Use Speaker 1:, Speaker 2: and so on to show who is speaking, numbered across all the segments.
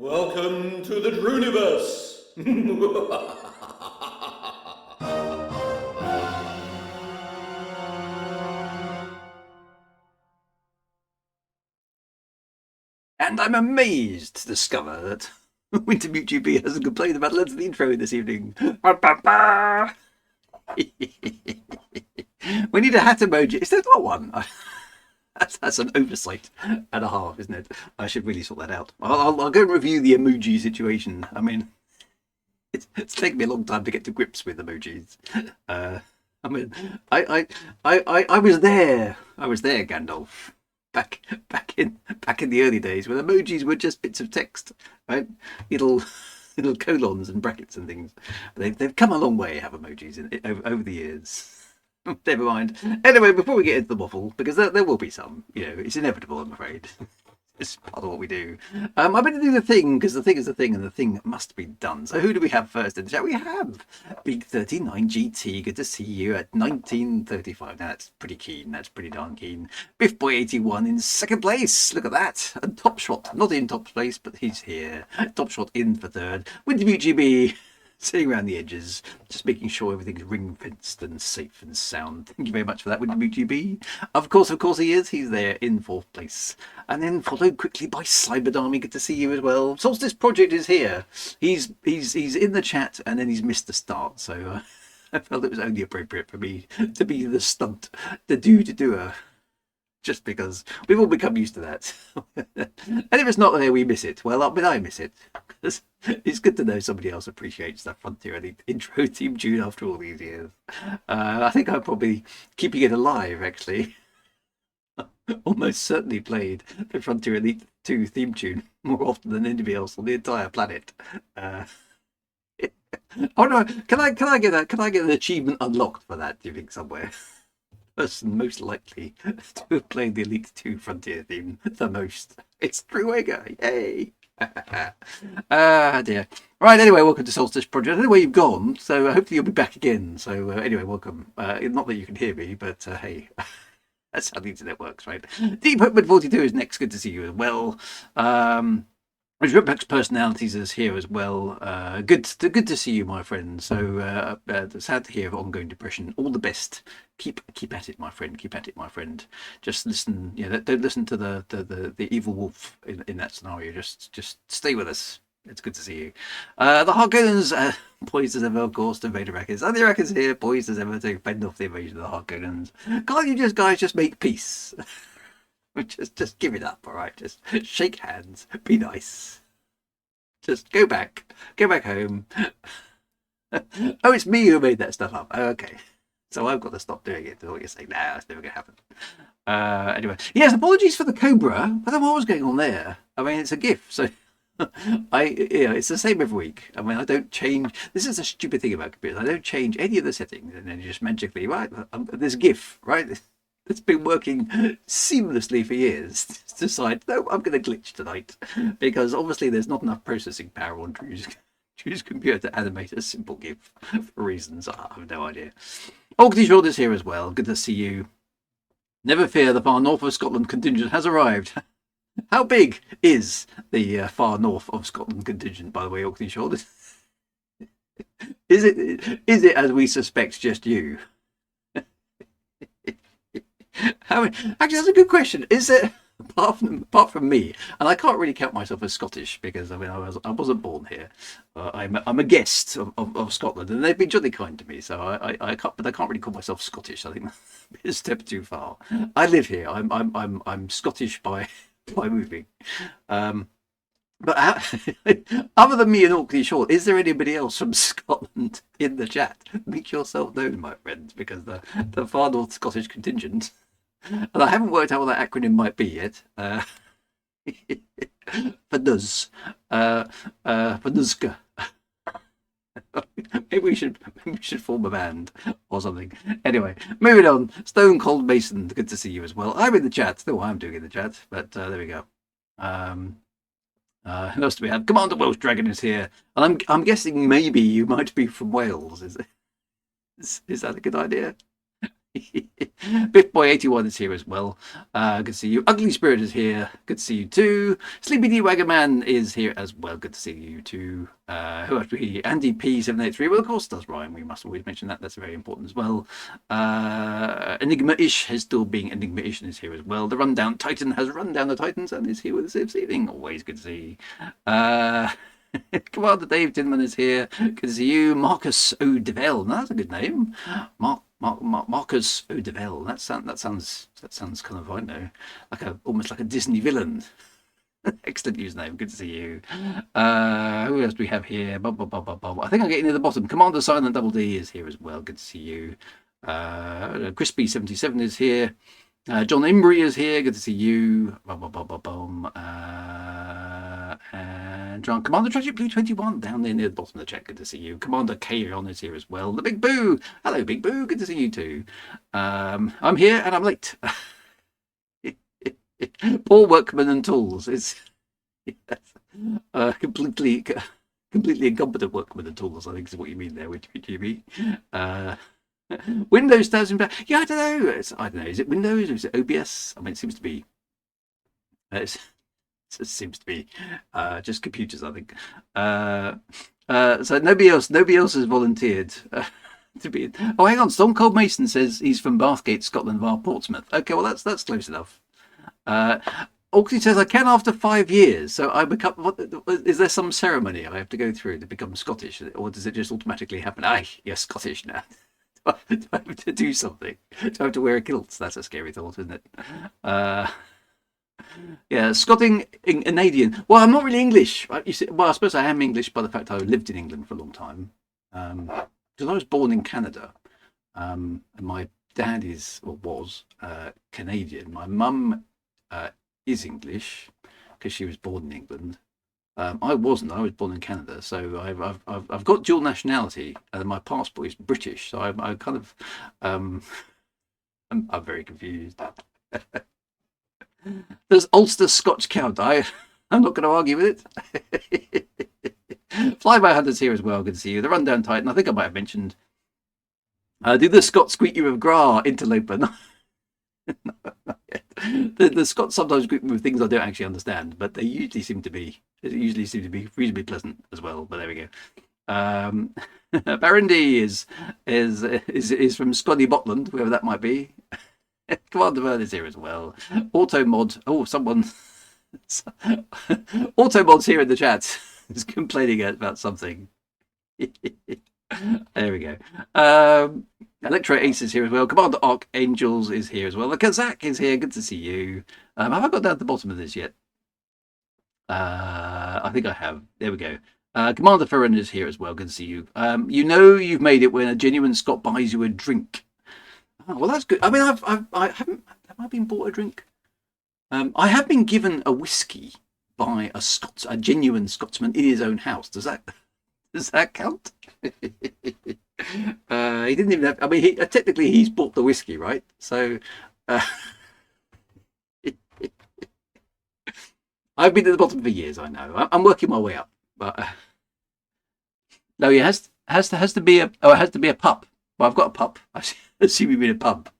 Speaker 1: Welcome to the Druniverse!
Speaker 2: And I'm amazed to discover that Wintermute GB hasn't complained about loads of the intro this evening. We need a hat emoji. Is there not one? That's an oversight and a half, isn't it? I should really sort that out. I'll go and review the emoji situation. I mean, it's taken me a long time to get to grips with emojis. I mean, I was there. I was there, Gandalf. Back in the early days when emojis were just bits of text, right? Little colons and brackets and things. They've come a long way, have emojis over the years. Never mind. Anyway, before we get into the waffle, because there will be some, it's inevitable, I'm afraid. It's part of what we do. I better do the thing, because the thing is the thing, and the thing must be done. So who do we have first in the chat? We have Big 39 GT. Good to see you at 1935. Now, that's pretty keen. That's pretty darn keen. Biff Boy 81 in second place. Look at that. And Top Shot, not in top place, but he's here. Top Shot in for third. Wintermute GB sitting around the edges, just making sure everything's ring-fenced and safe and sound. Thank you very much for that, Wintermute GB. Of course he is. He's there in fourth place. And then followed quickly by Cyberdarmy. Good to see you as well. Solstice Project is here. He's in the chat, and then he's missed the start. So I felt it was only appropriate for me to be the stunt, the doer. Just because we've all become used to that. And if it's not there, we miss it. Well, I miss it. It's good to know somebody else appreciates that Frontier Elite intro theme tune after all these years. I think I'm probably keeping it alive, actually. Almost certainly played the Frontier Elite 2 theme tune more often than anybody else on the entire planet. Oh no! Can I get that? Can I get an achievement unlocked for that? Do you think somewhere? Person most likely to have played the Elite 2 Frontier theme the most. It's Drew Wagar. Yay! Dear. Right, anyway, welcome to Solstice Project. I don't know where you've gone, so hopefully you'll be back again. So anyway, welcome. Not that you can hear me, but hey, that's how the internet works, right? Deep Hookman 42 is next. Good to see you as well. Rippex Personalities is here as well. Good to see you, my friend. So sad to hear of ongoing depression. All the best. Keep at it, my friend. Keep at it, my friend. Just listen. Don't listen to the evil wolf in that scenario. Just stay with us. It's good to see you. The Harkonnens, poised as ever, of course, to invade Arrakis. And the Arrakis here, poised as ever to fend off the invasion of the Harkonnens. Can't you guys just make peace? Just give it up, all right? Just shake hands, be nice. Just go back home. Oh, it's me who made that stuff up. Okay, so I've got to stop doing it. Is what you're saying? Nah, that's never gonna happen. Anyway, yes, apologies for the Cobra. I don't know what was going on there. I mean, it's a GIF, so it's the same every week. I mean, I don't change. This is a stupid thing about computers. I don't change any of the settings, and then just magically, right? There's a GIF, right? It's been working seamlessly for years. Decide, no, I'm going to glitch tonight because obviously there's not enough processing power on Drew's computer to animate a simple GIF for reasons I have no idea. Orkney Short is here as well. Good to see you. Never fear, the far north of Scotland contingent has arrived. How big is the far north of Scotland contingent, by the way, Orkney Short? Is it as we suspect just you? Actually, that's a good question. Is it apart from me? And I can't really count myself as Scottish because I mean I wasn't born here. I'm a guest of Scotland, and they've been jolly kind to me. So I can't, but I can't really call myself Scottish. I think it's a step too far. I live here. I'm Scottish by moving. But other than me and Orkney Short, is there anybody else from Scotland in the chat? Make yourself known, my friends, because the far north Scottish contingent. And I haven't worked out what that acronym might be yet. For NUS. For NUSCA. Maybe we should form a band or something. Anyway, moving on. Stone Cold Mason, good to see you as well. I'm in the chat. Still, I'm doing in the chat, but there we go. Who else do we have? Commander Welsh Dragon is here, and I'm guessing maybe you might be from Wales. Is that a good idea? Biff Boy 81 is here as well. Good to see you. Ugly Spirit is here. Good to see you too. Sleepy D Wagger Man is here as well. Good to see you too. Who else we? Andy P783. Well, of course does rhyme. We must always mention that. That's very important as well. Enigma-ish is still being Enigma-ish and is here as well. The Rundown Titan has run down the Titans and is here with us this evening. Always good to see. Commander Dave Tinman is here. Good to see you. Marcus O'Devell. No, that's a good name. Marcus O'Devell. That sounds kind of, I don't know, like almost like a Disney villain. Excellent username. Good to see you. Who else do we have here? I think I'm getting near the bottom. Commander Silent Double D is here as well. Good to see you. Crispy77 is here. John Imbrie is here. Good to see you. And Commander Tragic Blue 21 down there near the bottom of the chat. Good to see you. Commander Kayon is here as well. The Big Boo. Hello, Big Boo. Good to see you too. I'm here and I'm late. Poor workmen and tools. It's completely incompetent workmen and tools, I think is what you mean there, which you mean. Windows 1000. Yeah, I don't know. I don't know. Is it Windows or is it OBS? I mean, it seems to be. It seems to be just computers, I think. So nobody else has volunteered to be. Oh, hang on. Stone Cold Mason says he's from Bathgate, Scotland, via Portsmouth. Okay, well that's close enough. Auxley says I can after 5 years. So I become. What is there some ceremony I have to go through to become Scottish, or does it just automatically happen? Aye, you're Scottish now. Do I have to do something? Do I have to wear a kilt? That's a scary thought, isn't it? Yeah, Scotting Canadian. Well, I'm not really English. You see, well, I suppose I am English by the fact I lived in England for a long time. Because I was born in Canada, and my dad was Canadian. My mum is English because she was born in England. I wasn't. I was born in Canada, so I've got dual nationality, and my passport is British. So I kind of I'm very confused. Does Ulster Scotch count? I'm not going to argue with it. Flyby Hunter's here as well. Good to see you. The Rundown Titan. I think I might have mentioned. Do the Scots greet you with gra interloper? No, the Scots sometimes greet me with things I don't actually understand, but they usually seem to be reasonably pleasant as well. But there we go. Barindy is from Scotty Botland, whoever that might be. Commander Vern is here as well. Automod. Oh, someone. Automod's here in the chat. Is complaining about something. There we go. Electro Ace is here as well. Commander Archangels is here as well. The Kazakh is here. Good to see you. Have I got down at the bottom of this yet? I think I have. There we go. Commander Ferren is here as well. Good to see you. You know you've made it when a genuine Scot buys you a drink. Oh, well, that's good. I mean, I haven't. Have I been bought a drink? I have been given a whiskey by a genuine Scotsman in his own house. Does that count? He didn't even have. I mean, technically he's bought the whiskey, right? So I've been at the bottom for years. I know. I'm working my way up, but no, it has to be a. Oh, it has to be a pup. Well, I've got a pup. I assume you mean a pub.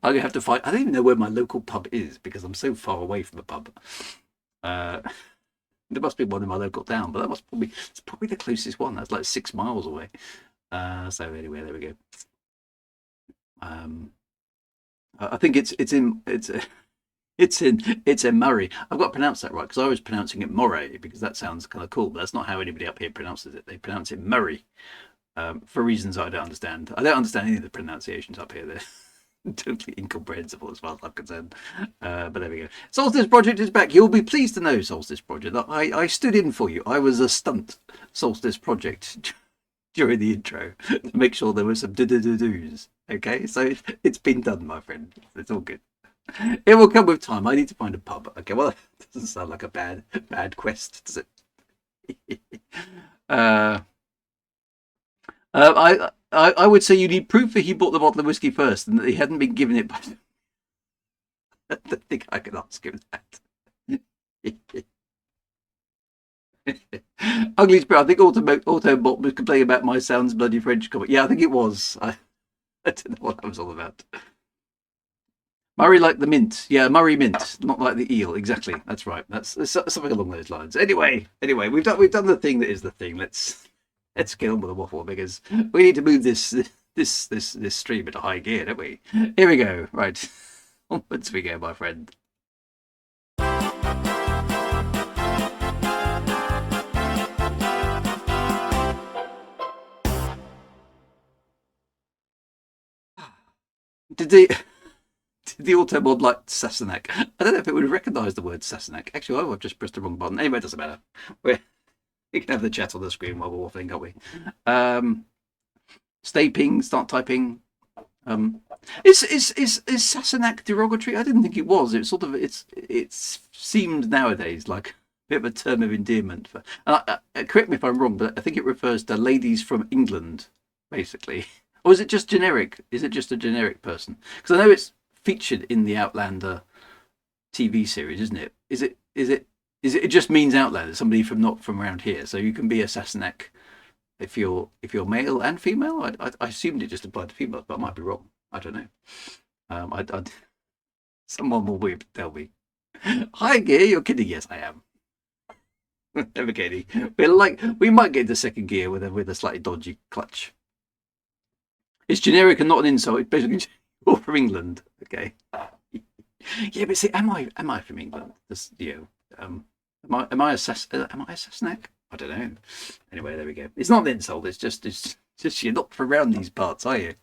Speaker 2: I'm gonna have to find. I don't even know where my local pub is because I'm so far away from a pub. There must be one in my local town, but it's probably the closest one. That's like 6 miles away. So anyway, there we go. I think it's in Murray. I've got to pronounce that right because I was pronouncing it Moray because that sounds kind of cool, but that's not how anybody up here pronounces it. They pronounce it Murray for reasons I don't understand. I don't understand any of the pronunciations up here. They're totally incomprehensible as far as I'm concerned. But there we go. Solstice Project is back. You'll be pleased to know, Solstice Project, that I stood in for you. I was a stunt Solstice Project during the intro to make sure there were some do-do-do-do's. Okay, so it's been done, my friend. It's all good. It will come with time. I need to find a pub. Okay, well, that doesn't sound like a bad quest, does it? I would say you need proof that he bought the bottle of whiskey first and that he hadn't been given it by. I don't think I can ask him that. Ugly Spirit, I think Autobot was complaining about my sounds bloody French comment. Yeah, I think it was. I don't know what that was all about. Murray like the mint. Yeah, Murray mint, not like the eel. Exactly. That's right. That's something along those lines. Anyway, we've done the thing that is the thing. Let's get on with the waffle because we need to move this stream into high gear, don't we? Here we go. Right. Onwards we go, my friend. Did the auto mod like Sassenach? I don't know if it would recognise the word Sassenach. Actually, I've just pressed the wrong button. Anyway, it doesn't matter. We can have the chat on the screen while we're waffling, can't we? Stay ping, start typing. Is Sassenach derogatory? I didn't think it was. It's sort of it seems nowadays like a bit of a term of endearment. Correct me if I'm wrong, but I think it refers to ladies from England, basically. Or is it just generic? Is it just a generic person? Because I know it's featured in the Outlander TV series, isn't it? It just means Outlander, somebody from not from around here. So you can be a Sassenach if you're male and female. I assumed it just applied to females, but I might be wrong. I don't know. Someone will tell me. Hi, gear. You're kidding? Yes, I am. Never get any. We might get into second gear with a slightly dodgy clutch. It's generic and not an insult. It's basically you're from England. Okay. Yeah, but see, am I from England? This, am I a Sassenach? I don't know. Anyway, there we go. It's not an insult. It's just you're not from around these parts, are you?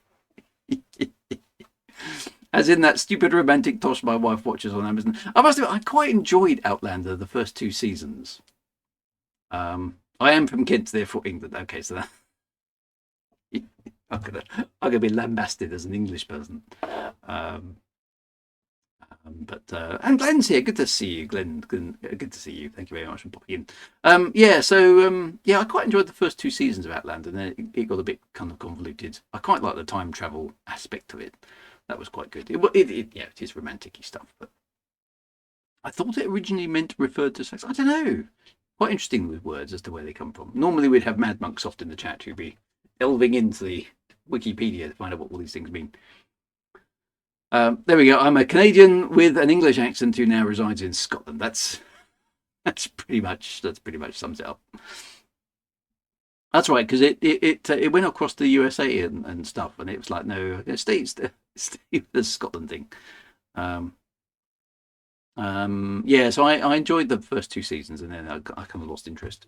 Speaker 2: As in that stupid romantic tosh my wife watches on Amazon. I must admit, I quite enjoyed Outlander the first 2 seasons. I am from Kent, therefore England. Okay, so that I'm gonna be lambasted as an English person. And Glenn's here. Good to see you, Glenn. Good to see you. Thank you very much for popping in. I quite enjoyed the first 2 seasons of Outlander, and then it got a bit kind of convoluted. I quite like the time travel aspect of it. That was quite good. It is romantic-y stuff, but I thought it originally referred to sex. I don't know. Quite interesting with words as to where they come from. Normally we'd have Mad Monk Soft in the chat who'd be delving into the Wikipedia to find out what all these things mean. There we go. I'm a Canadian with an English accent who now resides in Scotland. That's pretty much sums it up. That's right, because it went across the USA and stuff, and it was like no, stay the Scotland thing. So I enjoyed the first 2 seasons, and then I kind of lost interest.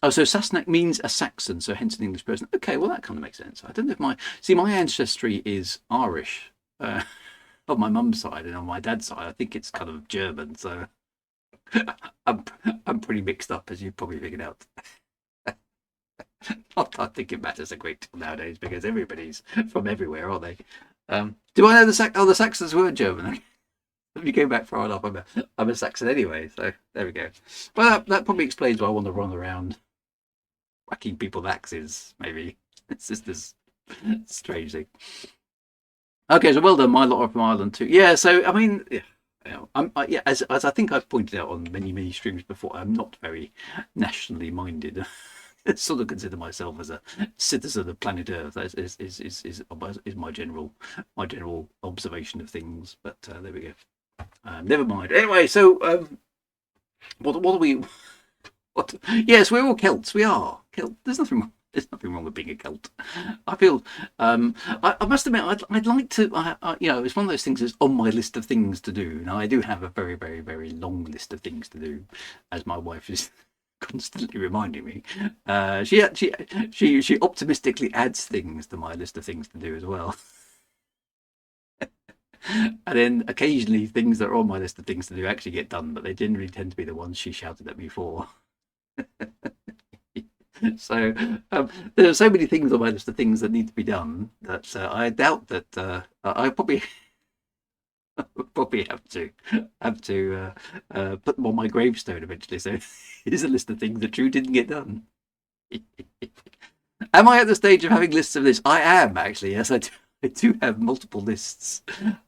Speaker 2: So Sassenach means a Saxon, so hence an English person. Okay, well that kind of makes sense. I don't know if my ancestry is Irish on my mum's side, and on my dad's side I think it's kind of German. So I'm pretty mixed up, as you probably figured out. Not that I think it matters a great deal nowadays because everybody's from everywhere, aren't they? Do I know the Saxons were German? If you go back far enough, I'm a Saxon anyway. So there we go. Well, that probably explains why I want to run around whacking people with axes. Maybe it's just this strange thing. Okay, so well done, my lot are from Ireland too. Yeah, so I mean, as I think I've pointed out on many streams before, I'm not very nationally minded. I sort of consider myself as a citizen of planet Earth. Is my general observation of things. But there we go. Never mind. Anyway, so what are we? What? Yes, we're all Celts. We are Celt. There's nothing wrong with being a Celt. I feel. I must admit, I'd like to. It's one of those things that's on my list of things to do. Now, I do have a very, very, very long list of things to do, as my wife is constantly reminding me. She optimistically adds things to my list of things to do as well. And then occasionally things that are on my list of things to do actually get done, but they generally tend to be the ones she shouted at me for. So there are so many things on my list of things that need to be done that I doubt that I probably have to put them on my gravestone eventually. So here's a list of things that Drew didn't get done. Am I at the stage of having lists of this? I am actually. Yes, I do have multiple lists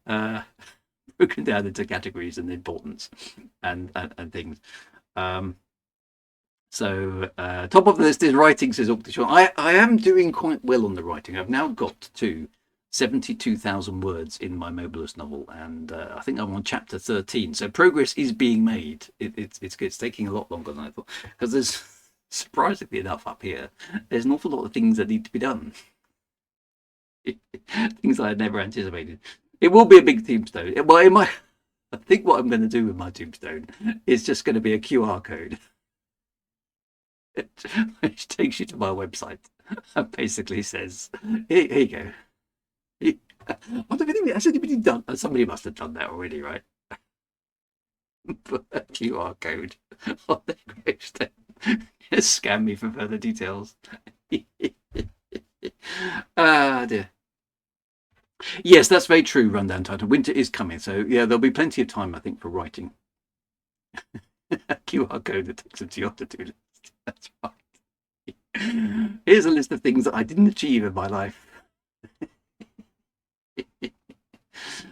Speaker 2: broken down into categories and importance and things. So top of the list is writing, says Unofficial. I am doing quite well on the writing. I've now got to 72,000 words in my Mobilus novel, and I think I'm on chapter 13. So progress is being made. It's taking a lot longer than I thought, because there's, surprisingly enough, up here, there's an awful lot of things that need to be done. Things I had never anticipated. It will be a big tombstone. Well, I think what I'm going to do with my tombstone is just going to be a QR code, which takes you to my website and basically says, here you go. I don't think has anybody done. Somebody must have done that already, right? Put a QR code on the gravestone. Just scan me for further details. Ah, dear. Yes, that's very true. Rundown title. Winter is coming, so yeah, there'll be plenty of time, I think, for writing. A QR code that takes them to your to-do list. That's right. Here's a list of things that I didn't achieve in my life.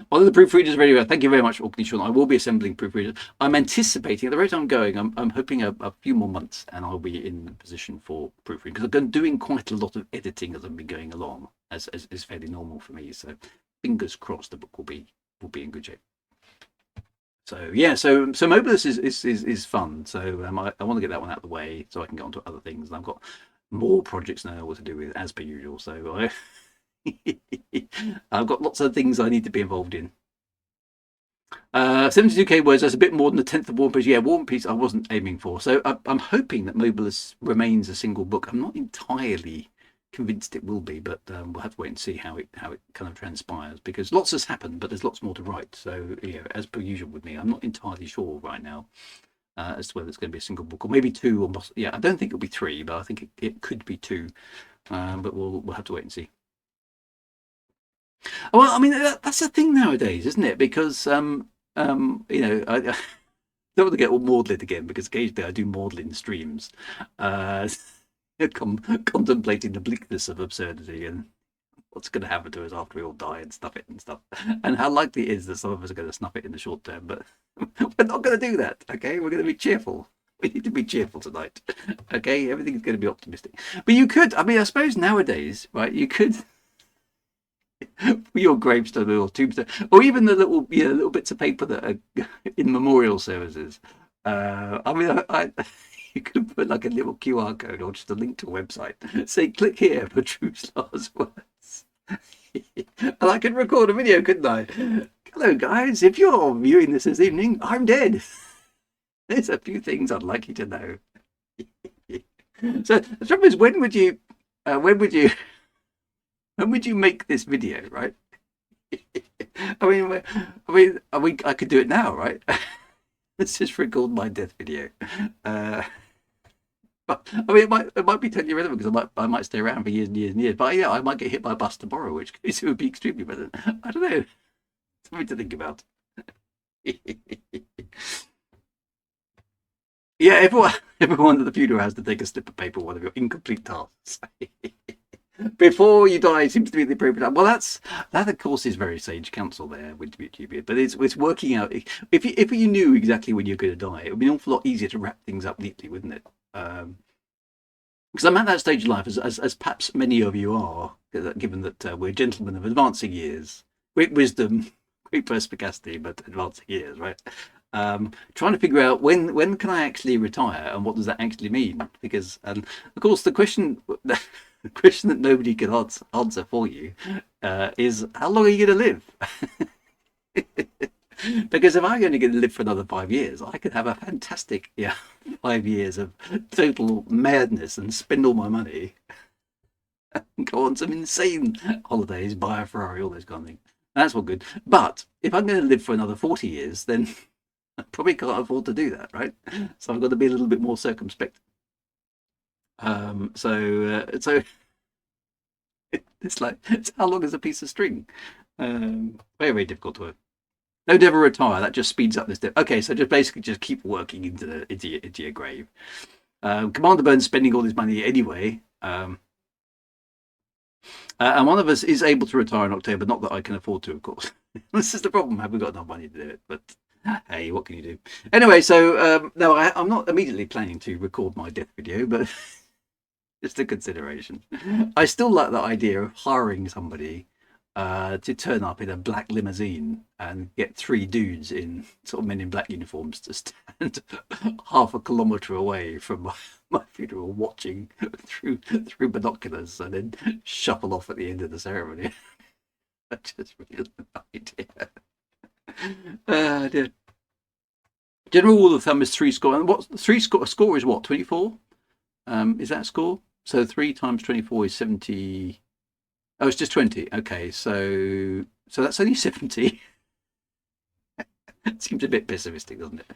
Speaker 2: One of the proofreaders ready. Thank you very much, Sean. I will be assembling proofreaders. I'm anticipating, at the rate I'm going, I'm hoping a few more months and I'll be in position for proofreading, because I've been doing quite a lot of editing as I've been going along, as is fairly normal for me. So fingers crossed the book will be in good shape. So yeah, so Mobilus is fun. So I want to get that one out of the way so I can get on to other things. And I've got more projects now what to do with, as per usual. So I've got lots of things I need to be involved in. 72k words, that's a bit more than the 10th of War and Peace. Yeah, War and Peace I wasn't aiming for. So I'm hoping that Mobilus remains a single book. I'm not entirely convinced it will be, but we'll have to wait and see how it kind of transpires, because lots has happened, but there's lots more to write. So yeah, as per usual with me, I'm not entirely sure right now as to whether it's going to be a single book or maybe two, or yeah, I don't think it'll be three, but I think it could be two. But we'll have to wait and see. Well, I mean, that's the thing nowadays, isn't it? Because you know, I don't want to get all maudlin again, because occasionally I do maudlin streams, contemplating the bleakness of absurdity and what's going to happen to us after we all die and stuff it and stuff, and how likely it is that some of us are going to snuff it in the short term. But we're not going to do that. Okay, we're going to be cheerful. We need to be cheerful tonight. Okay, everything's going to be optimistic. But you could, I mean, I suppose nowadays, right? You could. For your gravestone or tombstone, or even the little bits of paper that are in memorial services. I mean, you could put like a little QR code or just a link to a website. Say, click here for Tionisla words. And I could record a video, couldn't I? Hello, guys. If you're viewing this evening, I'm dead. There's a few things I'd like you to know. So the trouble is, when would you make this video, right? I could do it now, right? Let's just record my death video. But I mean, it might be totally irrelevant, because I might stay around for years and years and years. But yeah, I might get hit by a bus tomorrow, which case it would be extremely relevant. I don't know. Something to think about. Yeah, everyone at the funeral has to take a slip of paper, one of your incomplete tasks. Before you die seems to be the appropriate time. Well, that of course is very sage counsel there with YouTube, but it's working out. If you knew exactly when you're going to die, it would be an awful lot easier to wrap things up neatly, wouldn't it? Because I'm at that stage of life, as perhaps many of you are, given that we're gentlemen of advancing years, great wisdom, great perspicacity, but advancing years, right? Trying to figure out when can I actually retire, and what does that actually mean? Because, of course, the question that nobody can answer for you is, how long are you going to live? Because if I'm only going to live for another 5 years, I could have a fantastic 5 years of total madness and spend all my money and go on some insane holidays, buy a Ferrari, all those kind of things. That's all good. But if I'm going to live for another 40 years, then I probably can't afford to do that, right? So I've got to be a little bit more circumspect. So it's like, it's how long is a piece of string? Very, very difficult to work. Don't ever retire. That just speeds up this step. Okay, so just keep working into your grave. Commander Burns spending all his money anyway. And one of us is able to retire in October. Not that I can afford to, of course. This is the problem. Have we got enough money to do it? But Hey, what can you do? Anyway, so no, I'm not immediately planning to record my death video, but just a consideration. I still like the idea of hiring somebody to turn up in a black limousine and get 3 dudes in sort of Men in Black uniforms to stand half a kilometre away from my funeral, watching through binoculars, and then shuffle off at the end of the ceremony. I just really like the idea. Dear. General rule of thumb is 3 score. And what 3 score is what? 24? Is that a score? So 3 times 24 is 70. Oh, it's just 20. Okay, so that's only 70. Seems a bit pessimistic, doesn't it?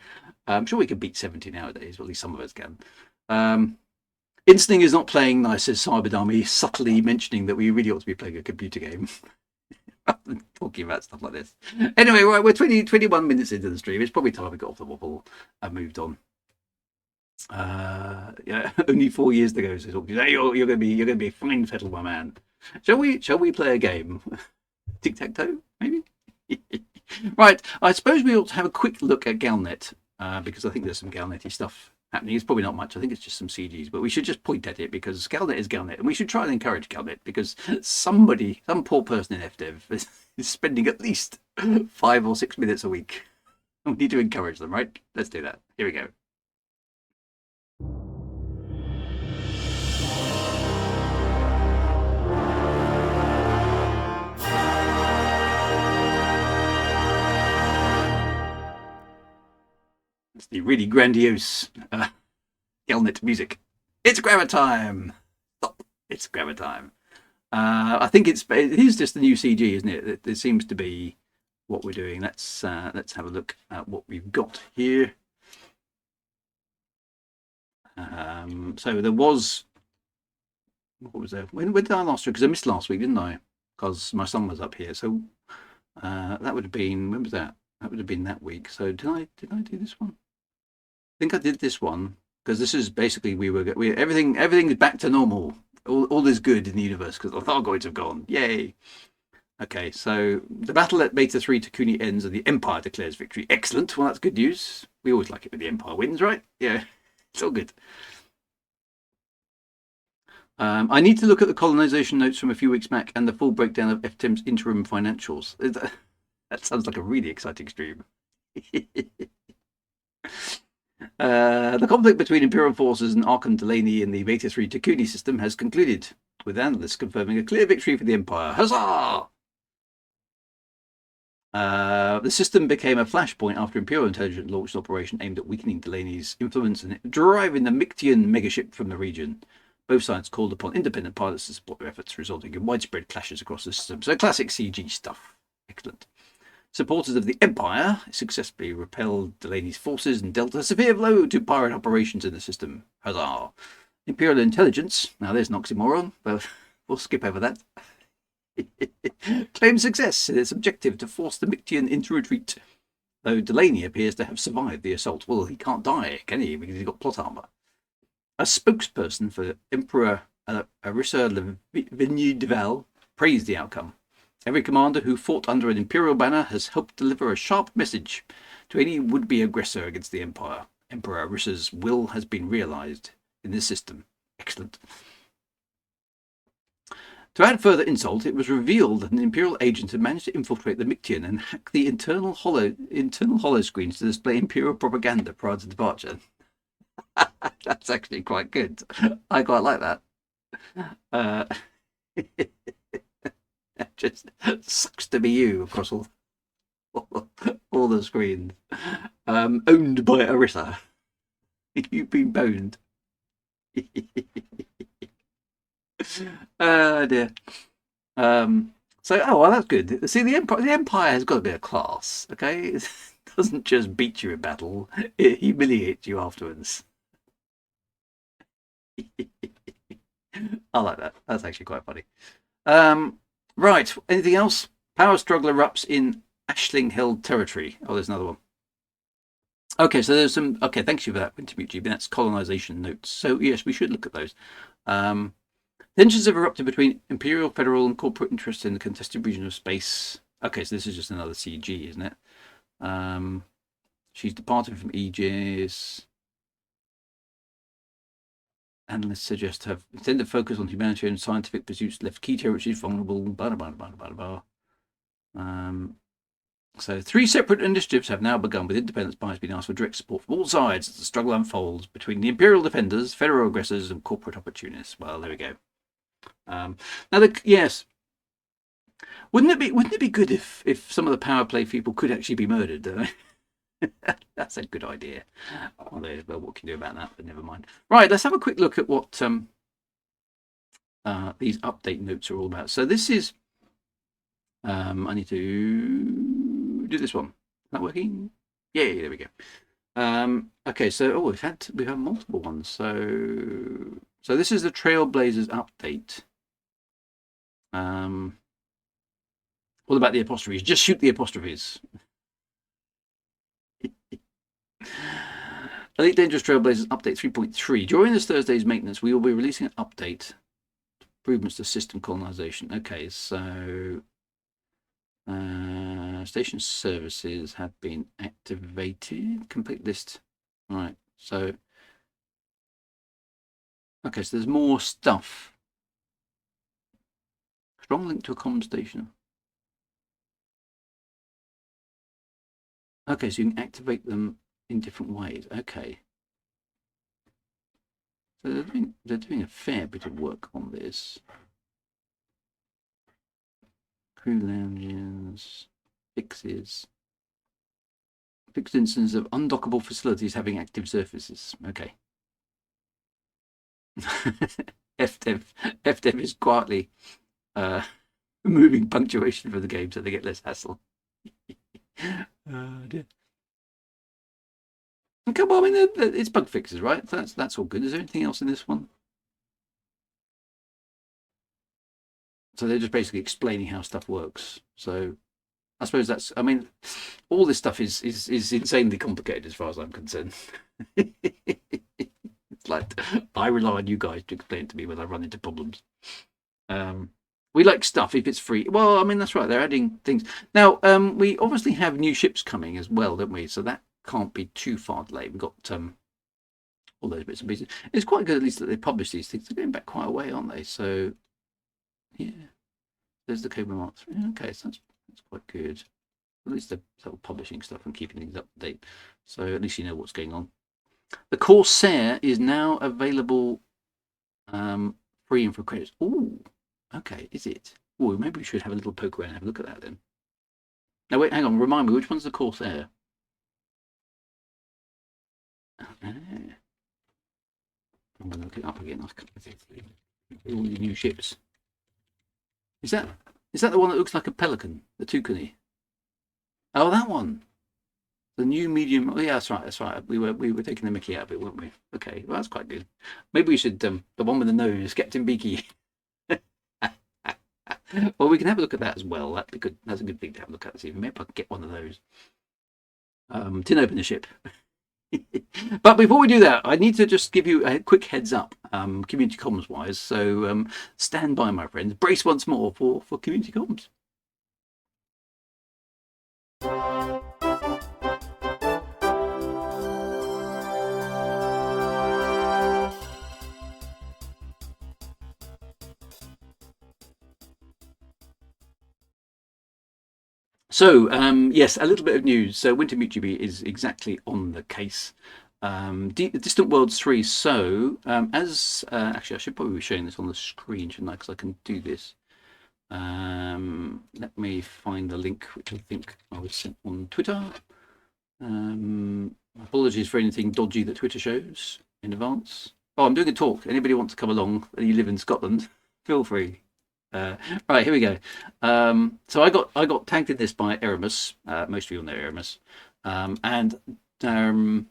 Speaker 2: I'm sure we can beat 70 nowadays, or at least some of us can. Insting is not playing nice, says Cyberdarmy, subtly mentioning that we really ought to be playing a computer game. Talking about stuff like this. Anyway, right, we're 21 minutes into the stream. It's probably time we got off the wobble and moved on. Yeah, only 4 years to go. So you're gonna be a fine fettle, my man. Shall we play a game? Tic tac toe, maybe. Right. I suppose we ought to have a quick look at Galnet because I think there's some Galnety stuff happening. It's probably not much. I think it's just some CGs, but we should just point at it because Galnet is Galnet, and we should try and encourage Galnet because some poor person in FDev is spending at least 5 or 6 minutes a week. We need to encourage them, right? Let's do that. Here we go. It's the really grandiose Galnet music. It's grabber time. Stop. It's grabber time. I think it is just the new CG, isn't it? It seems to be what we're doing. Let's have a look at what we've got here. So there was, what was there? When did I last week? Because I missed last week, didn't I? Because my son was up here. So that would have been, when was that? That would have been that week. So did I do this one? I think I did this one because this is basically everything is back to normal. All is good in the universe because the Thargoids have gone. Yay! Okay, so the battle at Beta 3 Takuni ends and the Empire declares victory. Excellent. Well, that's good news. We always like it when the Empire wins, right? Yeah, it's all good. I need to look at the colonization notes from a few weeks back and the full breakdown of FTEM's interim financials. That sounds like a really exciting stream. The conflict between Imperial forces and Archon Delaney in the Beta 3 Takuni system has concluded, with analysts confirming a clear victory for the Empire. Huzzah! The system became a flashpoint after Imperial intelligence launched an operation aimed at weakening Delaney's influence and driving the Mictian megaship from the region. Both sides called upon independent pilots to support their efforts, resulting in widespread clashes across the system. So classic CG stuff. Excellent. Supporters of the Empire successfully repelled Delaney's forces and dealt a severe blow to pirate operations in the system. Huzzah! Imperial intelligence, now there's an oxymoron, but we'll skip over that, claimed success in its objective to force the Mictian into retreat, though Delaney appears to have survived the assault. Well, he can't die, can he, because he's got plot armor. A spokesperson for Emperor Arissa Vigny-Deval praised the outcome. Every commander who fought under an Imperial banner has helped deliver a sharp message to any would-be aggressor against the Empire. Emperor Arissa's will has been realized in this system. Excellent. To add further insult, it was revealed that an Imperial agent had managed to infiltrate the Mictian and hack the internal hollow screens to display Imperial propaganda prior to departure. That's actually quite good. I quite like that. It just sucks to be you across all the screens. Owned by Arissa. You've been boned. Oh dear. Well, that's good. See, the Empire has got a bit of class, okay? It doesn't just beat you in battle, it humiliates you afterwards. I like that. That's actually quite funny. Right, anything else? Power struggle erupts in Ashling-held territory. Oh, there's another one. Okay, so there's some... Okay, thank you for that, Wintermute. That's colonization notes. So, yes, we should look at those. Tensions have erupted between Imperial, Federal, and corporate interests in the contested region of space. Okay, so this is just another CG, isn't it? She's departed from Aegis. Analysts suggest to have intended focus on humanitarian and scientific pursuits, left key territories vulnerable. Blah, blah, blah, blah, blah, blah. So 3 separate initiatives have now begun, with independent spies being asked for direct support from all sides as the struggle unfolds between the Imperial defenders, Federal aggressors, and corporate opportunists. Well, there we go. Now, yes, wouldn't it be good if some of the power play people could actually be murdered? That's a good idea. Although, well, what can you do about that? But never mind. Right, let's have a quick look at what these update notes are all about. So this is. I need to do this one. Is that working? Yeah, there we go. Okay, so we've had multiple ones. So this is the Trailblazers update. What about the apostrophes? Just shoot the apostrophes. Elite Dangerous Trailblazers update 3.3. During this Thursday's maintenance, we will be releasing an update. Improvements to system colonization. Okay, so station services have been activated. Complete list. All right, so okay, so there's more stuff. Strong link to a comm station. Okay, so you can activate them in different ways. Okay. So they're doing a fair bit of work on this. Crew lounges, fixes. Fixed instances of undockable facilities having active surfaces. Okay. FDev is quietly removing punctuation from the game so they get less hassle. Oh dear. Come on, I mean, it's bug fixes, right? That's all good. Is there anything else in this one? So they're just basically explaining how stuff works. So I suppose that's. I mean, all this stuff is insanely complicated as far as I'm concerned. It's like I rely on you guys to explain it to me when I run into problems. We like stuff if it's free. Well, I mean, that's right. They're adding things. Now, we obviously have new ships coming as well, don't we? So that can't be too far delayed. We've got all those bits and pieces. It's quite good, at least, that they publish these things. They're going back quite a way, aren't they? So, yeah. There's the Cobra Mark 3. Okay, so that's quite good. At least they're sort of publishing stuff and keeping things up to date. So at least you know what's going on. The Corsair is now available free and for credits. Oh, okay, is it? Oh, maybe we should have a little poke around and have a look at that then. Now wait, hang on, remind me, which one's the Corsair? I'm going to look it up again. All the new ships. Is that the one that looks like a pelican, the Toucan? Oh, that one. The new medium. Oh, yeah, that's right. That's right. We were taking the Mickey out of it, weren't we? Okay, well that's quite good. Maybe we should the one with the nose, Captain Beaky. Well, we can have a look at that as well. That'd be good. That's a good thing to have a look at this evening. Maybe I can get one of those. Tin opener ship. But before we do that, I need to just give you a quick heads up, community comms wise. So stand by, my friends. Brace once more for community comms. So, yes, a little bit of news. So, Wintermute GB is exactly on the case. Distant Worlds 3. So, actually, I should probably be showing this on the screen, shouldn't I? Because I can do this. Let me find the link, which I think I was sent on Twitter. Apologies for anything dodgy that Twitter shows in advance. Oh, I'm doing a talk. Anybody want to come along and you live in Scotland? Feel free. Right, here we go. So I got tagged in this by Eramus. Most of you will know Eramus. And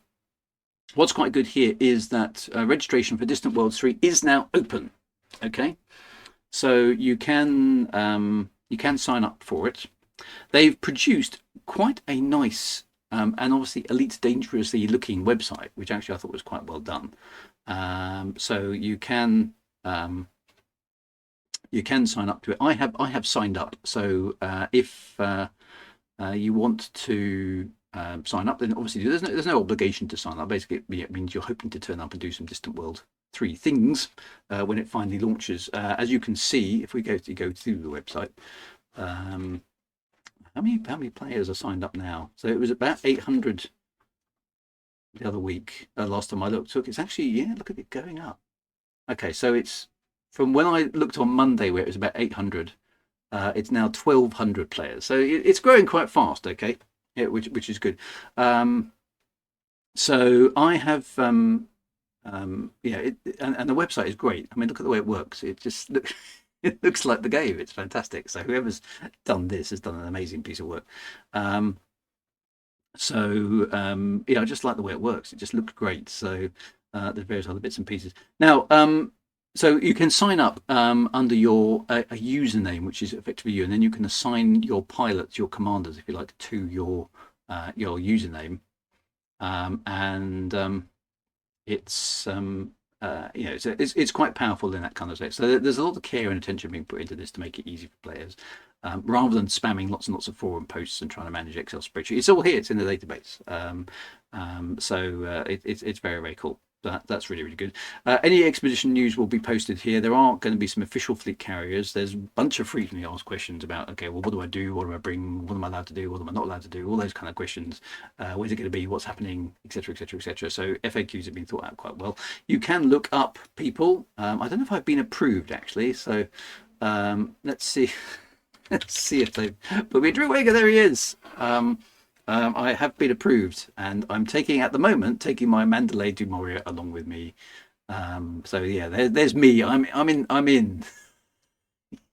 Speaker 2: what's quite good here is that registration for Distant Worlds 3 is now open. Okay, so you can sign up for it. They've produced quite a nice and obviously elite, dangerously looking website, which actually I thought was quite well done. So you can sign up to it. I have signed up. So if you want to sign up, then obviously there's no obligation to sign up. Basically, it means you're hoping to turn up and do some Distant World 3 things when it finally launches. As you can see, if we go through the website, how many players are signed up now? So it was about 800 the other week. Last time I looked, so it's actually, yeah, look at it going up. Okay, so it's from when I looked on Monday where it was about 800. It's now 1,200 players, so it's growing quite fast. Okay, yeah, which is good. So I have and the website is great. I mean, look at the way it works. It just it looks like the game. It's fantastic. So whoever's done this has done an amazing piece of work. I just like the way it works. It just looks great. So there's various other bits and pieces. Now, so you can sign up under your a username, which is effectively you, and then you can assign your pilots, your commanders, if you like, to your username, it's it's quite powerful in that kind of way. So there's a lot of care and attention being put into this to make it easy for players, rather than spamming lots and lots of forum posts and trying to manage Excel spreadsheet. It's all here. It's in the database. It's very, very cool. That's really, really good. Any expedition news will be posted here. There are going to be some official fleet carriers. There's a bunch of frequently asked questions about, okay, well, what do I do? What do I bring? What am I allowed to do? What am I not allowed to do? All those kind of questions. Where's it going to be? What's happening? Etc. Etc. Etc. So FAQs have been thought out quite well. You can look up people. I don't know if I've been approved actually. So let's see. Let's see if they've put me. Drew Wagar, there he is. I have been approved, and I'm taking my Mandalay du Moria along with me. So yeah, there's me. I'm in.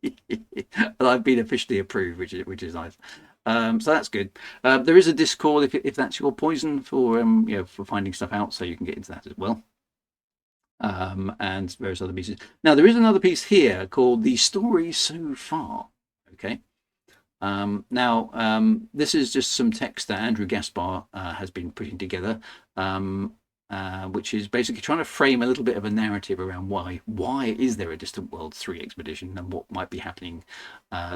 Speaker 2: And I've been officially approved, which is nice. So that's good. There is a Discord if that's your poison for for finding stuff out, so you can get into that as well. And various other pieces. Now there is another piece here called The Story So Far. Okay. This is just some text that Andrew Gaspar has been putting together, which is basically trying to frame a little bit of a narrative around why is there a Distant World 3 expedition and what might be happening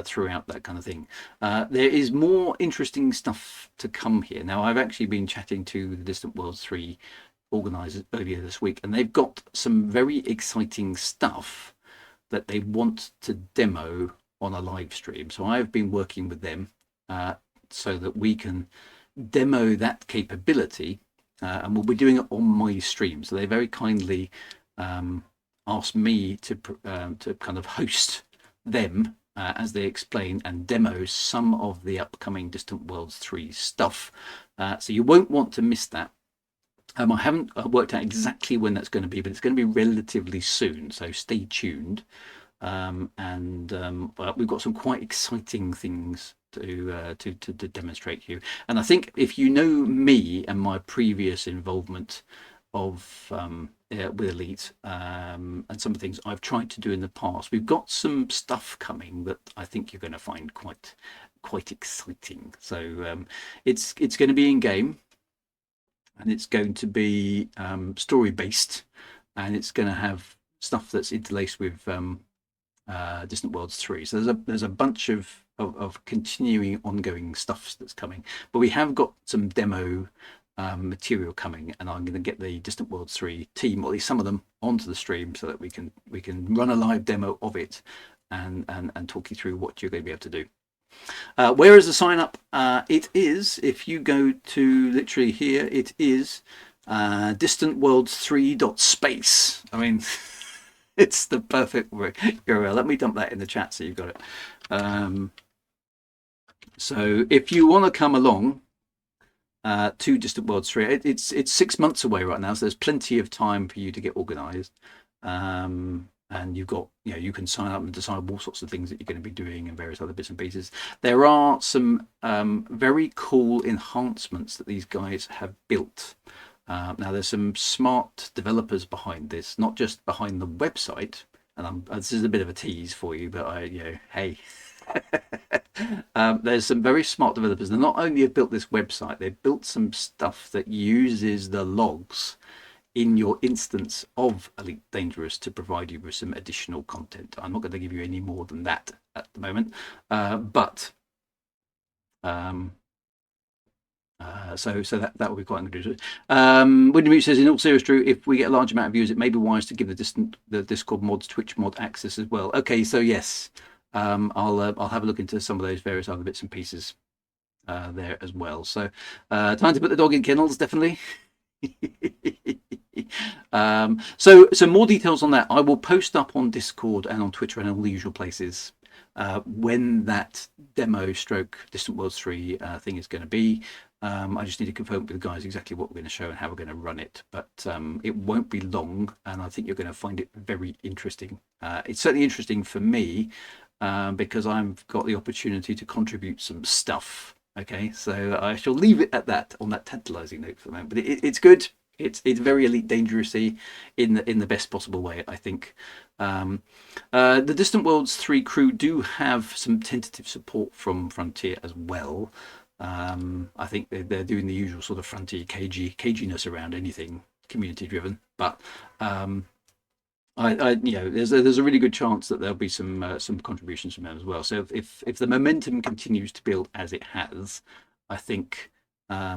Speaker 2: throughout that kind of thing. There is more interesting stuff to come here. Now, I've actually been chatting to the Distant World 3 organisers earlier this week, and they've got some very exciting stuff that they want to demo on a live stream. So I've been working with them so that we can demo that capability, and we'll be doing it on my stream. So they very kindly asked me to kind of host them as they explain and demo some of the upcoming Distant Worlds 3 stuff. So you won't want to miss that. I haven't worked out exactly when that's going to be, but it's going to be relatively soon. So stay tuned. We've got some quite exciting things to demonstrate to you. And I think if you know me and my previous involvement of with Elite and some of the things I've tried to do in the past, we've got some stuff coming that I think you're going to find quite exciting. So it's going to be in game, and it's going to be story based, and it's going to have stuff that's interlaced with Distant Worlds 3. So there's a bunch of continuing ongoing stuff that's coming, but we have got some demo material coming, and I'm going to get the Distant Worlds 3 team, or at least some of them, onto the stream so that we can run a live demo of it and talk you through what you're going to be able to do. Where is the sign up? It is, if you go to literally here, it is distantworlds3.space. I mean, it's the perfect URL. Let me dump that in the chat so you've got it. So if you want to come along to Distant Worlds 3, it's 6 months away right now, so there's plenty of time for you to get organised. And you've got, you can sign up and decide all sorts of things that you're going to be doing and various other bits and pieces. There are some very cool enhancements that these guys have built. Now, there's some smart developers behind this, not just behind the website. And this is a bit of a tease for you, but hey. There's some very smart developers that not only have built this website, they've built some stuff that uses the logs in your instance of Elite Dangerous to provide you with some additional content. I'm not going to give you any more than that at the moment, but So that would be quite good. Windermute says, in all seriousness, Drew, if we get a large amount of views, it may be wise to give the Discord mods Twitch mod access as well. Okay, so yes, I'll have a look into some of those various other bits and pieces there as well. So time to put the dog in kennels, definitely. So more details on that I will post up on Discord and on Twitter and all the usual places when that demo stroke Distant Worlds 3 thing is going to be. I just need to confirm with the guys exactly what we're going to show and how we're going to run it, but it won't be long, and I think you're going to find it very interesting. It's certainly interesting for me because I've got the opportunity to contribute some stuff. Okay, so I shall leave it at that on that tantalising note for the moment. But it's good. It's very Elite Dangerousy in the best possible way, I think. The Distant Worlds 3 crew do have some tentative support from Frontier as well. I think they're doing the usual sort of Frontier caginess around anything community driven, but there's a really good chance that there'll be some contributions from them as well. So if the momentum continues to build as it has, I think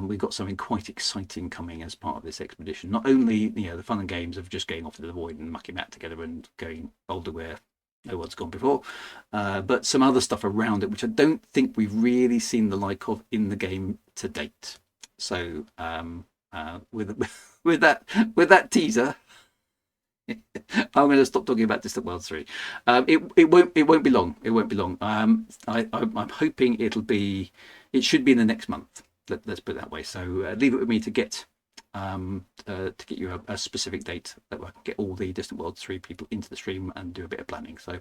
Speaker 2: we've got something quite exciting coming as part of this expedition. Not only the fun and games of just going off into the void and mucking that together and going older where no one's gone before, but some other stuff around it which I don't think we've really seen the like of in the game to date. So with that teaser, I'm going to stop talking about Distant Worlds 3. It won't be long. It won't be long. I'm hoping it should be in the next month. Let's put it that way. So leave it with me to get you a specific date that I can get all the Distant Worlds 3 people into the stream and do a bit of planning. So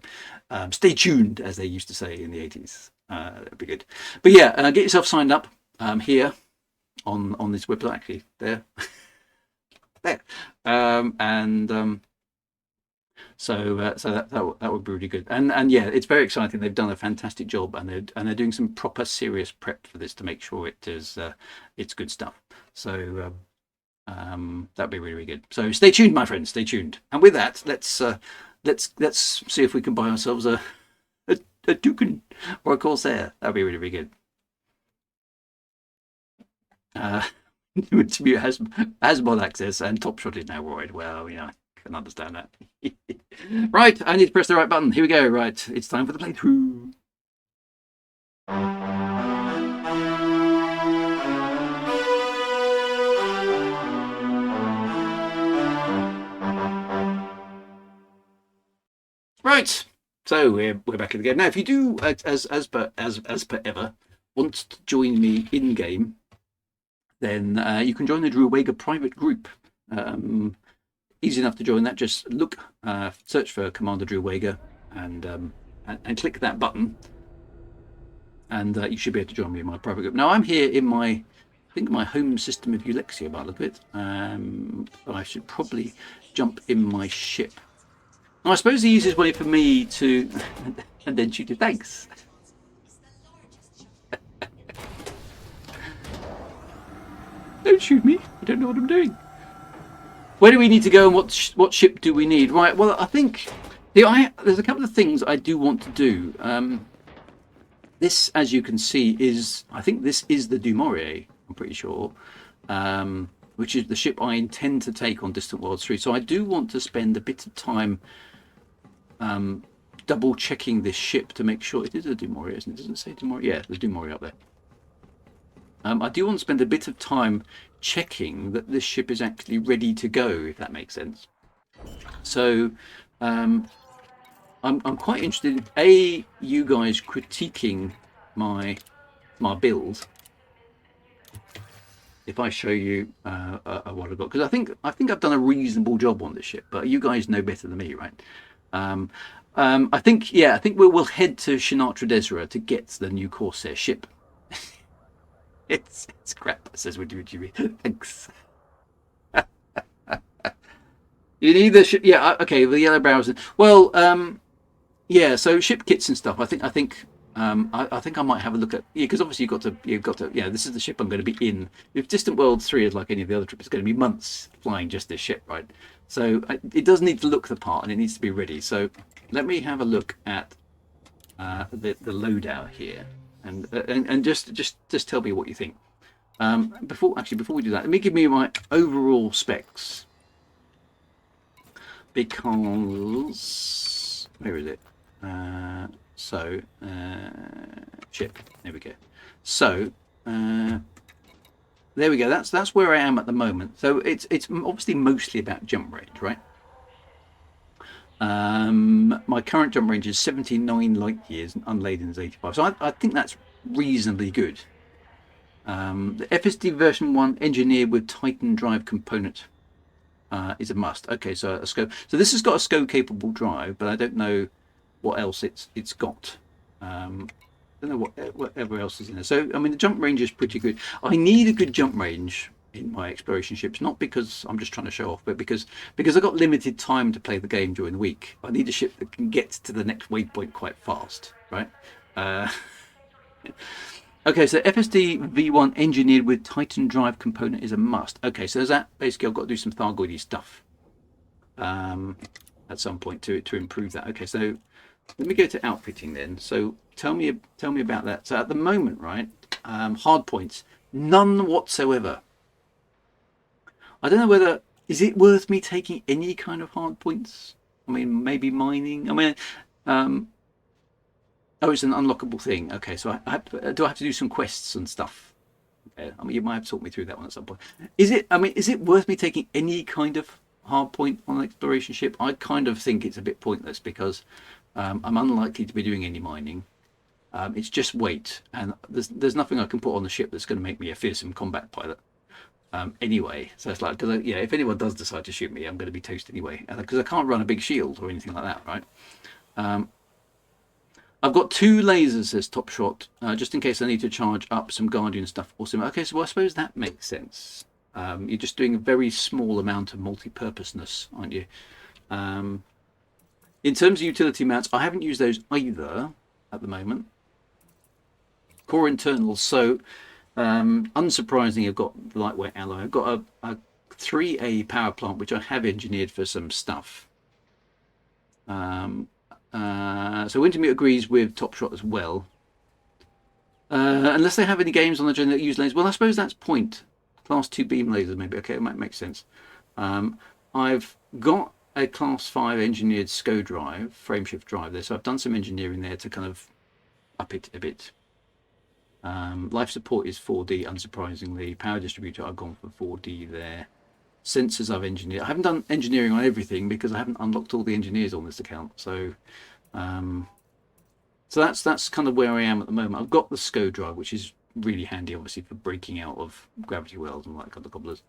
Speaker 2: stay tuned, as they used to say in the 80s. That'd be good. But yeah, get yourself signed up here on this website. Actually, there. So that would be really good, and yeah, it's very exciting. They've done a fantastic job, and they're doing some proper serious prep for this to make sure it's good stuff. So that'd be really, really good. So stay tuned, my friends. Stay tuned. And with that, let's see if we can buy ourselves a Toucan or a Corsair. That'd be really, really good. Transmute has mod access and Top Shot is now worried. Well, I can understand that. Right, I need to press the right button. Here we go. Right, it's time for the playthrough. Right, so we're back in the game now. If you do, as per ever, want to join me in game, then you can join the Drew Wagar private group. Easy enough to join that. Just search for Commander Drew Wagar and click that button, and you should be able to join me in my private group. Now I'm here in my home system of Eulexia by the look of it. But I should probably jump in my ship. Now, I suppose the easiest way for me to and then shoot it. Thanks. Don't shoot me. I don't know what I'm doing. Where do we need to go, and what ship do we need? Right. Well, I think there's a couple of things I do want to do. This, as you can see, I think this is the Du Maurier. I'm pretty sure, which is the ship I intend to take on Distant Worlds 3. So I do want to spend a bit of time double checking this ship to make sure it is a Du Maurier, isn't it? Doesn't it say Du Maurier? Yeah, the Du Maurier up there. I do want to spend a bit of time checking that this ship is actually ready to go, if that makes sense. So I'm quite interested in you guys critiquing my build. If I show you what I've got, because I think I've done a reasonable job on this ship, but you guys know better than me, right? I think we'll head to Shinatra Desra to get the new Corsair ship. It's crap, says Woody. Thanks. You need the ship. Yeah, okay. The yellow barrels. Well, yeah. So ship kits and stuff. I think I might have a look at, because obviously you've got to. Yeah, this is the ship I'm going to be in. If Distant Worlds 3 is like any of the other trips, it's going to be months flying just this ship, right? So it does need to look the part, and it needs to be ready. So let me have a look at the loadout here. And just tell me what you think. Before we do that, let me give me my overall specs, because where is it? Chip. There we go. So there we go. That's where I am at the moment. So it's obviously mostly about jump range, right? My current jump range is 79 light years and unladen is 85. So I think that's reasonably good. The FSD version 1 engineered with Titan drive component is a must. Okay, so a SCO. So this has got a SCO capable drive, but I don't know what else it's got. I don't know whatever else is in there. So I mean, the jump range is pretty good. I need a good jump range in my exploration ships, not because I'm just trying to show off, but because I've got limited time to play the game during the week. I need a ship that can get to the next waypoint quite fast, right? Okay, so FSD V1 engineered with Titan drive component is a must. Okay, so there's that. Basically, I've got to do some Thargoidy stuff at some point to improve that. Okay, so let me go to outfitting then. So tell me about that. So at the moment, right, hard points, none whatsoever. I don't know whether is it worth me taking any kind of hard points. I mean, maybe mining. I mean, oh, it's an unlockable thing. Okay, so do I have to do some quests and stuff? Okay, I mean, you might have talked me through that one at some point. Is it worth me taking any kind of hard point on an exploration ship? I kind of think it's a bit pointless because I'm unlikely to be doing any mining. It's just weight, and there's nothing I can put on the ship that's going to make me a fearsome combat pilot. Anyway, so it's like, because if anyone does decide to shoot me, I'm going to be toast anyway, because I can't run a big shield or anything like that, right? I've got 2 lasers, says Top Shot, just in case I need to charge up some Guardian stuff or something. Okay, so I suppose that makes sense. You're just doing a very small amount of multi-purposeness, aren't you? In terms of utility mounts, I haven't used those either at the moment. Core internals, so unsurprisingly, I've got lightweight alloy. I've got a 3A power plant, which I have engineered for some stuff. So Wintermute agrees with Top Shot as well. Unless they have any games on the gen that use lasers. Well, I suppose that's point. Class 2 beam lasers, maybe. Okay, it might make sense. I've got a Class 5 engineered SCO drive, frameshift drive there. So I've done some engineering there to kind of up it a bit. Life support is 4D, unsurprisingly. Power distributor, I've gone for 4D there. Sensors I've engineered. I haven't done engineering on everything because I haven't unlocked all the engineers on this account. So that's kind of where I am at the moment. I've got the SCO drive, which is really handy, obviously, for breaking out of gravity wells and like the cobblers.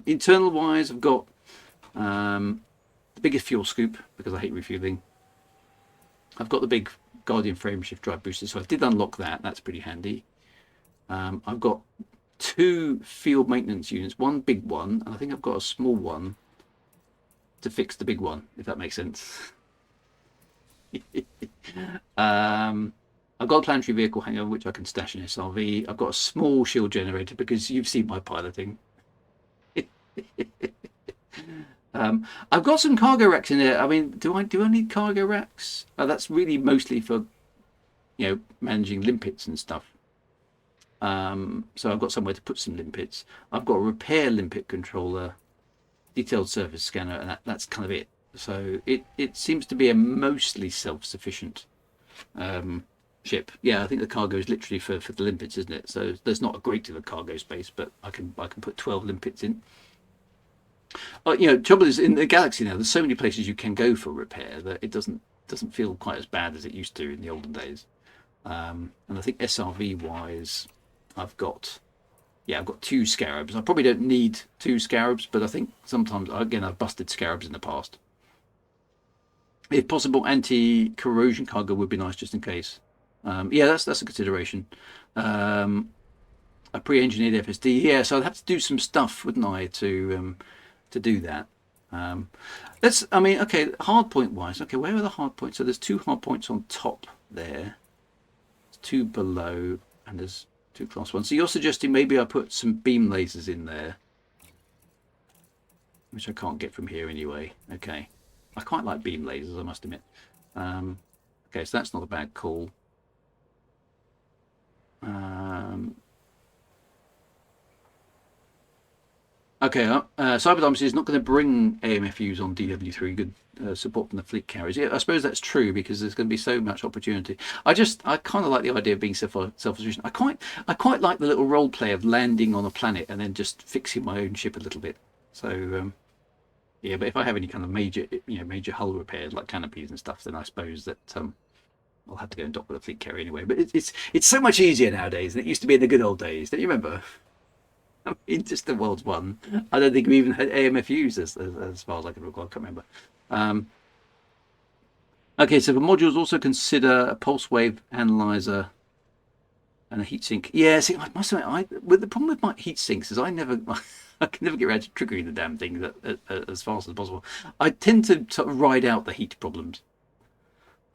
Speaker 2: Internal wise, I've got the biggest fuel scoop because I hate refueling. I've got the big Guardian frameshift drive booster, so I did unlock that. That's pretty handy. I've got 2 field maintenance units, one big one, and I think I've got a small one to fix the big one, if that makes sense. I've got a planetary vehicle hangar which I can stash in SRV. I've got a small shield generator because you've seen my piloting. I've got some cargo racks in there. I mean, do I need cargo racks? That's really mostly for managing limpets and stuff. So I've got somewhere to put some limpets. I've got a repair limpet controller, detailed surface scanner, and that's kind of it. So it seems to be a mostly self-sufficient ship. Yeah, I think the cargo is literally for the limpets, isn't it? So there's not a great deal of cargo space, but I can put 12 limpets in. Trouble is, in the galaxy now, there's so many places you can go for repair that it doesn't feel quite as bad as it used to in the olden days. And I think SRV wise, I've got 2 scarabs. I probably don't need 2 scarabs, but I think sometimes, again, I've busted scarabs in the past. If possible, anti-corrosion cargo would be nice, just in case. Yeah, that's a consideration. A pre-engineered FSD. Yeah, so I'd have to do some stuff, wouldn't I, to do that. Okay, hard point wise. Okay, where are the hard points? So there's 2 hard points on top there. There's 2 below, and there's 2 class 1. So you're suggesting maybe I put some beam lasers in there, which I can't get from here anyway. Okay. I quite like beam lasers, I must admit. Okay, so that's not a bad call. Okay, Cyber Diplomacy is not going to bring AMFUs on DW3. Good support from the fleet carriers. Yeah, I suppose that's true because there's going to be so much opportunity. I kind of like the idea of being self-sufficient. I quite like the little role play of landing on a planet and then just fixing my own ship a little bit. So yeah, but if I have any kind of major hull repairs like canopies and stuff, then I suppose that I'll have to go and dock with a fleet carrier anyway. But it's so much easier nowadays than it used to be in the good old days. Don't you remember? I mean, just the world's one. I don't think we even had AMFUs as far as I can recall. I can't remember. Okay, so for modules, also consider a pulse wave analyzer and a heatsink. Yeah, see, I must admit, the problem with my heat sinks is I can never get around to triggering the damn thing as fast as possible. I tend to sort of ride out the heat problems.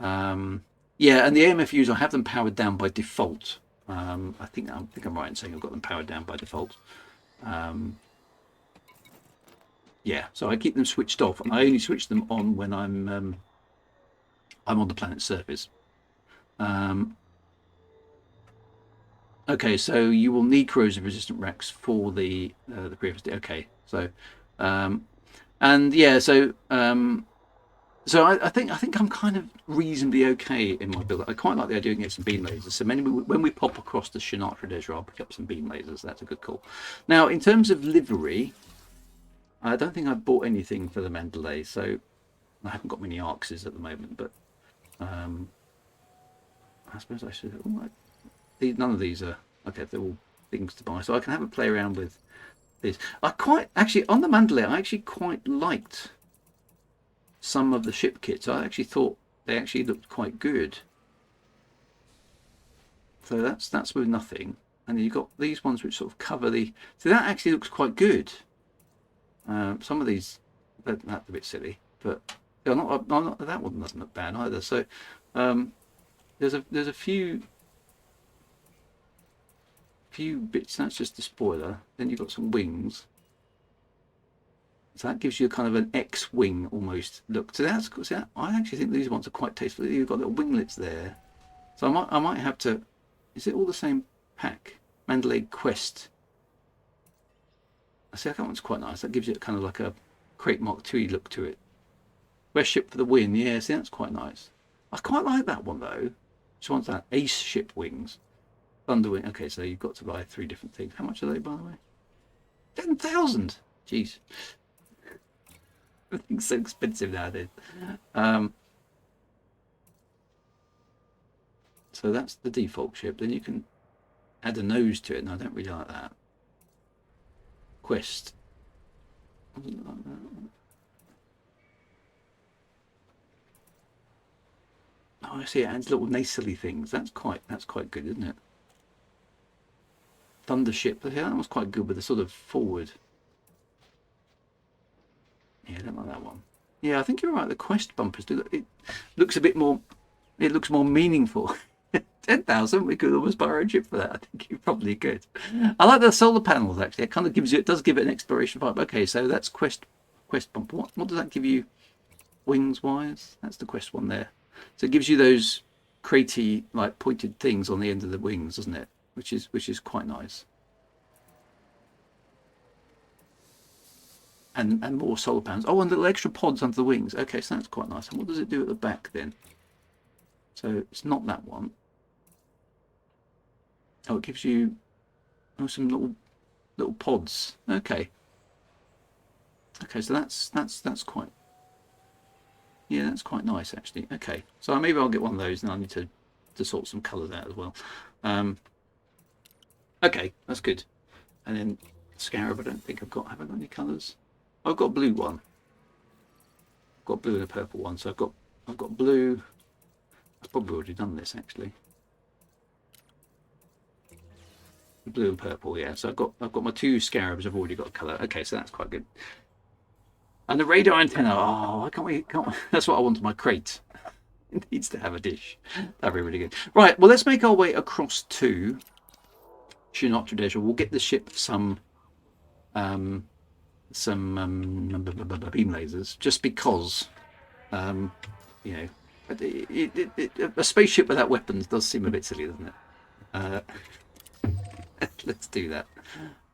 Speaker 2: Yeah, and the AMFUs, I have them powered down by default. I think I'm right in saying I've got them powered down by default. Yeah, so I keep them switched off, and I only switch them on when I'm on the planet's surface. Okay, so you will need corrosion-resistant racks for the previous day. Okay, so and yeah, so I think I'm kind of reasonably okay in my build. I quite like the idea of getting some beam lasers. So when we pop across the Tionisla Desert, I'll pick up some beam lasers. That's a good call. Now, in terms of livery, I don't think I've bought anything for the Mandalay, so I haven't got many Arxes at the moment. But I suppose I should. None of these are okay. They're all things to buy, so I can have a play around with these. Actually on the Mandalay, I actually quite liked some of the ship kits. I actually thought they actually looked quite good. So that's with nothing, and then you've got these ones which sort of cover the. So that actually looks quite good. Some of these that's a bit silly, but that one doesn't look bad either. So there's a few bits. That's just the spoiler. Then you've got some wings. So that gives you kind of an X-wing almost look. So I actually think these ones are quite tasteful. You've got little winglets there. So I might have to. Is it all the same pack? Mandalay Quest. I see that one's quite nice. That gives you kind of like a Crate Mark II look to it. West ship for the win. Yeah, see that's quite nice. I quite like that one though. Which one's that? Ace ship wings. Thunderwing. Okay, so you've got to buy 3 different things. How much are they, by the way? 10,000. Jeez. Everything's so expensive nowadays. So that's the default ship. Then you can add a nose to it, and I don't really like that. Quest. Like that. Oh, I see. It adds little nasally things. That's quite good, isn't it? Thundership. Yeah, that was quite good with the sort of forward. Yeah, I don't like that one. Yeah, I think you're right. The quest bumpers do. It looks a bit more. It looks more meaningful. 10,000. We could almost buy our own ship for that. I think you probably could. I like the solar panels actually. It kind of gives you. It does give it an exploration vibe. Okay, so that's quest bumper. What does that give you? Wings wise. That's the quest one there. So it gives you those cratey like pointed things on the end of the wings, doesn't it? Which is quite nice. And more solar panels. Oh, and little extra pods under the wings. Okay, so that's quite nice. And what does it do at the back then? So it's not that one. Oh, it gives you some little pods. Okay. Okay, so that's quite. Yeah, that's quite nice actually. Okay, so maybe I'll get one of those, and I need to sort some colours out as well. Okay, that's good. And then Scarab, I don't think have I got any colours? I've got a blue one. I've got blue and a purple one. So I've got blue. I've probably already done this actually. Blue and purple, yeah. So I've got my 2 Scarabs. I've already got a colour. Okay, so that's quite good. And the radar antenna. Oh, I can't wait. That's what I want in my crate. It needs to have a dish. That'd be really good. Right. Well, let's make our way across to Tionisla Desert. We'll get the ship some beam lasers, just because you know a spaceship without weapons does seem a bit silly, doesn't it? Let's do that.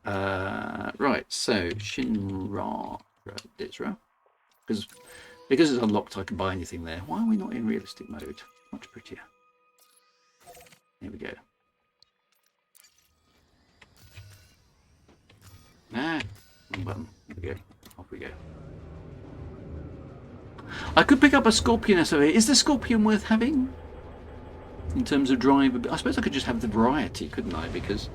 Speaker 2: Right, so Shinra Dizra. Because it's unlocked, I can buy anything there. Why are we not in realistic mode? Much prettier. Here we go. Wrong button. Here we go. Off we go. I could pick up a Scorpion SOA. Is the Scorpion worth having? In terms of drive? I suppose I could just have the variety, couldn't I? Because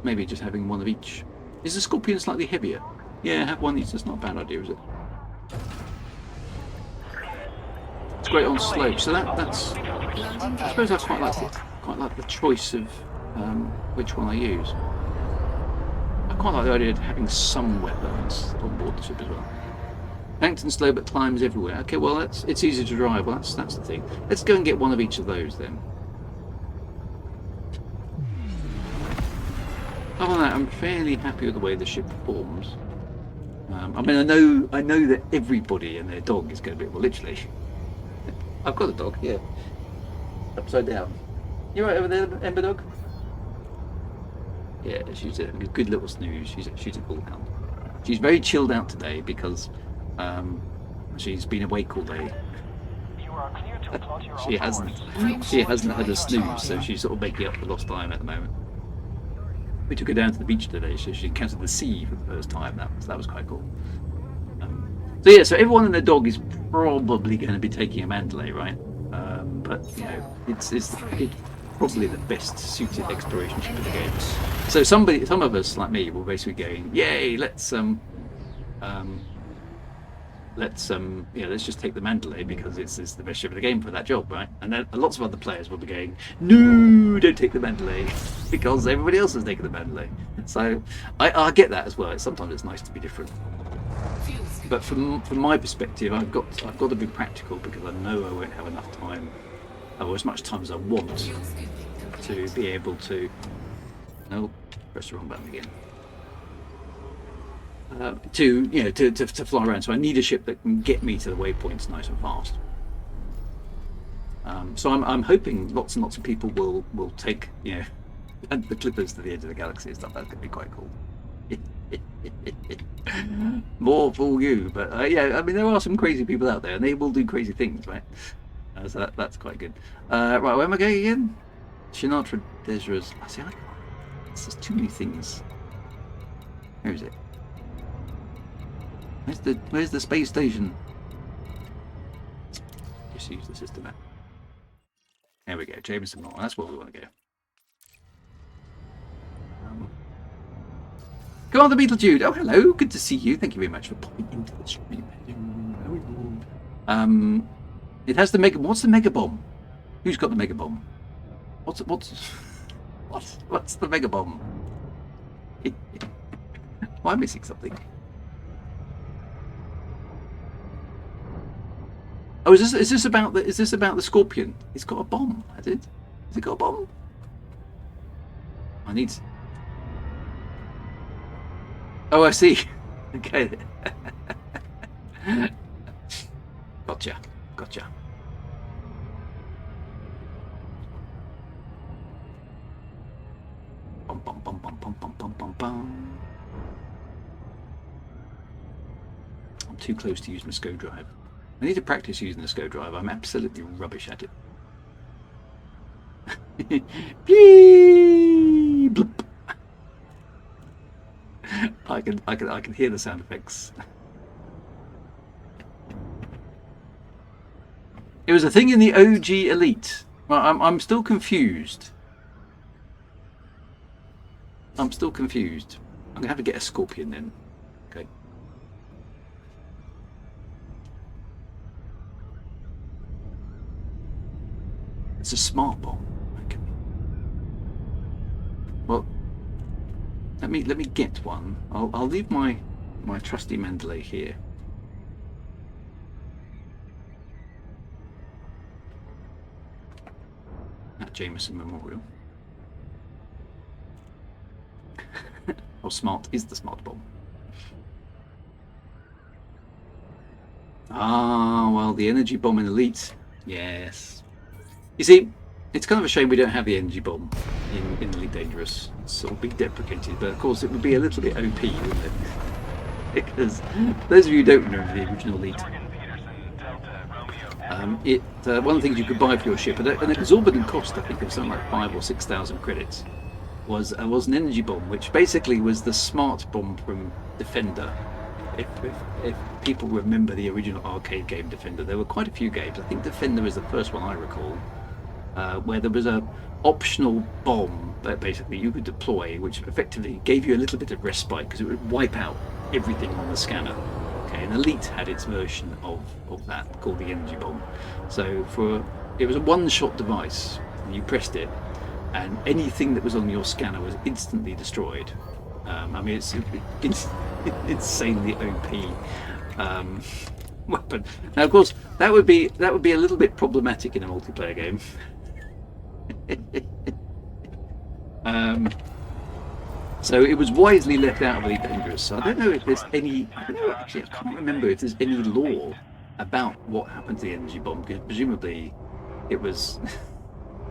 Speaker 2: maybe just having one of each. Is the Scorpion slightly heavier? Yeah, have one of these. That's not a bad idea, is it? It's great on slope. So that's. I suppose I quite like the choice of which one I use. I quite like the idea of having some weapons on board the ship as well. Plankton slow but climbs everywhere. Okay, well it's easy to drive. Well, that's the thing. Let's go and get one of each of those then. Other than that, I'm fairly happy with the way the ship performs. I mean, I know that everybody and their dog is going to be, well, literally. I've got a dog, yeah. Upside down. You right over there, Ember Dog? Yeah, she's a good little snooze. She's a cool hound. She's very chilled out today because she's been awake all day. She hasn't had a snooze, so she's sort of making up for lost time at the moment. We took her down to the beach today, so she encountered the sea for the first time. That was quite cool. So yeah, so everyone and their dog is probably going to be taking a Mandalay, right? But you know, it's probably the best suited exploration ship in the game. So some of us like me will basically going, yay, let's just take the Mandalay because it's the best ship in the game for that job, right? And then lots of other players will be going, no, don't take the Mandalay because everybody else is taking the Mandalay. So I get that as well. Sometimes it's nice to be different. But from my perspective, I've got to be practical because I know I won't have enough time, or as much time as I want, to be able to. No, press the wrong button again. To fly around. So I need a ship that can get me to the waypoints nice and fast. So I'm hoping lots and lots of people will take and the Clippers to the edge of the galaxy and stuff. That's going to be quite cool. More for you, but yeah, I mean there are some crazy people out there, and they will do crazy things, right? So that's quite good. Right, where am I going again? Shinatra Desra's. There's too many things. Where is it? Where's the space station? Just use the system map. There we go, Jameson Mall. That's where we want to go. Go on, the Beetlejude. Oh, hello. Good to see you. Thank you very much for popping into the stream. It has the mega. What's the mega bomb? Who's got the mega bomb? What's the mega bomb? Am I missing something? Oh, is this about the Scorpion? It's got a bomb, has it? Has it got a bomb? I need. Oh, I see. Okay. Gotcha. Bum, bum, bum, bum, bum, bum, bum, bum, bum. I'm too close to using the SCO drive. I need to practice using the SCO drive. I'm absolutely rubbish at it. Beep, bloop. I can hear the sound effects. It was a thing in the OG Elite. Well, I'm still confused. I'm gonna have to get a Scorpion then. Okay. It's a smart bomb. Okay. Well, let me get one. I'll leave my trusty Mandalay here. At Jameson Memorial. How smart is the smart bomb? Ah, well, the energy bomb in Elite. Yes. You see, it's kind of a shame we don't have the energy bomb in Elite Dangerous. It's sort of been deprecated, but of course it would be a little bit OP, wouldn't it? Because those of you who don't remember the original Elite, one of the things you could buy for your ship at an exorbitant cost, I think, of something like 5,000 or 6,000 credits, was an energy bomb, which basically was the smart bomb from Defender. If people remember the original arcade game Defender, there were quite a few games. I think Defender is the first one I recall, where there was a optional bomb that basically you could deploy, which effectively gave you a little bit of respite because it would wipe out everything on the scanner. Okay, and Elite had its version of that called the energy bomb. So it was a one-shot device, and you pressed it, and anything that was on your scanner was instantly destroyed. I mean, it's insanely OP weapon. Now, of course, that would be a little bit problematic in a multiplayer game. So it was wisely left out of Elite Dangerous. So I don't know if there's any. Actually, I can't remember if there's any law about what happened to the energy bomb, because presumably it was.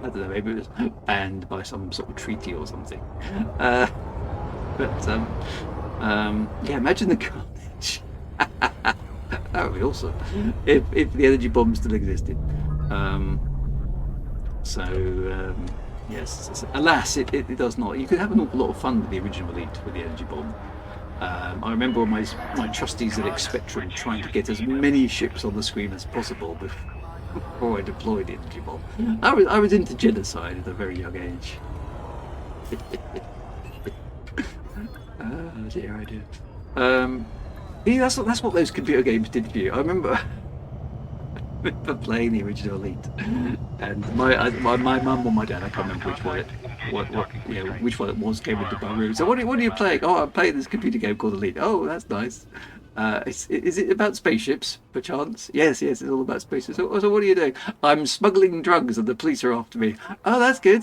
Speaker 2: I don't know. Maybe it was banned by some sort of treaty or something. Yeah, imagine the carnage. That would be awesome if the energy bomb still existed. Yes, alas, it does not. You could have an awful lot of fun with the original Elite with the energy bomb. I remember my trusties at Spectrum trying to get as many ships on the screen as possible before I deployed the energy bomb. I was into genocide at a very young age. Oh dear, I do. Yeah, that's what those computer games did for you. I remember playing the original Elite, and my mum or my dad, I can't remember which one it was, came into my room. So what are you playing? Oh, I'm playing this computer game called Elite. Oh, that's nice. Is it about spaceships, perchance? Yes, it's all about spaceships. So what are you doing? I'm smuggling drugs, and the police are after me. Oh, that's good.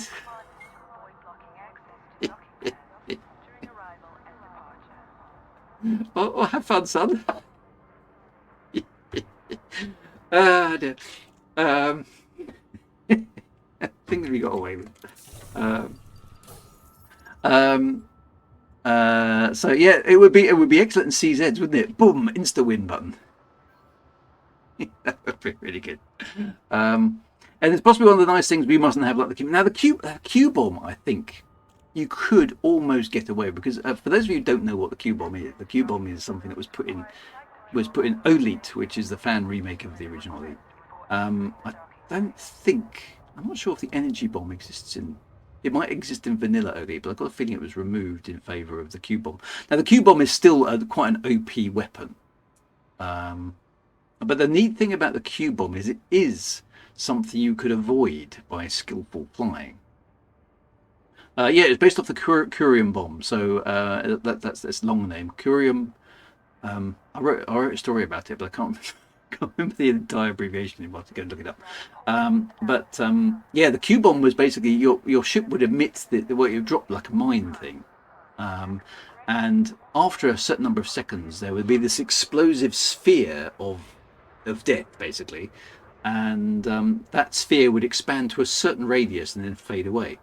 Speaker 2: Oh, have fun, son. Dear. Things we got away with. So yeah, it would be excellent in CZs, wouldn't it? Boom, insta win button. That would be really good. And it's possibly one of the nice things we mustn't have, like the Q. Now the Q bomb, I think you could almost get away, because for those of you who don't know what the Q bomb is, the Q bomb is something that was put in Olite, which is the fan remake of the original Elite. I'm not sure if the energy bomb exists in. It might exist in vanilla Olite, but I've got a feeling it was removed in favour of the Q bomb. Now the Q bomb is still quite an OP weapon. But the neat thing about the Q bomb is it is something you could avoid by skillful flying. Yeah, it's based off the Curium bomb, so that's its long name, Curium. I wrote a story about it, but I can't remember the entire abbreviation. You'll have to go and look it up. Yeah, the Q bomb was basically your ship would emit you dropped like a mine thing, and after a certain number of seconds, there would be this explosive sphere of death, basically, and that sphere would expand to a certain radius and then fade away.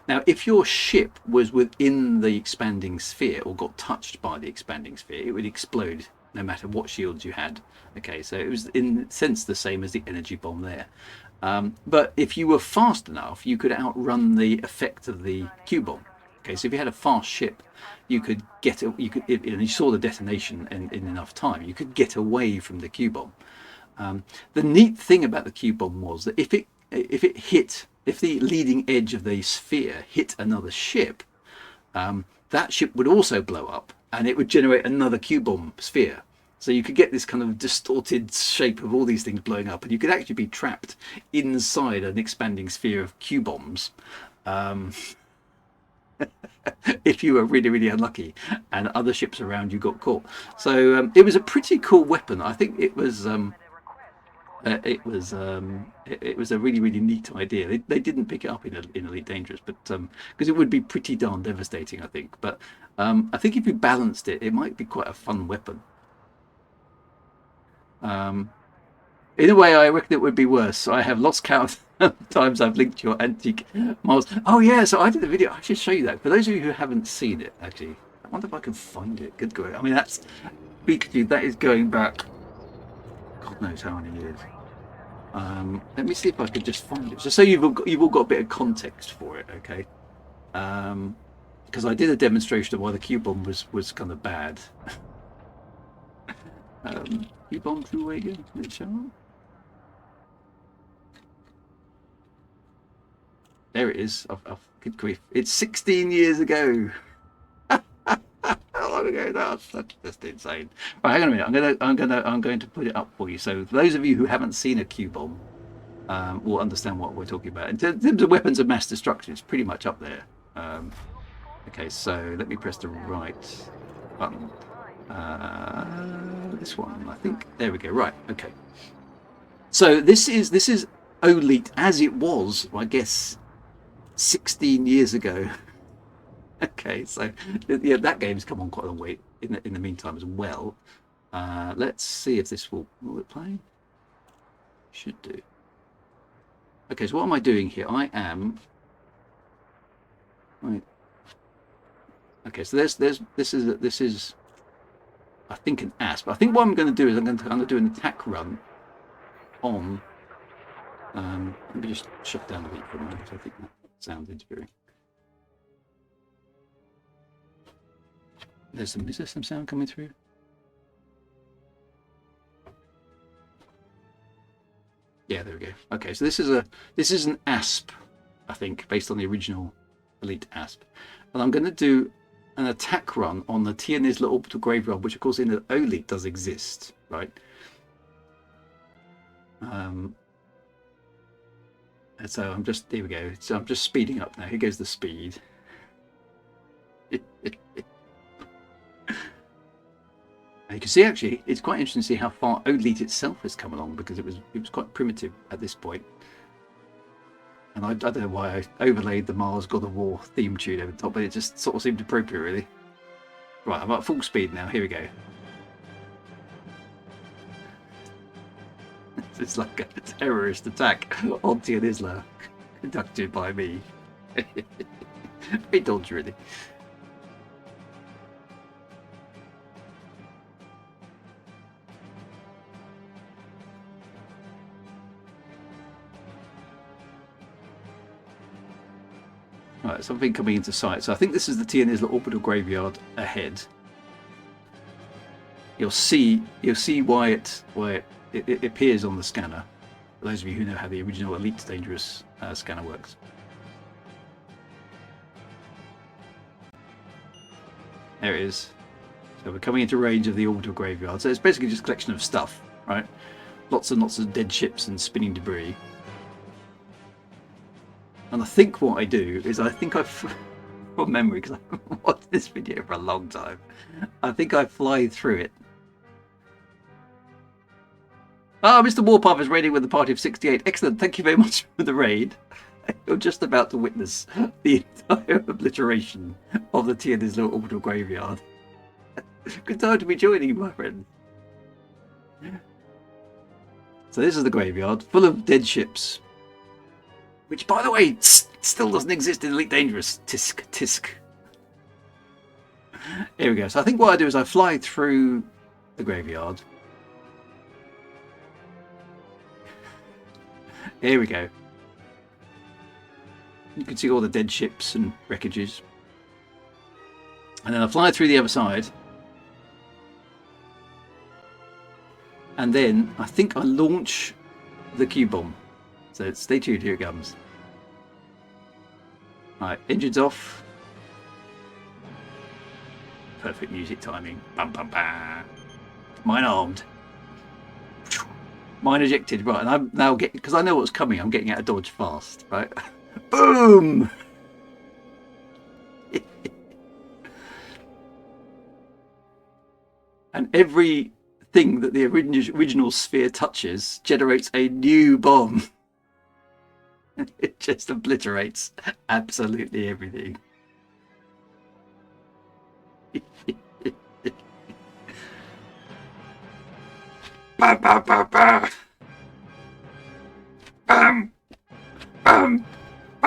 Speaker 2: Now, if your ship was within the expanding sphere or got touched by the expanding sphere, it would explode no matter what shields you had. Okay, so it was in a sense the same as the energy bomb there. But if you were fast enough, you could outrun the effect of the Q bomb. Okay, so if you had a fast ship, you could and you saw the detonation in enough time, you could get away from the Q bomb. The neat thing about the Q bomb was that if the leading edge of the sphere hit another ship, that ship would also blow up, and it would generate another Q bomb sphere. So you could get this kind of distorted shape of all these things blowing up, and you could actually be trapped inside an expanding sphere of Q bombs. If you were really, really unlucky and other ships around you got caught. So it was a pretty cool weapon. I think it was a really, really neat idea. They didn't pick it up in Elite Dangerous, but because it would be pretty darn devastating, I think. But I think if you balanced it, it might be quite a fun weapon. In a way, I reckon it would be worse. I have lost count of times I've linked your antique models. Oh yeah, so I did a video. I should show you that. For those of you who haven't seen it, actually, I wonder if I can find it. Good going. I mean, that's Pikachu. That is going back, God knows how many years. Let me see if I could just find it. So you've all got a bit of context for it, okay? Because I did a demonstration of why the Q-bomb was kind of bad. Q-bomb through Wagar. Did it show up? There it is. Good grief! It's 16 years ago. How long ago? That's just insane. Right, hang on a minute. I'm going to put it up for you. So for those of you who haven't seen a Q-bomb, will understand what we're talking about. In terms of weapons of mass destruction, it's pretty much up there. Okay, so let me press the right button. This one, I think. There we go. Right. Okay. So this is Olite as it was, I guess, 16 years ago. Okay, so yeah, that game's come on quite a long way in the meantime as well. Let's see if this will it play? Should do. Okay, so what am I doing here? I am right. Okay, so this is I think an asp. I think what I'm going to do is I'm going to do an attack run on. Let me just shut down the beat for a moment. I think that sounds interfering. Is there some sound coming through? Yeah, there we go. Okay, so this is an asp, I think, based on the original Elite asp, and I'm going to do an attack run on the Tionisla Orbital Graveyard, which of course in the Olite does exist, right? And so here we go. So I'm just speeding up now. Here goes the speed. And you can see actually, it's quite interesting to see how far Olite itself has come along, because it was quite primitive at this point. And I don't know why I overlaid the Mars God of War theme tune over the top, but it just sort of seemed appropriate, really. Right, I'm at full speed now. Here we go. It's like a terrorist attack on Tionisla, conducted by me. Very dodgy, really. Right, something coming into sight. So I think this is the Tionisla Orbital Graveyard ahead. You'll see why it appears on the scanner. For those of you who know how the original Elite Dangerous scanner works. There it is. So we're coming into range of the Orbital Graveyard. So it's basically just a collection of stuff, right? Lots and lots of dead ships and spinning debris. And I think what I do is from memory, because I've watched this video for a long time, I think I fly through it. Ah, Mr. Warpath is raiding with a party of 68. Excellent, thank you very much for the raid. You're just about to witness the entire obliteration of the Tionisla Orbital Graveyard. Good time to be joining, my friend. So this is the graveyard, full of dead ships. Which, by the way, still doesn't exist in Elite Dangerous. Tisk. Here we go. So I think what I do is I fly through the graveyard. Here we go. You can see all the dead ships and wreckages. And then I fly through the other side. And then I think I launch the Q-bomb. So stay tuned, here it comes. Alright, engines off. Perfect music timing. Bam, bam, bam. Mine armed. Mine ejected. Right, and I'm now getting, because I know what's coming, I'm getting out of dodge fast, right? Boom! And every thing that the original sphere touches generates a new bomb. It just obliterates absolutely everything. Bah, bah, bah, bah.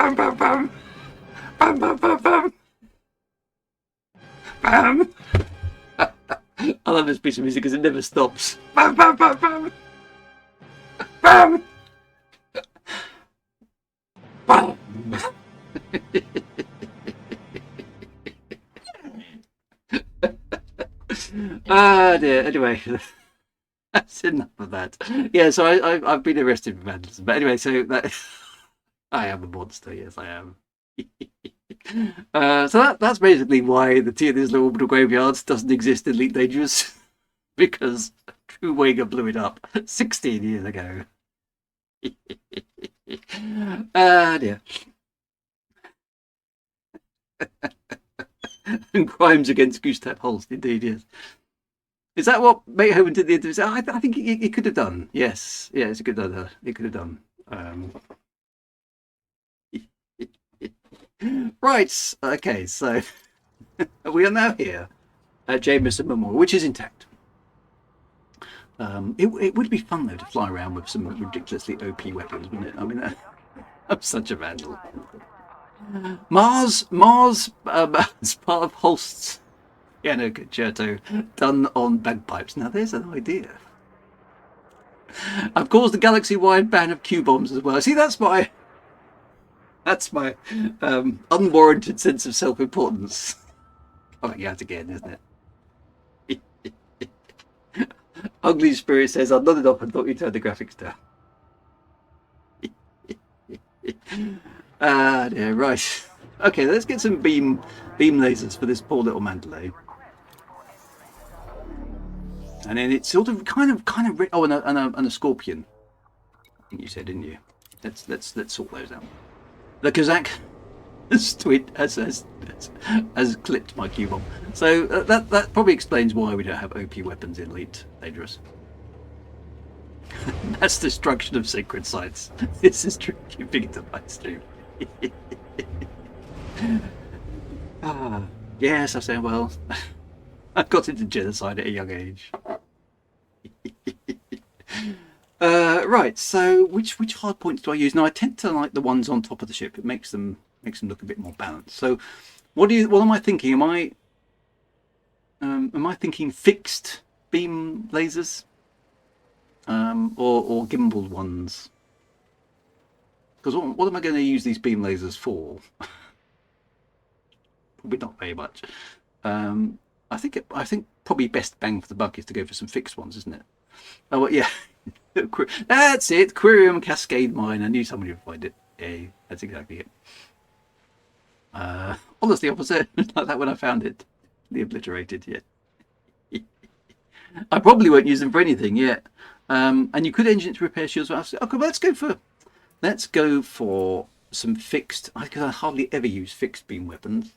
Speaker 2: Bam, bam, bam. Bam, bam, bam, bam. Bam. I love this piece of music because it never stops. Bam, bam, bam, bam. Bam. Bam. Ah dear. Anyway, that's enough of that. Yeah, so I've been arrested for vandalism. But anyway, so that I am a monster. Yes, I am. So that's basically why the Tionisla Orbital Graveyard doesn't exist in Elite Dangerous, because True Wagar blew it up 16 years ago. Ah dear. And crimes against Gustav Holst, indeed, yes. Is that what Beethoven did the interview? I think he could have done. Yes, yeah, it's a good idea. He could have done. Right. Okay. So we are now here at Jameson Memorial, which is intact. It would be fun though to fly around with some ridiculously OP weapons, wouldn't it? I mean, I'm such a vandal. Mars, as part of Holst's piano concerto done on bagpipes. Now there's an idea. I've caused a galaxy-wide ban of Q-bombs as well. See, that's my unwarranted sense of self-importance coming out again, isn't it? Ugly Spirit says, I nodded up and thought you turned the graphics down. Yeah, right. Okay, let's get some beam lasers for this poor little Mandalay. And then it's sort of kind of oh, and a scorpion. I think you said, didn't you? Let's sort those out. The Kazakh has clipped my Q-bomb. So that probably explains why we don't have OP weapons in Elite Dangerous. Mass destruction of sacred sites. This is true. Keeping it to my stream. Yes, I say, well, I got into genocide at a young age. Right, so which hard points do I use? Now I tend to like the ones on top of the ship. It makes them look a bit more balanced. So what am I thinking? Am I thinking fixed beam lasers? Or gimbaled ones? Because what am I going to use these beam lasers for? Probably not very much. I think probably best bang for the buck is to go for some fixed ones, isn't it? Oh well, yeah. That's it. Quirium Cascade Mine. I knew somebody would find it. Yeah, that's exactly it. Almost the opposite. Like that when I found it. The obliterated. Yeah. I probably won't use them for anything yet. And you could engine to repair shields. Okay, well, let's go for some fixed. Because I hardly ever use fixed beam weapons.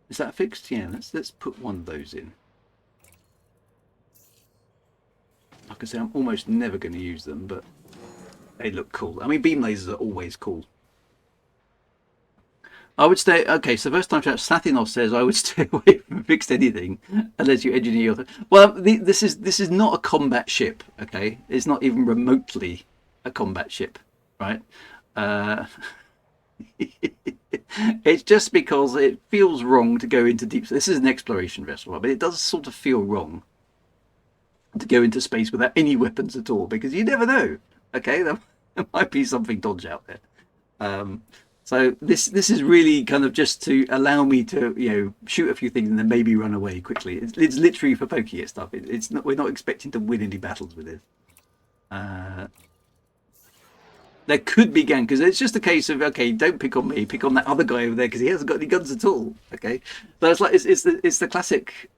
Speaker 2: Is that fixed? Yeah, let's put one of those in. Like I say, I'm almost never going to use them, but they look cool. I mean, beam lasers are always cool. I would stay. Okay, so first time chat, Sathinov says I would stay away from fixed anything unless you engineer your. Well, this is not a combat ship. Okay, it's not even remotely a combat ship, right? It's just because it feels wrong to go into deep. This is an exploration vessel, but it does sort of feel wrong to go into space without any weapons at all, because you never know. Okay, there might be something dodgy out there. So this is really kind of just to allow me to shoot a few things and then maybe run away quickly. It's literally for poking at stuff. It's not. We're not expecting to win any battles with this. There could be gang, because it's just a case of, okay, don't pick on me, pick on that other guy over there because he hasn't got any guns at all. Okay, so it's like it's the classic.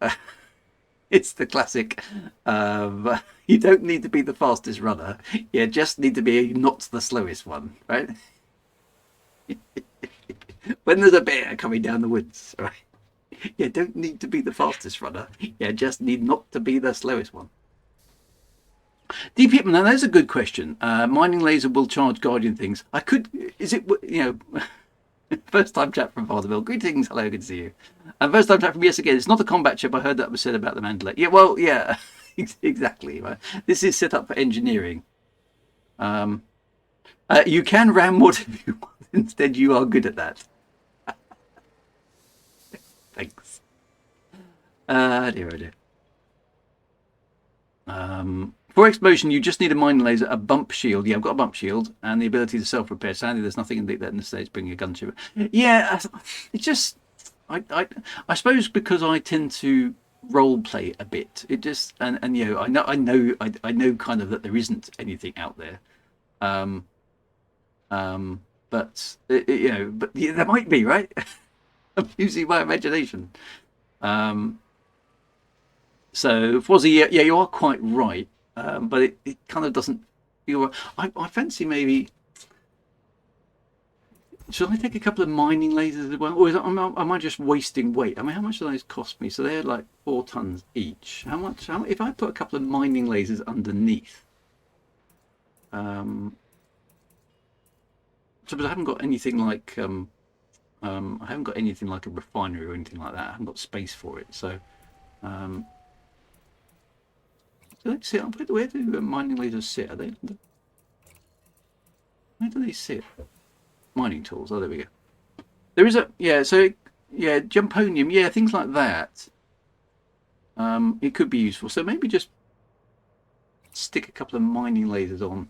Speaker 2: It's the classic. You don't need to be the fastest runner. You just need to be not the slowest one, right? When there's a bear coming down the woods, right? You don't need to be the fastest runner. You just need not to be the slowest one. DP, now that's a good question. Mining laser will charge Guardian things. I could. Is it First time chat from Fatherville. Greetings, hello, good to see you. And first time chat from yes again. It's not a combat ship. I heard that was said about the Mandalay. Yeah, well, yeah, exactly. Right. This is set up for engineering. You can ram whatever you want. Instead, you are good at that. Thanks. Dear, oh dear. For explosion, you just need a mining laser, a bump shield. Yeah, I've got a bump shield, and the ability to self-repair. Sadly, there's nothing in the States bringing a gun to it. Yeah, it's just... I suppose because I tend to role play a bit. It just... And you know, I know kind of that there isn't anything out there. But you know, but yeah, there might be, right? I'm using my imagination. So Fozzie, yeah, you are quite right, but it kind of doesn't feel. I fancy maybe. Should I take a couple of mining lasers as well, or am I just wasting weight? I mean, how much do those cost me? So they're like 4 tons each. How much? If I put a couple of mining lasers underneath? So, but I haven't got anything like I haven't got anything like a refinery or anything like that. I haven't got space for it. So, let's see. Where do mining lasers sit? Are they? Where do they sit? Mining tools. Oh, there we go. There is a So yeah, jumponium. Yeah, things like that. It could be useful. So maybe just stick a couple of mining lasers on.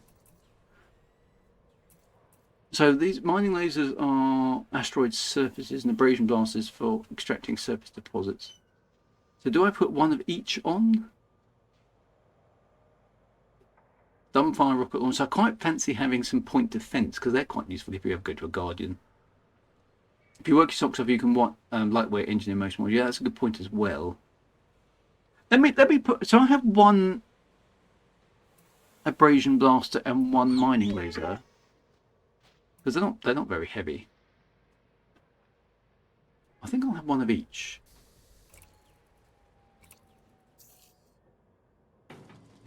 Speaker 2: So these mining lasers are asteroid surfaces and abrasion blasters for extracting surface deposits. So do I put one of each on? Dumbfire rocket launcher. So I quite fancy having some point defense because they're quite useful if you ever go to a Guardian. If you work your socks off, you can want lightweight engine in motion mode. Yeah, that's a good point as well. Let me put. So I have one abrasion blaster and one mining laser because they're not very heavy. I think I'll have one of each.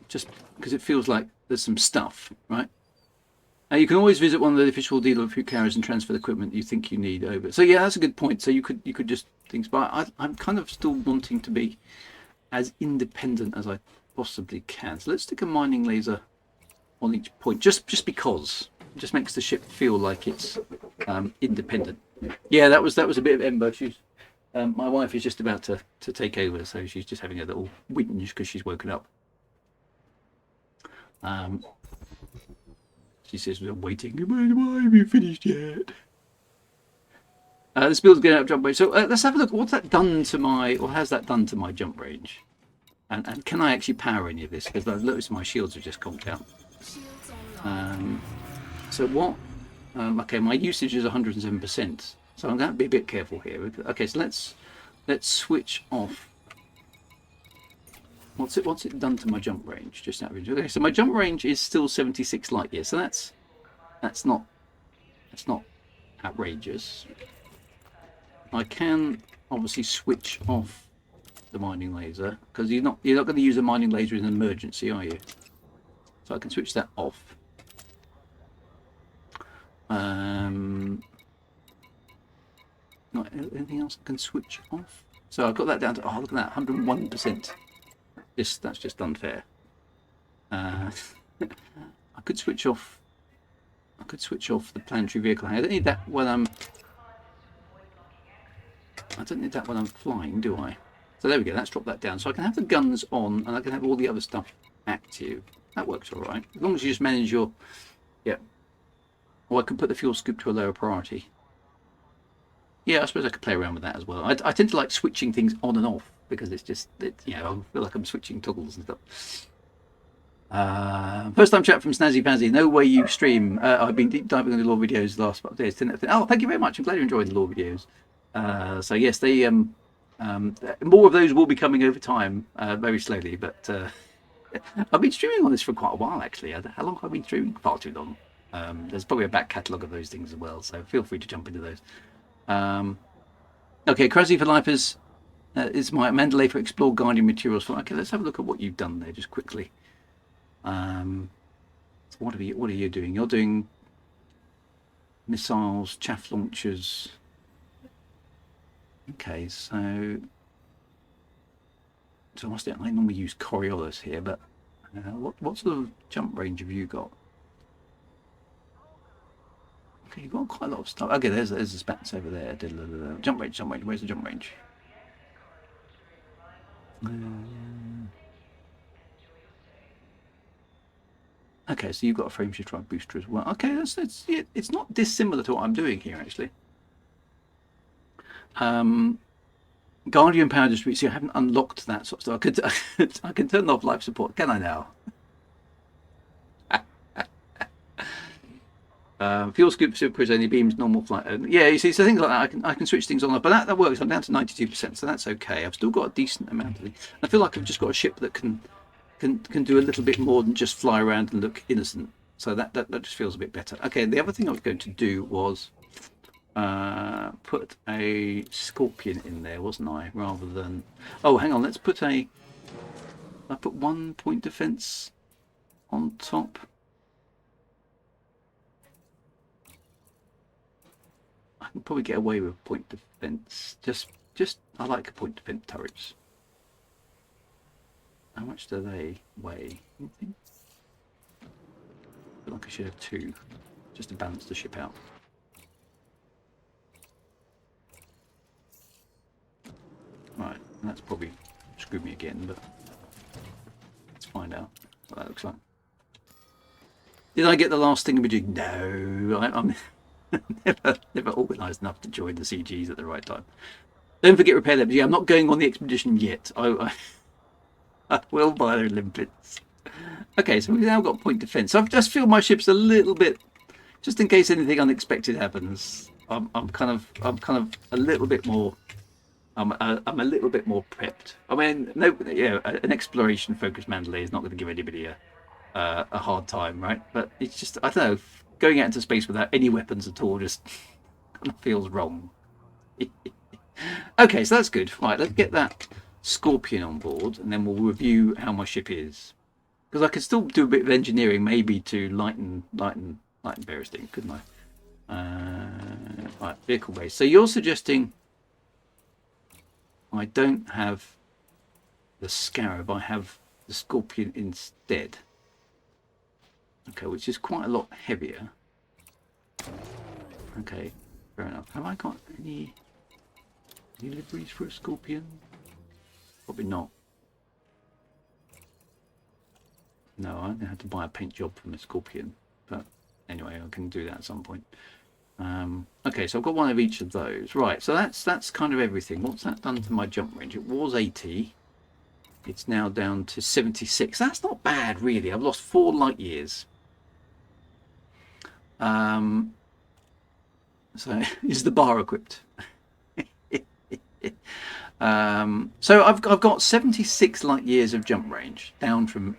Speaker 2: Just because it feels like there's some stuff, right? You can always visit one of the official dealer food carriers and transfer the equipment you think you need over. So yeah, that's a good point. So you could just things, but I'm kind of still wanting to be as independent as I possibly can. So let's stick a mining laser on each point, just because it just makes the ship feel like it's independent. Yeah, that was a bit of Ember. She's my wife is just about to take over, so she's just having a little whinge because she's woken up. She says we're waiting. Why have you finished yet? This build's getting up jump range. So let's have a look. What's that done to my, or has that done to my jump range? And can I actually power any of this? Because I've noticed my shields have just conked out. So what? Okay, my usage is 107%. So I'm going to be a bit careful here. Okay, so let's switch off. What's it done to my jump range? Just out of interest. Okay, so my jump range is still 76 light years. So that's not outrageous. I can obviously switch off the mining laser because you're not going to use a mining laser in an emergency, are you? So I can switch that off. Not anything else I can switch off. So I've got that down to, oh, look at that, 101%. That's just unfair. I could switch off. I could switch off the planetary vehicle. I don't need that when I'm. I don't need that when I'm flying, do I? So there we go. Let's drop that down. So I can have the guns on, and I can have all the other stuff active. That works all right, as long as you just manage your. Yeah. Or I can put the fuel scoop to a lower priority. Yeah, I suppose I could play around with that as well. I tend to like switching things on and off because it's just, you know, I feel like I'm switching toggles and stuff. First time chat from Snazzy Pazzy. No way you stream. I've been deep diving on the lore videos the last 5 days. Oh, thank you very much. I'm glad you're enjoying the lore videos. So yes, they more of those will be coming over time, very slowly. But I've been streaming on this for quite a while actually. How long have I been streaming? Far too long. There's probably a back catalogue of those things as well. So feel free to jump into those. Okay, Crazy for Lifers is my Mandalay for Explore Guardian Materials. Okay, let's have a look at what you've done there just quickly. So what are you doing? You're doing missiles, chaff launchers. Okay, so I normally use Coriolis here, but what sort of jump range have you got? Okay, you've got quite a lot of stuff. Okay, there's the spats over there. Jump range, jump range. Where's the jump range? Okay, so you've got a frame shift drive booster as well. Okay, it's not dissimilar to what I'm doing here actually. Guardian power distribution. See, I haven't unlocked that sort of stuff. I can turn off life support. Can I now? Fuel scoop super only beams normal flight. Yeah, you see, so things like that, I can switch things on, but that works. I'm down to 92%, so that's okay. I've still got a decent amount of things. I feel like I've just got a ship that can do a little bit more than just fly around and look innocent. So that just feels a bit better. Okay, the other thing I was going to do was put a Scorpion in there, wasn't I? Rather than... Oh, hang on, let's put a... I put 1 point defense on top. I can probably get away with point defense. Just I like point defense turrets. How much do they weigh? Anything? I feel like I should have 2, just to balance the ship out. Right, and that's probably screwed me again, but let's find out what that looks like. Did I get the last thing? No, I'm never organised enough to join the CGs at the right time. Don't forget repair them. Yeah, I'm not going on the expedition yet. I will buy the Olympics. Okay, so we've now got point defense. I've just feel my ship's a little bit, just in case anything unexpected happens. I'm kind of a little bit more. I'm a little bit more prepped. I mean, no, yeah, an exploration focused Mandalay is not going to give anybody a hard time, right? But it's just, I don't know, going out into space without any weapons at all just kind of feels wrong. Okay, so that's good. Right, let's get that Scorpion on board, and then we'll review how my ship is. Because I could still do a bit of engineering, maybe to lighten various things, couldn't I? Right, vehicle base. So you're suggesting I don't have the Scarab, I have the Scorpion instead. Okay, which is quite a lot heavier. Okay, fair enough. Have I got any liveries for a Scorpion? Probably not. No, I'm gonna have to buy a paint job from a Scorpion. But anyway, I can do that at some point. Okay, so I've got one of each of those. Right, so that's kind of everything. What's that done to my jump range? It was 80. It's now down to 76. That's not bad, really. I've lost 4 light years. So is the bar equipped? So I've got 76 light years of jump range, down from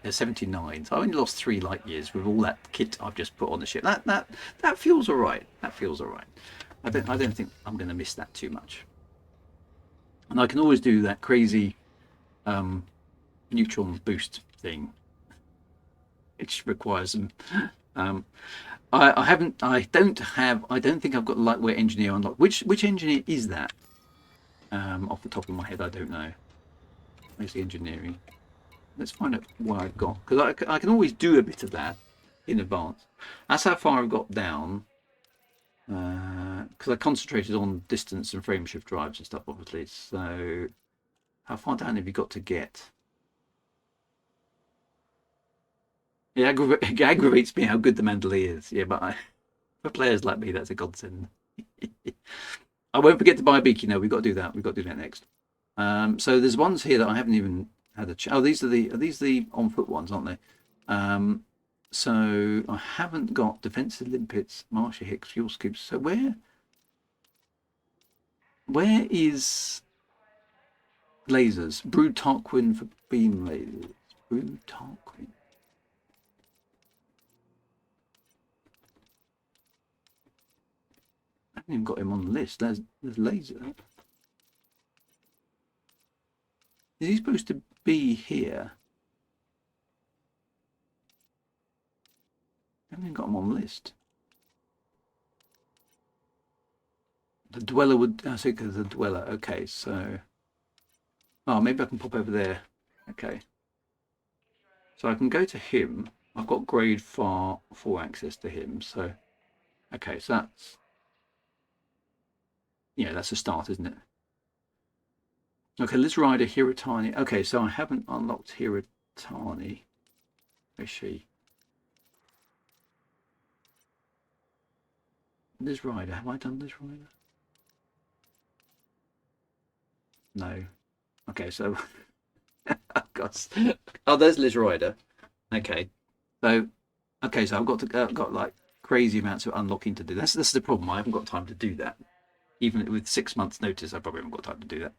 Speaker 2: 79. So I only lost 3 light years with all that kit I've just put on the ship. That feels all right. That feels all right. I don't think I'm going to miss that too much. And I can always do that crazy neutron boost thing, which requires some. I don't think I've got lightweight engineer unlocked. Which engineer is that? Off the top of my head, I don't know. Where's the engineering? Let's find out what I've got, because I can always do a bit of that in advance. That's how far I've got down, because I concentrated on distance and frame shift drives and stuff, obviously. So how far down have you got to get? It aggravates me how good the Mandalay is. Yeah, but for players like me, that's a godsend. I won't forget to buy a beaky. No, we've got to do that. We've got to do that next. So there's ones here that I haven't even had a are these the on foot ones, aren't they? So I haven't got defensive limpets, Marsha Hicks, fuel scoops. So where is lasers? Brood Tarquin for beam lasers. Brood Tarquin. I haven't even got him on the list. There's laser. Is he supposed to be here? I haven't even got him on the list. The dweller would. I think there's a dweller. Okay, so. Oh, maybe I can pop over there. Okay. So I can go to him. I've got grade 4 access to him. So Okay, so that's, yeah, that's a start, isn't it? Okay, let's ride a Hiratani. Okay, so I haven't unlocked Hiratani. Where's she? Liz Rider. Have I done Liz Rider? No. Okay, so I've got. Oh, there's Liz Rider. Okay, so so I've got like crazy amounts of unlocking to do. That's the problem. I haven't got time to do that. Even with 6 months' notice, I probably haven't got time to do that.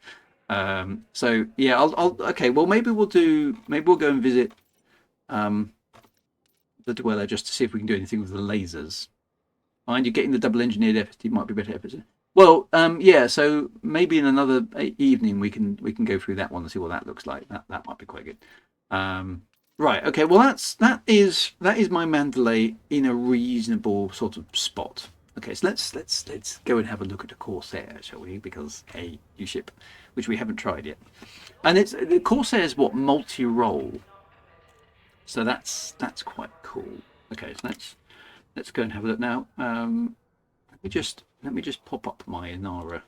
Speaker 2: So yeah, I'll okay. Well, maybe we'll do. Maybe we'll go and visit the Dweller just to see if we can do anything with the lasers. Mind you, getting the double engineered FSD might be better. Well, yeah. So maybe in another evening we can go through that one and see what that looks like. That might be quite good. Right. Okay. Well, that is my Mandalay in a reasonable sort of spot. Okay. So let's go and have a look at the Corsair, shall we? Because a new ship, which we haven't tried yet, and it's the Corsair is what multi-role. So that's quite cool. Okay. So let's go and have a look now. Let me just pop up my Inara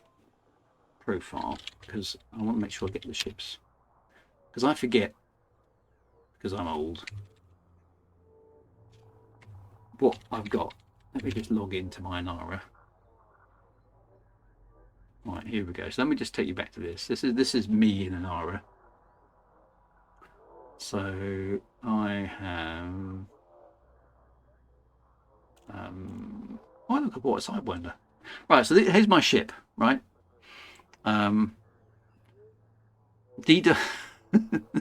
Speaker 2: profile because I want to make sure I get the ships, because I forget, because I'm old, what I've got. Let me just log into my Inara. Right, here we go. So let me just take you back to this. This is me in Inara. So I have oh, look at what a Sidewinder. Right, so here's my ship, right? Dida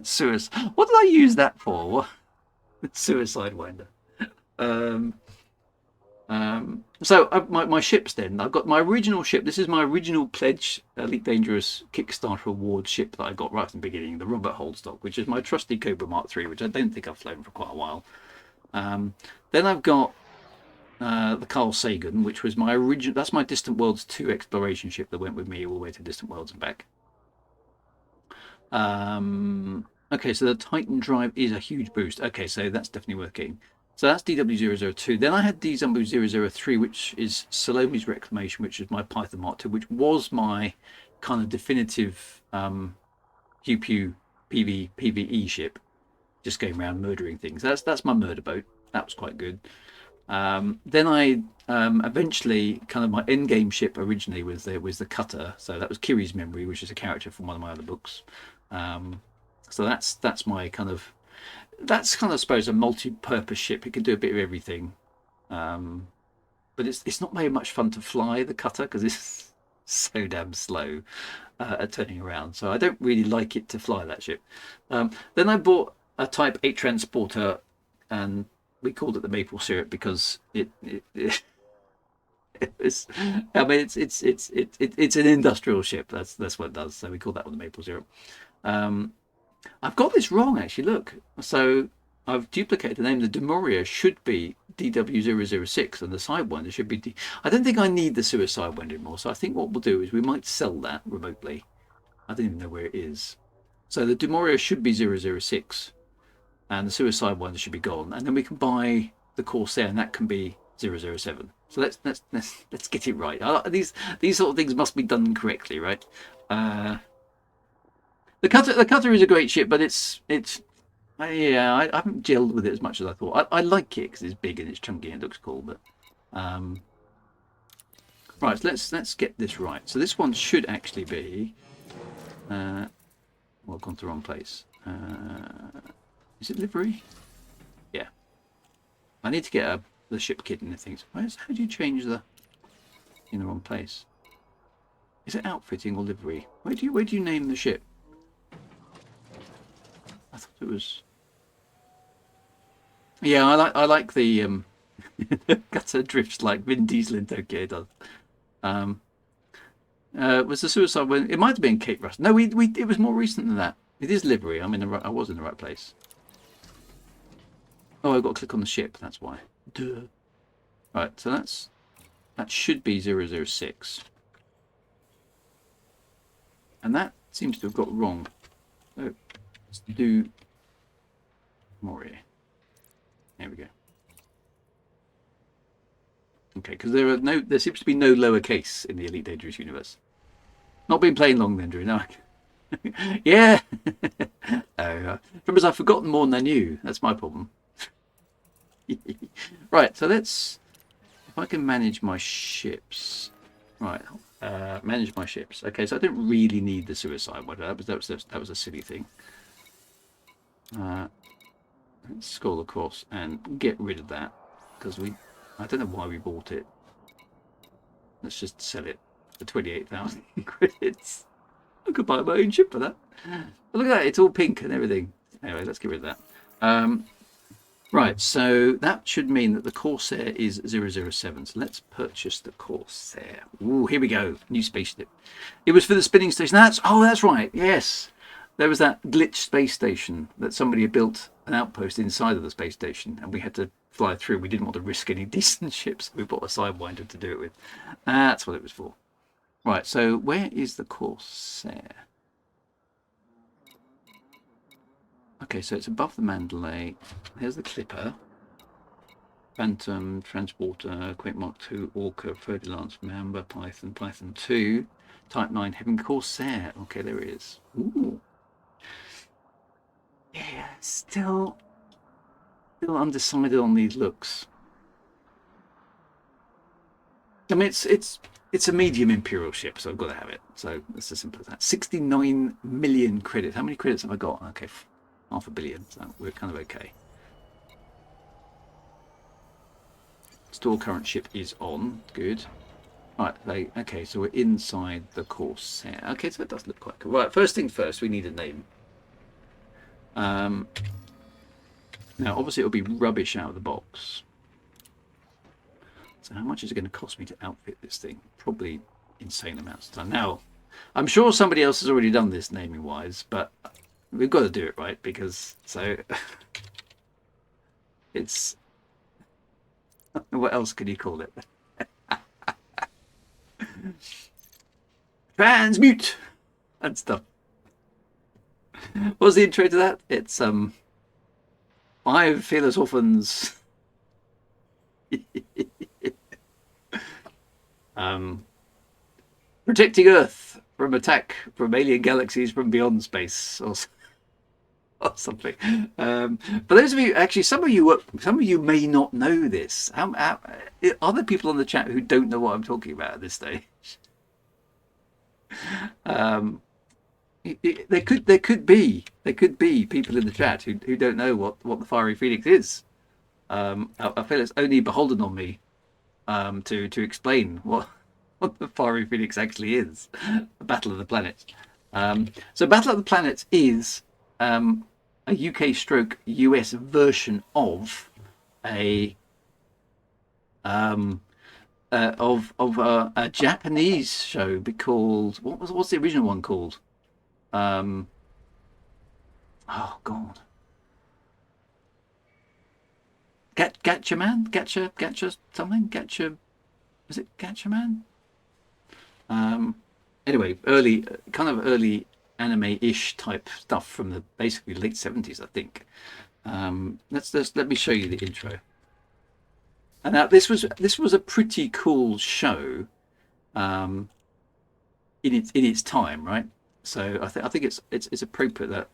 Speaker 2: Suicide. What did I use that for? What? Suicide Winder. So my ships then. I've got my original ship. This is my original Pledge Elite Dangerous Kickstarter Award ship that I got right from the beginning, the Robert Holdstock, which is my trusty Cobra Mark III, which I don't think I've flown for quite a while. Then I've got the Carl Sagan, which was my original. That's my Distant Worlds 2 exploration ship that went with me all the way to Distant Worlds and back. Okay, so the Titan drive is a huge boost. Okay, so that's definitely worth getting. So that's DW002. Then I had DW003, which is Salome's Reclamation, which is my Python Mark II, which was my kind of definitive QPU PvE ship, just going around murdering things. That's my murder boat. That was quite good. Then I eventually kind of my end game ship originally was the Cutter. So that was Kiri's Memory, which is a character from one of my other books. So that's my kind of I suppose a multi-purpose ship. It can do a bit of everything, but it's not very much fun to fly the Cutter because it's so damn slow at turning around. So I don't really like it to fly that ship. Then I bought a Type 8 transporter, and we called it the Maple Syrup because it was, I mean, it's an industrial ship. That's what it does. So we call that one the Maple Syrup. I've got this wrong actually. Look, so I've duplicated the name. The Demoria should be DW006, and the Sidewinder should be I don't think I need the Suicide Winder anymore. So I think what we'll do is we might sell that remotely. I don't even know where it is. So the Demoria should be 006, and the Suicide Winder should be gone, and then we can buy the Corsair, and that can be 007. So let's get it right. These sort of things must be done correctly, right? The Cutter is a great ship, but yeah, I haven't gelled with it as much as I thought. I like it because it's big and it's chunky and it looks cool, but right. So let's get this right. So this one should actually be well, I've gone to the wrong place. Is it livery? Yeah. I need to get the ship kit and things. How do you change the in the wrong place? Is it outfitting or livery? Where do you name the ship? I thought it was. Yeah, I like the gutter drifts like Vin Diesel in Tokyo does. Was the Suicide when it might have been Kate Russ? No, it was more recent than that. It is livery. I was in the right place. Oh, I've got to click on the ship. That's why. Duh. Right, so that should be 006, and that seems to have got wrong. So let's do Mori. There we go. Okay, because there seems to be no lowercase in the Elite Dangerous universe. Not been playing long then, Drew. No. Yeah. Remember, I've forgotten more than I knew. That's my problem. Right, so let's. If I can manage my ships. Right, manage my ships. Okay, so I don't really need the suicide one. That was a silly thing. Let's scroll across and get rid of that because I don't know why we bought it. Let's just sell it for 28,000 credits. I could buy my own ship for that. But look at that, it's all pink and everything. Anyway, let's get rid of that. Right, so that should mean that the Corsair is 007. So let's purchase the Corsair. Ooh, here we go. New spaceship. It was for the spinning station. That's right. Yes. There was that glitched space station that somebody had built an outpost inside of the space station, and we had to fly through. We didn't want to risk any decent ships. We bought a Sidewinder to do it with. That's what it was for. Right, so where is the Corsair? Okay, so it's above the Mandalay. Here's the Clipper. Phantom, Transporter, Quake Mark II, Orca, Ferdinand, Mamba, Python, Python 2, Type 9, Heaven, Corsair. Okay, there it is. Ooh. Yeah, still undecided on these looks. I mean, it's a medium Imperial ship, so I've got to have it. So it's as simple as that. 69 million credits. How many credits have I got? Okay, 500 million. So we're kind of okay. Store current ship is on. Good. Right. Okay, so we're inside the Corsair. Okay, so it does look quite cool. Right. First thing first, we need a name. Now, obviously, it'll be rubbish out of the box. So how much is it going to cost me to outfit this thing? Probably insane amounts of time. Now, I'm sure somebody else has already done this naming-wise, but we've got to do it right because so it's. What else could you call it? Transmute and stuff. What's the intro to that? It's 5 fearless orphans. Protecting Earth from attack from alien galaxies from beyond space, or something. For those of you, actually, some of you may not know this. Are there people on the chat who don't know what I'm talking about at this stage? There could be people in the chat who don't know what the Fiery Phoenix is. I feel it's only beholden on me to explain what the Fiery Phoenix actually is. The Battle of the Planets. So Battle of the Planets is a UK/US version of a a Japanese show called what's the original one called? Oh God. Gacha Man? Gacha something? Gacha, was it Gacha Man? Anyway, kind of early anime-ish type stuff from the basically late 70s, I think. Let me show you the intro. And now this was a pretty cool show, in its time, right? So I think it's appropriate that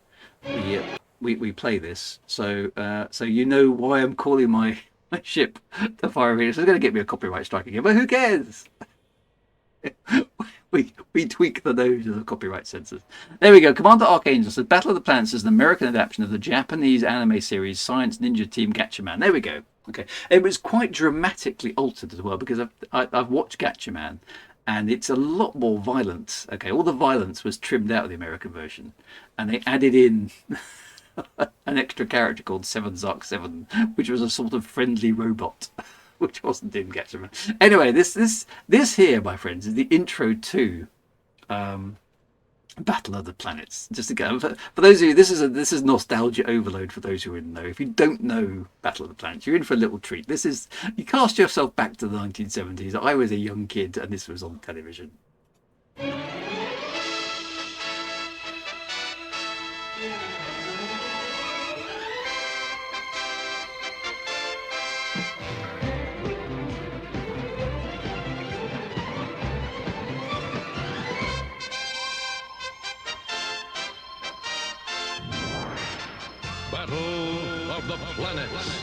Speaker 2: we play this, so you know why I'm calling my ship the Fire Phoenix. It's going to get me a copyright strike again, but who cares? we tweak the nose of the copyright censors. There we go. Commander Archangel says Battle of the Planets is an American adaptation of the Japanese anime series Science Ninja Team Gatchaman. There we go. Okay, it was quite dramatically altered as well because I've watched Gatchaman. And it's a lot more violent. Okay, all the violence was trimmed out of the American version, and they added in an extra character called 7-Zark-7, which was a sort of friendly robot, which wasn't in Gatchaman. Anyway, this here, my friends, is the intro to Battle of the Planets. Just to go for those of you, this is nostalgia overload for those who wouldn't know. If you don't know Battle of the Planets, you're in for a little treat. You cast yourself back to the 1970s. I was a young kid, and this was on television.
Speaker 3: Battle of the Planets.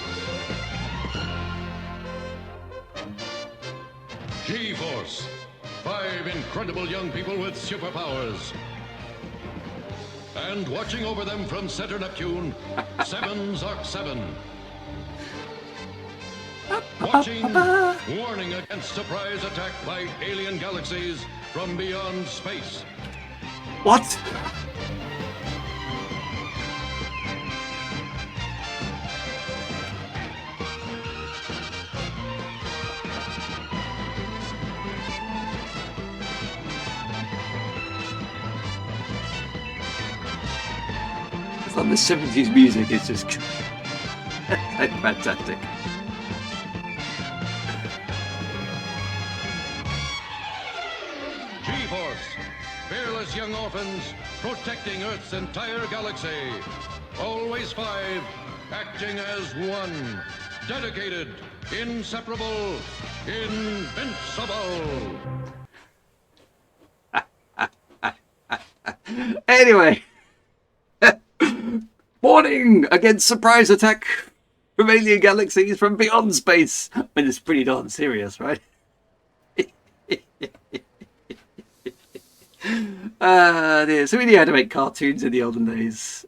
Speaker 3: G-Force. 5 incredible young people with superpowers. And watching over them from Center Neptune, 7 Zark 7. Watching, warning against surprise attack by alien galaxies from beyond space.
Speaker 2: What? It's like the 70s music is just fantastic.
Speaker 3: G-Force, fearless young orphans protecting Earth's entire galaxy. Always 5, acting as one. Dedicated, inseparable, invincible.
Speaker 2: Anyway, warning against surprise attack from alien galaxies from beyond space. I mean, it's pretty darn serious, right? Dear. So we knew how to make cartoons in the olden days.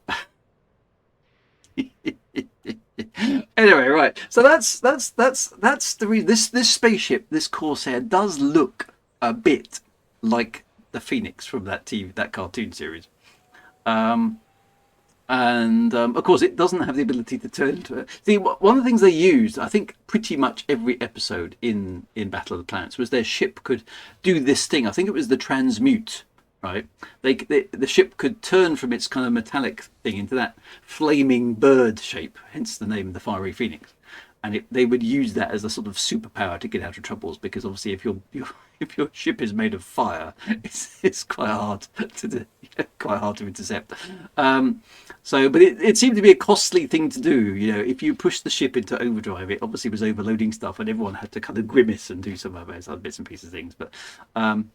Speaker 2: Anyway, right. So that's the reason. This spaceship, this Corsair, does look a bit like the Phoenix from that cartoon series. Of course, it doesn't have the ability to turn into it. See, one of the things they used, I think, pretty much every episode in Battle of the Planets was their ship could do this thing. I think it was the Transmute, right? The ship could turn from its kind of metallic thing into that flaming bird shape, hence the name, the Fiery Phoenix. And they would use that as a sort of superpower to get out of troubles, because obviously if your ship is made of fire, it's quite hard to intercept. But it seemed to be a costly thing to do. You know, if you push the ship into overdrive, it obviously was overloading stuff, and everyone had to kind of grimace and do some other bits and pieces things. But the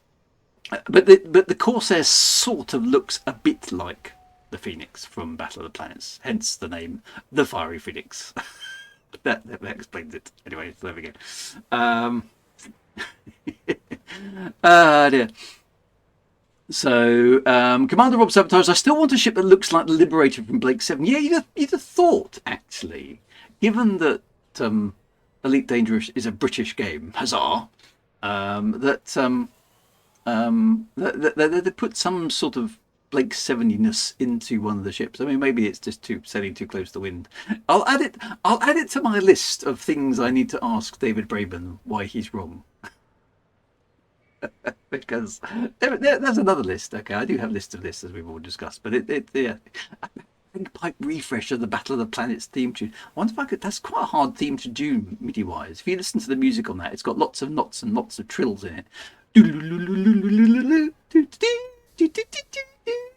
Speaker 2: Corsair sort of looks a bit like the Phoenix from Battle of the Planets, hence the name, the Fiery Phoenix. That explains it. Anyway, so there we go. Dear. So, Commander Rob Sabotage, I still want a ship that looks like the Liberator from Blake 7. Yeah, you'd have thought, actually, given that Elite Dangerous is a British game, huzzah, that they put some sort of Blake 70-ness into one of the ships. I mean, maybe it's just sailing too close to the wind. I'll add it to my list of things I need to ask David Braben why he's wrong. Because there's another list. Okay, I do have a list of lists, as we've all discussed, but I think pipe refresh of the Battle of the Planets theme tune. I wonder if I could. That's quite a hard theme to do MIDI wise. If you listen to the music on that, it's got lots of knots and lots of trills in it.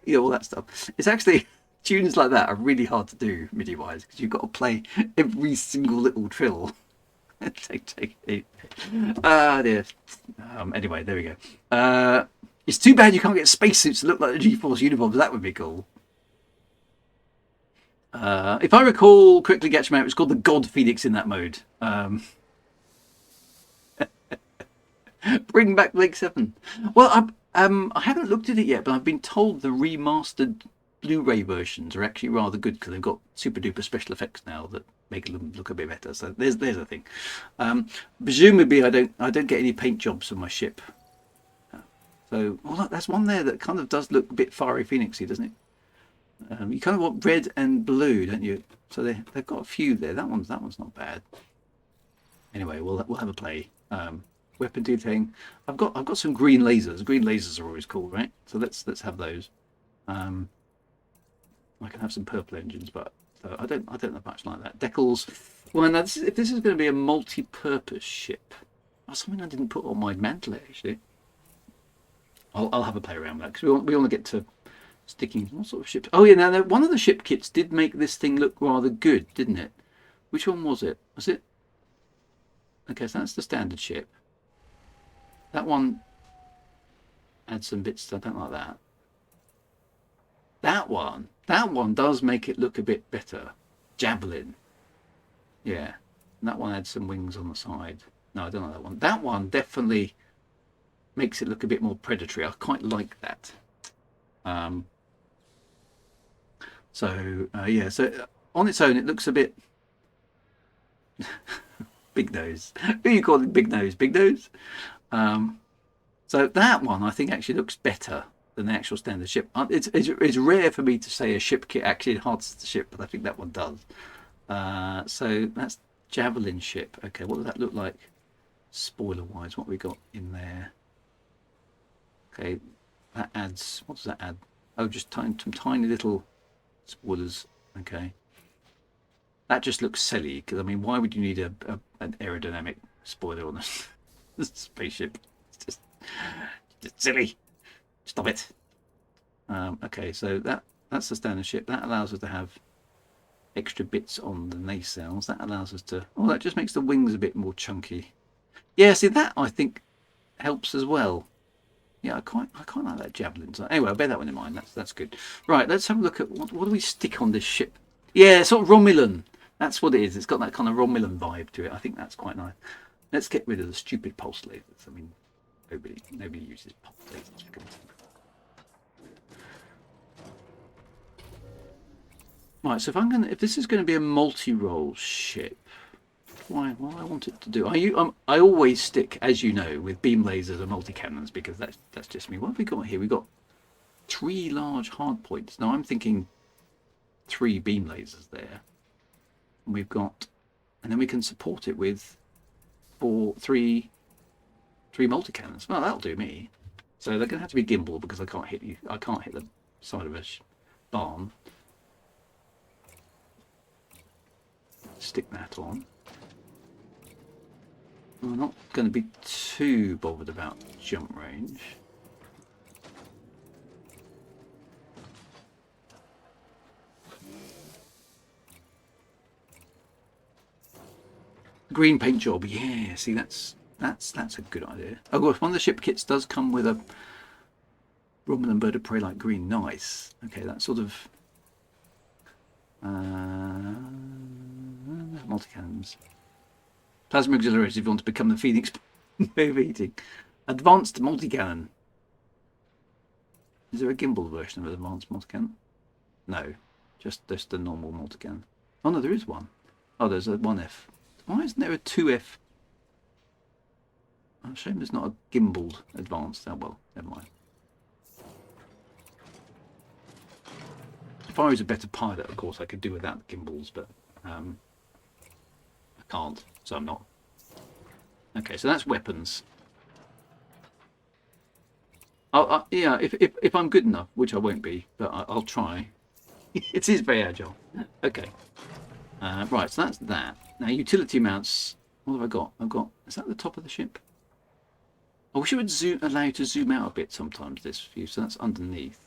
Speaker 2: You know, all that stuff. It's actually, tunes like that are really hard to do MIDI wise, because you've got to play every single little trill. Take it. Dear. Anyway, there we go. It's too bad you can't get spacesuits that look like the G-Force uniforms. That would be cool. If I recall correctly, Gatchman, it was called the God Phoenix in that mode. Bring back Blake 7. Well, I haven't looked at it yet, but I've been told the remastered Blu-ray versions are actually rather good, because they've got super duper special effects now that make them look a bit better. So there's a thing. Presumably, I don't get any paint jobs for my ship. So look, that's one there that kind of does look a bit Fiery Phoenixy, doesn't it? You kind of want red and blue, don't you? So they've got a few there. That one's not bad. Anyway, we'll have a play. Weapon detailing. I've got some green lasers. Green lasers are always cool, right? So let's have those. I can have some purple engines, but I don't have much like that. Decals. Well, now if this is going to be a multi-purpose ship, that's something I didn't put on my mantle actually. I'll have a play around with that, because we want to get to sticking. What sort of ships? Oh yeah, now one of the ship kits did make this thing look rather good, didn't it? Which one was it? Was it? Okay, so that's the standard ship. That one had some bits I don't like that. That one That one does make it look a bit better. Javelin. Yeah. And that one had some wings on the side. No, I don't know that one. That one definitely makes it look a bit more predatory. I quite like that. Yeah, so on its own, it looks a bit big nose. Who you call it? Big nose? Big nose? So that one, I think, actually looks better than the actual standard ship. It's rare for me to say a ship kit actually enhances the ship, but I think that one does. So that's Javelin ship. Okay, what does that look like spoiler-wise? What we got in there? Okay, that adds... What does that add? Oh, just some tiny little spoilers. Okay. That just looks silly, because, I mean, why would you need an aerodynamic spoiler on a spaceship? It's just silly. Stop it. Okay, so that's the standard ship. That allows us to have extra bits on the nacelles. That allows us to... Oh, that just makes the wings a bit more chunky. Yeah, see, that, I think, helps as well. Yeah, I quite like that Javelin. So anyway, I'll bear that one in mind. That's good. Right, let's have a look at what do we stick on this ship. Yeah, sort of Romulan. That's what it is. It's got that kind of Romulan vibe to it. I think that's quite nice. Let's get rid of the stupid pulse lasers. I mean, nobody uses pulse lasers. Right, so if this is going to be a multi-role ship, what I want it to do, I always stick, as you know, with beam lasers and multi-cannons, because that's just me. What have we got here? We've got 3 large hard points. Now I'm thinking 3 beam lasers there. And and then we can support it with 3 multi-cannons. Well, that'll do me. So they're going to have to be gimbal, because I can't hit the side of a barn. Stick that on. I'm not going to be too bothered about jump range. Green paint job, yeah. See, that's a good idea. Oh, of course, one of the ship kits does come with a Romulan bird of prey like green. Nice. Okay, that's sort of multi-cannons. Plasma auxiliaries if you want to become the Phoenix overheating. Advanced multi-cannon. Is there a gimbal version of an advanced multi-cannon? No, just the normal multi-cannon. Oh no, there is one. Oh, there's a 1F. Why isn't there a 2F? I'm ashamed there's not a gimbaled advanced. Oh well, never mind. If I was a better pilot, of course, I could do without the gimbals, but I can't, so I'm not. Okay, so that's weapons. Yeah, if I'm good enough, which I won't be, but I'll try. It is very agile. Okay. Right, so that's that. Now, utility mounts. What have I got? Is that the top of the ship? I wish it would allow you to zoom out a bit sometimes, this view. So that's underneath.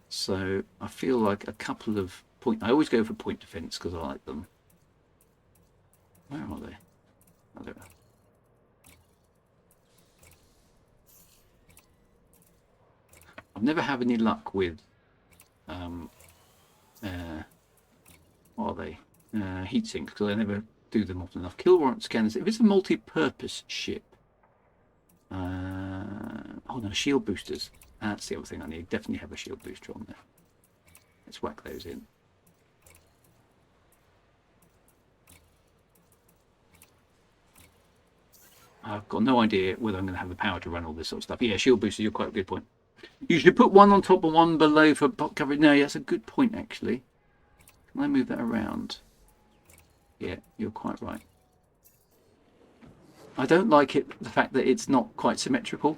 Speaker 2: So I feel like a couple of point. I always go for point defense because I like them. Where are they? Oh, there we are. I've never had any luck with what are they? Heat sinks, because I never do them often enough. Kill warrant scanners. If it's a multi-purpose ship, oh no, shield boosters. That's the other thing I need. Definitely have a shield booster on there. Let's whack those in. I've got no idea whether I'm going to have the power to run all this sort of stuff. Yeah, shield booster, you're quite a good point. You should put one on top and one below for coverage. No, yeah, that's a good point, actually. Can I move that around? Yeah, you're quite right. I don't like the fact that it's not quite symmetrical,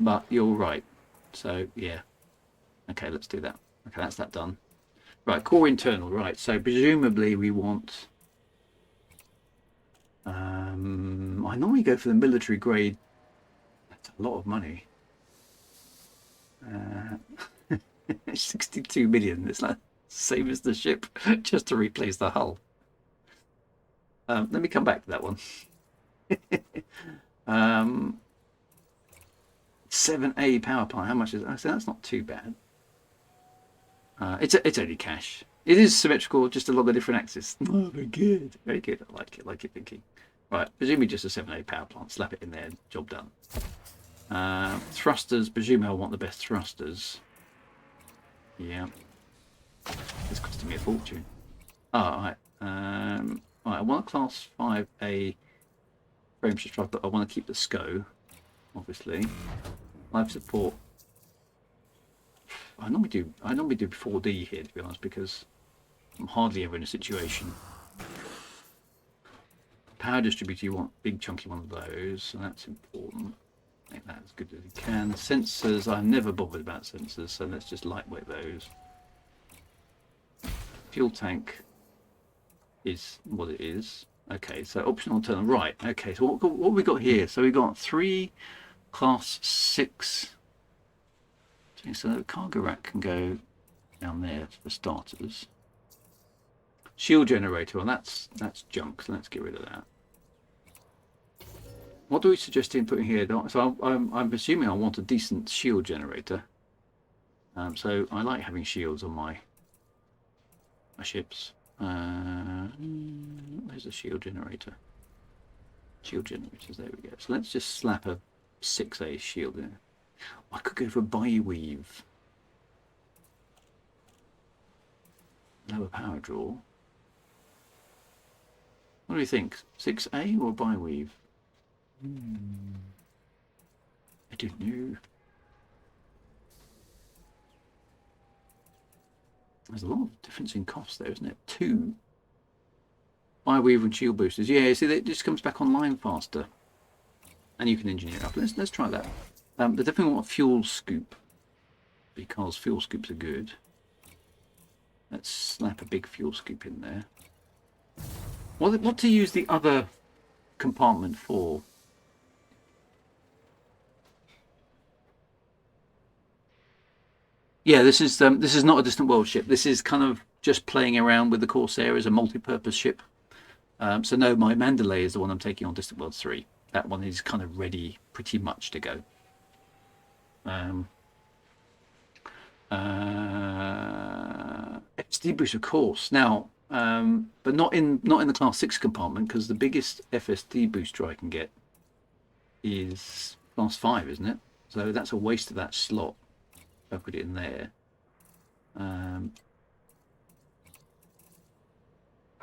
Speaker 2: but you're right. So, yeah. Okay, let's do that. Okay, that's that done. Right, core internal. Right, so presumably we want... I normally go for the military grade. That's a lot of money. 62 million. It's like same as the ship, just to replace the hull. Let me come back to that one. 7A power plant. How much is that? So that's not too bad. It's only cash. It is symmetrical, just along a different axis. Oh, very good. Very good. I like it. Like it thinking. Right, presumably just a 7A power plant. Slap it in there. Job done. Thrusters. Presumably I want the best thrusters. Yeah. It's costing me a fortune. Oh, alright. Right, I want a class 5A frame shift drive, but I want to keep the SCO, obviously. Life support. I normally do 4D here, to be honest, because I'm hardly ever in a situation. Power distributor, you want a big chunky one of those, so that's important. Make that as good as you can. Sensors, I'm never bothered about sensors, so let's just lightweight those. Fuel tank is what it is. Okay, so optional turn right. Okay, so what have we got here? So we've got 3 class 6. So the cargo rack can go down there for starters. Shield generator, well that's junk, so let's get rid of that. What do we suggest in putting here? So I'm assuming I want a decent shield generator. So I like having shields on my ships. Where's the shield generator? Shield generators, there we go. So let's just slap a 6A shield in. I could go for bi-weave. Lower power draw. What do you think? 6A or bi-weave? I don't know. There's a lot of difference in cost there, isn't it? 2 bi-weave and shield boosters. Yeah, see, it just comes back online faster, and you can engineer it up. Let's try that. But definitely want a fuel scoop, because fuel scoops are good. Let's slap a big fuel scoop in there. What to use the other compartment for? Yeah, this is not a distant world ship. This is kind of just playing around with the Corsair as a multi-purpose ship. So no, my Mandalay is the one I'm taking on Distant Worlds 3. That one is kind of ready, pretty much to go. FSD boost, of course. Now, but not in the Class 6 compartment, because the biggest FSD booster I can get is Class 5, isn't it? So that's a waste of that slot. I put it in there.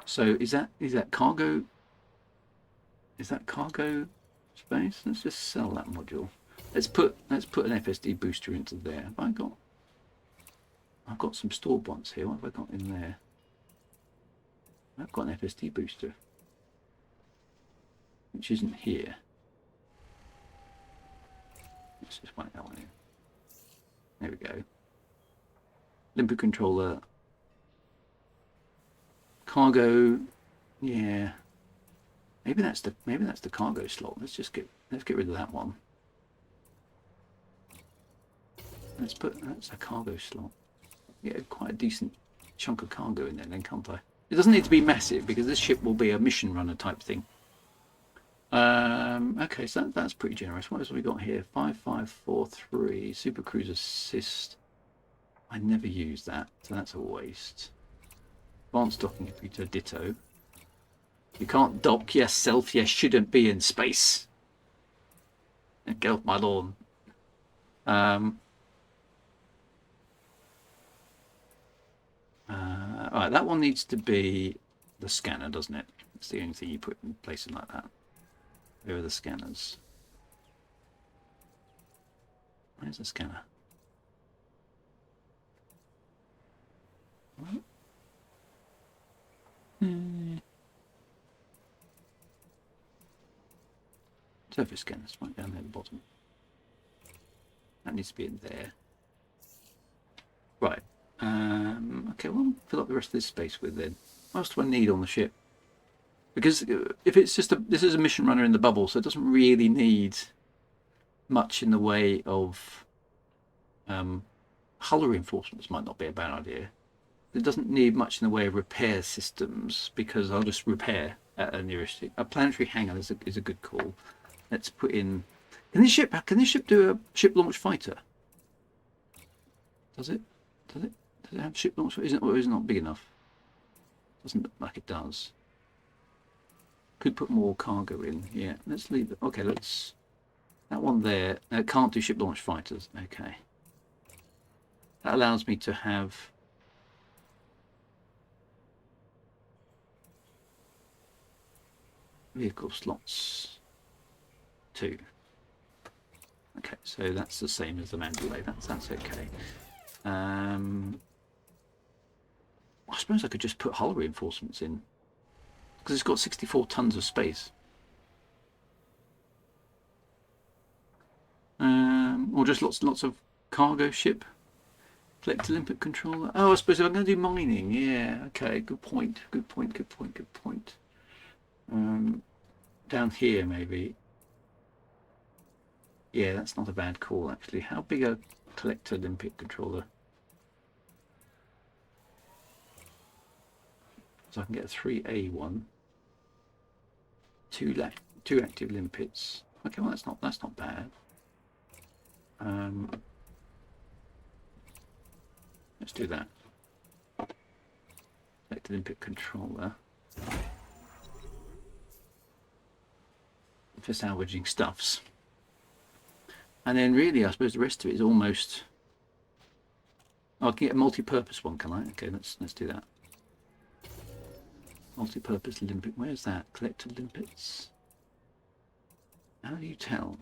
Speaker 2: So is that cargo? Is that cargo space? Let's just sell that module. Let's put an FSD booster into there. I've got some stored ones here. What have I got in there? I've got an FSD booster, which isn't here. Let's just whack that one in. There we go. Limper controller. Cargo. Yeah. Maybe that's the cargo slot. Let's get rid of that one. That's a cargo slot. Get quite a decent chunk of cargo in there then, can't I? It doesn't need to be massive, because this ship will be a mission runner type thing. Okay, so that's pretty generous. What else have we got here? 5543 Super Cruise Assist. I never use that, so that's a waste. Advanced docking computer, ditto. You can't dock yourself. You shouldn't be in space. And get off my lawn. Alright, that one needs to be the scanner, doesn't it? It's the only thing you put in place like that. Where are the scanners? Where's the scanner? Surface scanners, right down there at the bottom. That needs to be in there. Right. Okay, well, fill up the rest of this space with then. What else do I need on the ship? Because if it's just this is a mission runner in the bubble, so it doesn't really need much in the way of hull reinforcements. Might not be a bad idea. It doesn't need much in the way of repair systems, because I'll just repair at a nearest. A planetary hangar is a good call. Let's put in. Can this ship do a ship launch fighter? Does it? Does Does it have ship launch? Isn't or is it not big enough? Doesn't look like it does. Could put more cargo in. Yeah, let's leave it. Okay, let's. That one there. It can't do ship launch fighters. Okay. That allows me to have. Vehicle slots 2. Okay, so that's the same as the Mandalay. That's okay. I suppose I could just put hull reinforcements in because it's got 64 tons of space. Or just lots of cargo ship. Collect Olympic controller. Oh, I suppose if I'm going to do mining, yeah. Okay, good point. Good point. Good point. Good point. Down here maybe. Yeah, that's not a bad call actually. How big a collector Olympic controller? So I can get a 3A1, two active limpets. Okay, well that's not bad. Let's do that. Select Olympic controller. For salvaging stuffs. And then really I suppose the rest of it is almost. Oh, I can get a multi-purpose one, can I? Okay, let's do that. Multi-purpose limpet. Where's that? Collector limpets. How do you tell?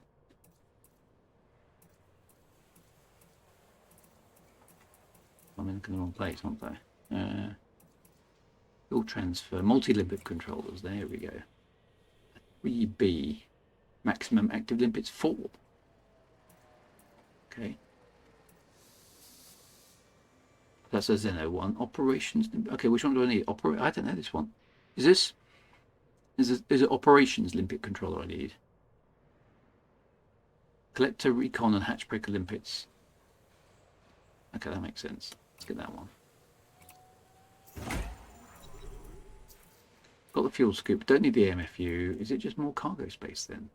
Speaker 2: I'm in the wrong place, aren't I? Fuel transfer. Multi-limpet controllers. There we go. 3B. Maximum active limpets 4. Okay. That's a Zeno one. Operations. Okay, which one do I need? I don't know this one. Is it operations limpet controller I need? Collector recon and hatchbreaker limpets. Okay, that makes sense. Let's get that one. Got the fuel scoop. Don't need the MFU. Is it just more cargo space then?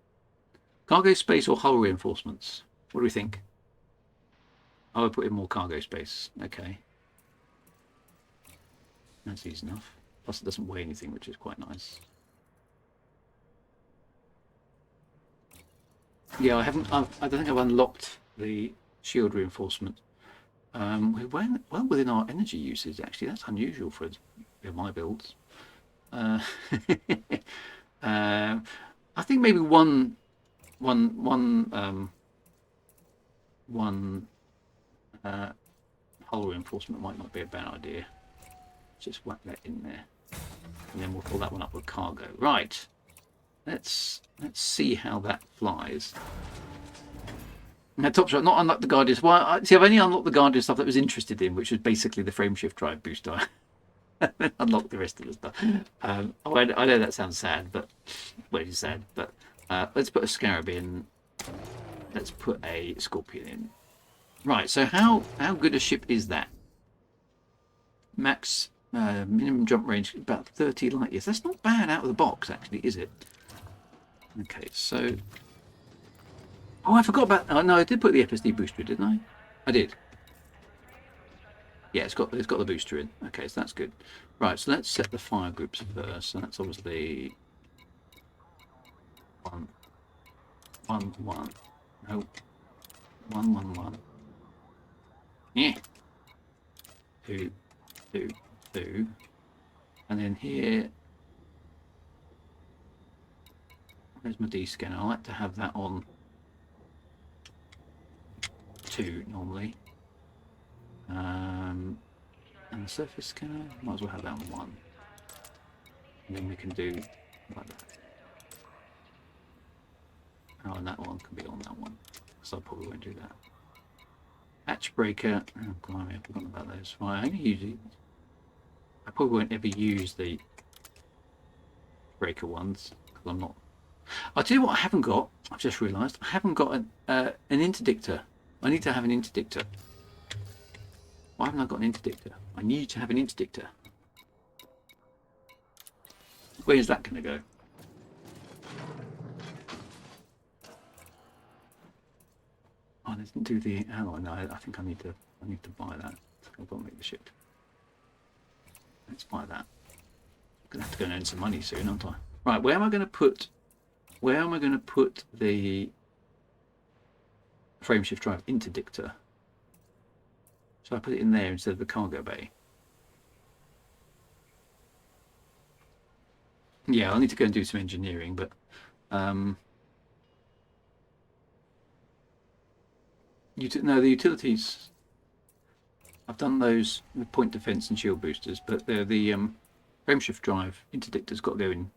Speaker 2: Cargo space or hull reinforcements? What do we think? I would put in more cargo space. Okay. That's easy enough. Plus it doesn't weigh anything, which is quite nice. Yeah, I don't think I've unlocked the shield reinforcement. We're well within our energy usage, actually. That's unusual for my builds. I think maybe one hull reinforcement might not be a bad idea. Just whack that in there, and then we'll fill that one up with cargo. Right. Let's see how that flies. Now, top shot, not unlock the Guardians. Well, I've only unlocked the Guardian stuff that I was interested in, which was basically the frameshift drive booster. Unlock the rest of the stuff. I know that sounds sad, but well, it's sad. But let's put a Scarab in. Let's put a Scorpion in. Right. So how good a ship is that? Max minimum jump range about 30 light years. That's not bad out of the box, actually, is it? Okay. So. Oh, I forgot about. Oh no, I did put the FSD booster, didn't I? I did. Yeah, it's got the booster in. Okay, so that's good. Right, so let's set the fire groups first. So that's obviously 1, 1, 1. No, 1, 1, 1. Yeah. 2, 2, 2. And then here, where's my D scanner? I like to have that on 2 normally. And the surface scanner, might as well have that on 1. And then we can do like that. Oh, and that one can be on that one. So I probably won't do that. Hatch breaker. Oh, blimey, I've forgotten about those. Well, I only use it. I probably won't ever use the breaker ones because I'm not. I'll tell you what I haven't got. I've just realised I haven't got an interdictor. I need to have an interdictor. Why haven't I got an interdictor? I need to have an interdictor. Where's that going to go? Oh, I didn't do the alloy. No, I think I need to buy that. I've got to make the ship. Let's buy that. I'm gonna have to go and earn some money soon, aren't I? Right, where am I going to put the frameshift drive interdictor? So I put it in there instead of the cargo bay. Yeah, I'll need to go and do some engineering, but no, the utilities. I've done those with point defense and shield boosters, but they're the frameshift drive interdictor's got to go in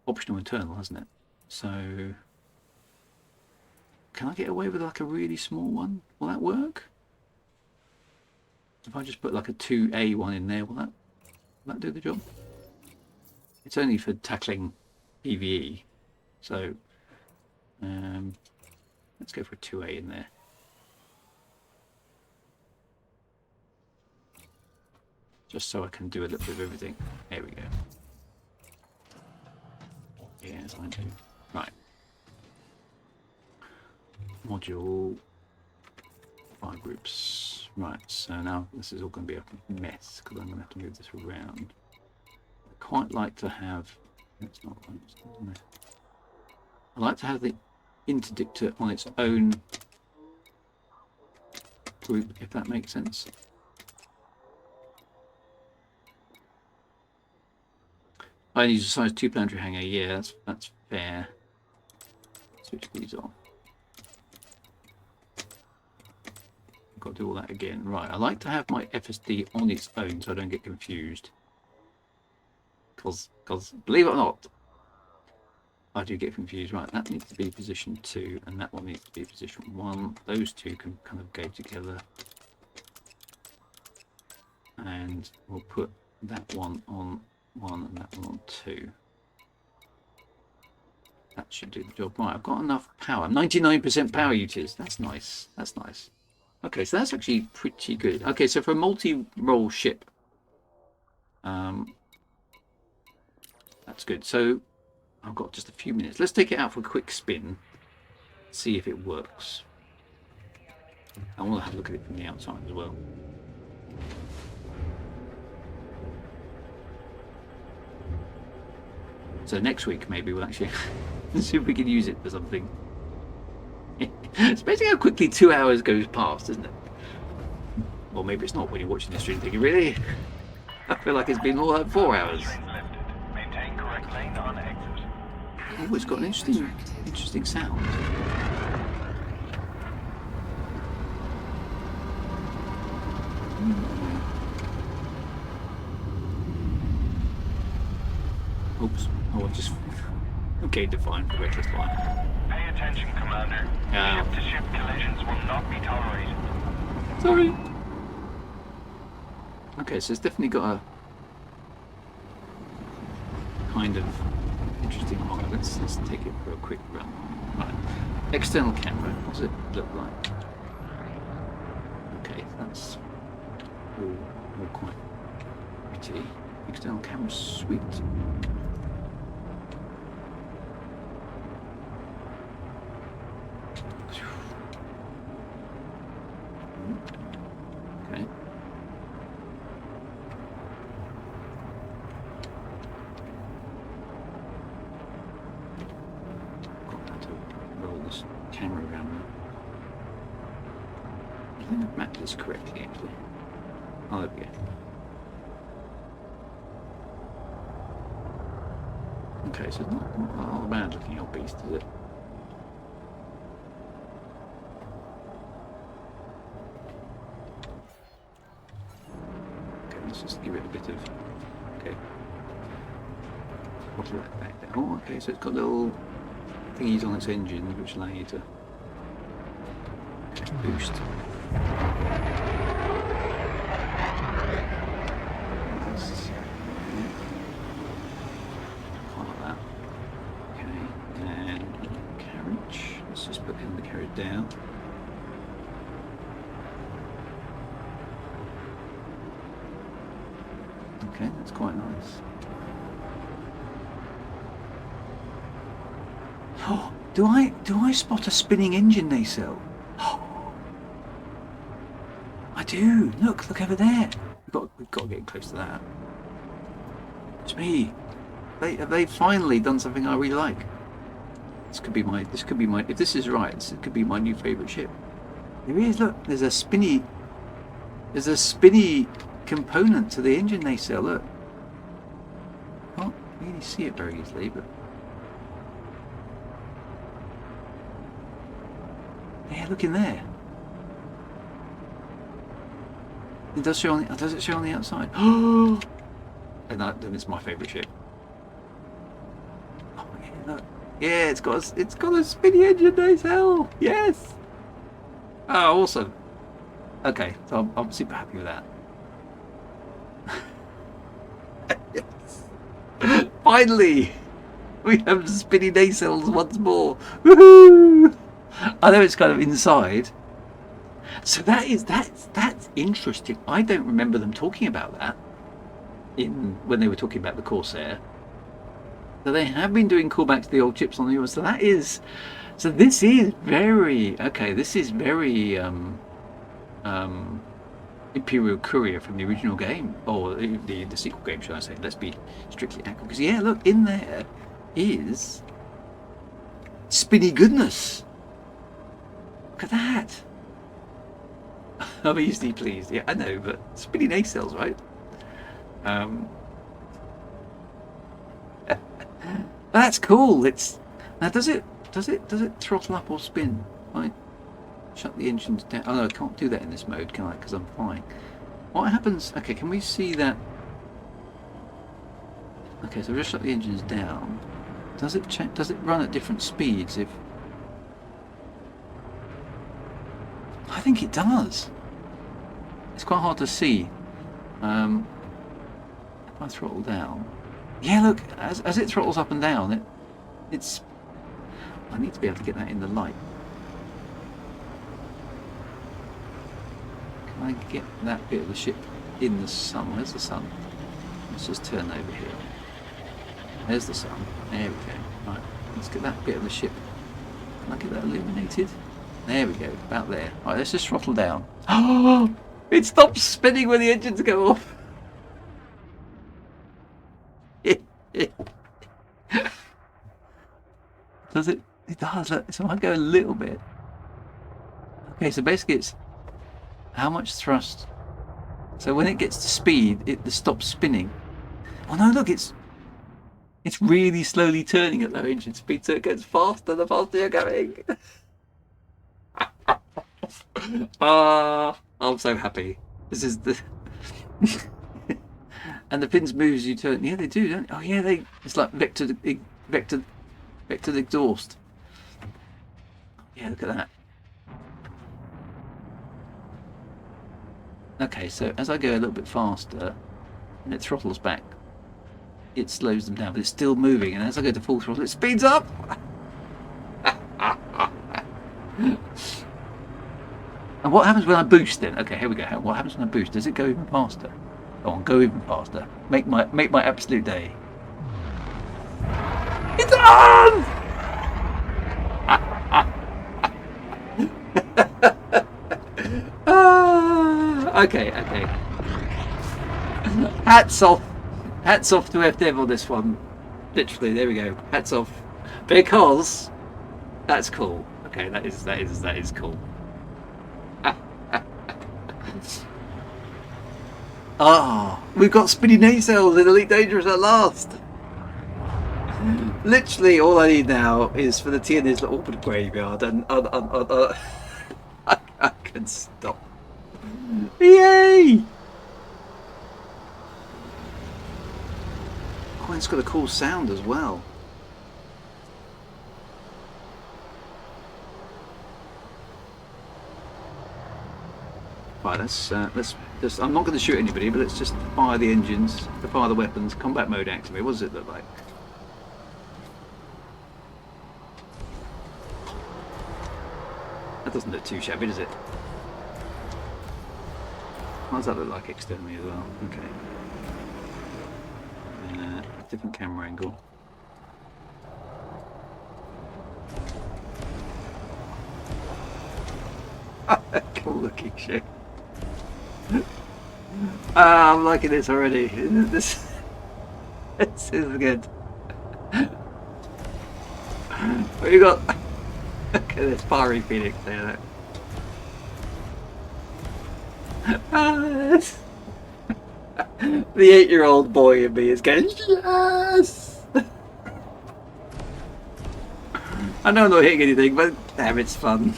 Speaker 2: optional internal, hasn't it? So can I get away with like a really small one? Will that work? If I just put like a 2A one in there, will that do the job? It's only for tackling PvE, so let's go for a 2A in there. Just so I can do a little bit of everything. There we go. Yes, I do. Right. Module 5 groups. Right, so now this is all going to be a mess because I'm going to have to move this around. I quite like to have. That's not right, isn't it? I like to have the interdictor on its own group, if that makes sense. I use a size 2 planetary hangar. Yeah, that's fair. Switch these off. I've got to do all that again. Right, I like to have my FSD on its own so I don't get confused. Because believe it or not, I do get confused. Right, that needs to be position 2 and that one needs to be position 1. Those two can kind of go together. And we'll put that one on 1 and that one on 2. That should do the job. Right, I've got enough power. 99% power utis. That's nice. That's nice. Okay, so that's actually pretty good. Okay, so for a multi-role ship, that's good. So I've got just a few minutes. Let's take it out for a quick spin. See if it works. I want to have a look at it from the outside as well. So next week maybe we'll actually see if we can use it for something. It's amazing how quickly 2 hours goes past, isn't it? Well, maybe it's not when you're watching the stream thinking, really? I feel like it's been more like 4 hours. Oh, it's got an interesting sound. Oops. Oh, I've just okay, defined for reckless fire.
Speaker 4: Pay attention, Commander. Ship-to-ship collisions will not be tolerated.
Speaker 2: Sorry. Okay, so it's definitely got a kind of interesting model. Let's take it for a quick run. Right. External camera. What does it look like? Okay, that's all quite pretty. External camera, sweet. Okay. Got to roll this camera around. I think I've mapped this correctly, actually. Oh, there we go. Okay, so it's not a bad looking old beast, is it? Okay, let's just give it a bit of. Okay. What's that back there? Oh, okay, so it's got little thingies on its engine which allow you to boost. Down. Okay, that's quite nice. Oh, do I spot a spinning engine they sell? Oh. I do. Look over there. We've got to get close to that. It's me. They finally done something I really like. This could be my. If this is right, this could be my new favourite ship. There is. Look, there's a spinny component to the engine nacelle. Look. Can't really see it very easily, but yeah, look in there. It does show on the. Does it show on the outside? Oh, and then it's my favourite ship. Oh yeah, look. Yeah, it's got a spinny engine nacelle. Yes. Oh, awesome. Okay, so I'm super happy with that. Yes. Finally, we have spinny nacelles once more. Woohoo! I know it's kind of inside. So that's interesting. I don't remember them talking about that when they were talking about the Corsair. So they have been doing callbacks to the old chips on the US. So this is very okay. This is very Imperial Courier from the original game, or the sequel game, should I say? Let's be strictly accurate. Because yeah, look in there is spinny goodness. Look at that. I'm easily pleased. Yeah, I know, but spinny nacelles, right? That's cool. It's now. Does it throttle up or spin? Right. Shut the engines down. Oh no, I can't do that in this mode, can I? Because I'm flying. What happens? Okay, can we see that? Okay, so just shut the engines down. Does it check? Does it run at different speeds? If I think it does. It's quite hard to see. If I throttle down, yeah, look, as it throttles up and down, it's. I need to be able to get that in the light. Can I get that bit of the ship in the sun? Where's the sun? Let's just turn over here. There's the sun. There we go. Right, let's get that bit of the ship. Can I get that illuminated? There we go, about there. Right, let's just throttle down. Oh, it stops spinning when the engines go off. Does it? It does. Look, so I go a little bit. Okay, so basically it's how much thrust. So when it gets to speed, it stops spinning. Oh no! Look, it's really slowly turning at low engine speed, so it gets faster the faster you're going. I'm so happy. This is the and the pins move as you turn. Yeah, they do, don't they? Oh yeah, it's like vector exhaust. Yeah, look at that. Okay, so as I go a little bit faster and it throttles back, it slows them down, but it's still moving, and as I go to full throttle it speeds up. And what happens when I boost then? Okay, here we go. What happens when I boost? Does it go even faster? Go on, go even faster. Make my absolute day. It's on! Okay. Hats off to FDev on this one. Literally, there we go. Hats off, because that's cool. Okay, that is cool. We've got spinny nacelles in Elite Dangerous at last. Literally, all I need now is for the Tionisla Orbital Graveyard, and I can stop. Yay! Oh, it's got a cool sound as well. Right, let's just. I'm not going to shoot anybody, but let's just fire the engines, fire the weapons. Combat mode activate. What does it look like? That doesn't look too shabby, does it? What does that look like externally as well? Okay. Different camera angle. Cool looking ship. I'm liking this already. This is good. What you got? Look at this fiery phoenix there. The 8-year-old boy in me is going, yes! I know I'm not hitting anything, but damn, it's fun.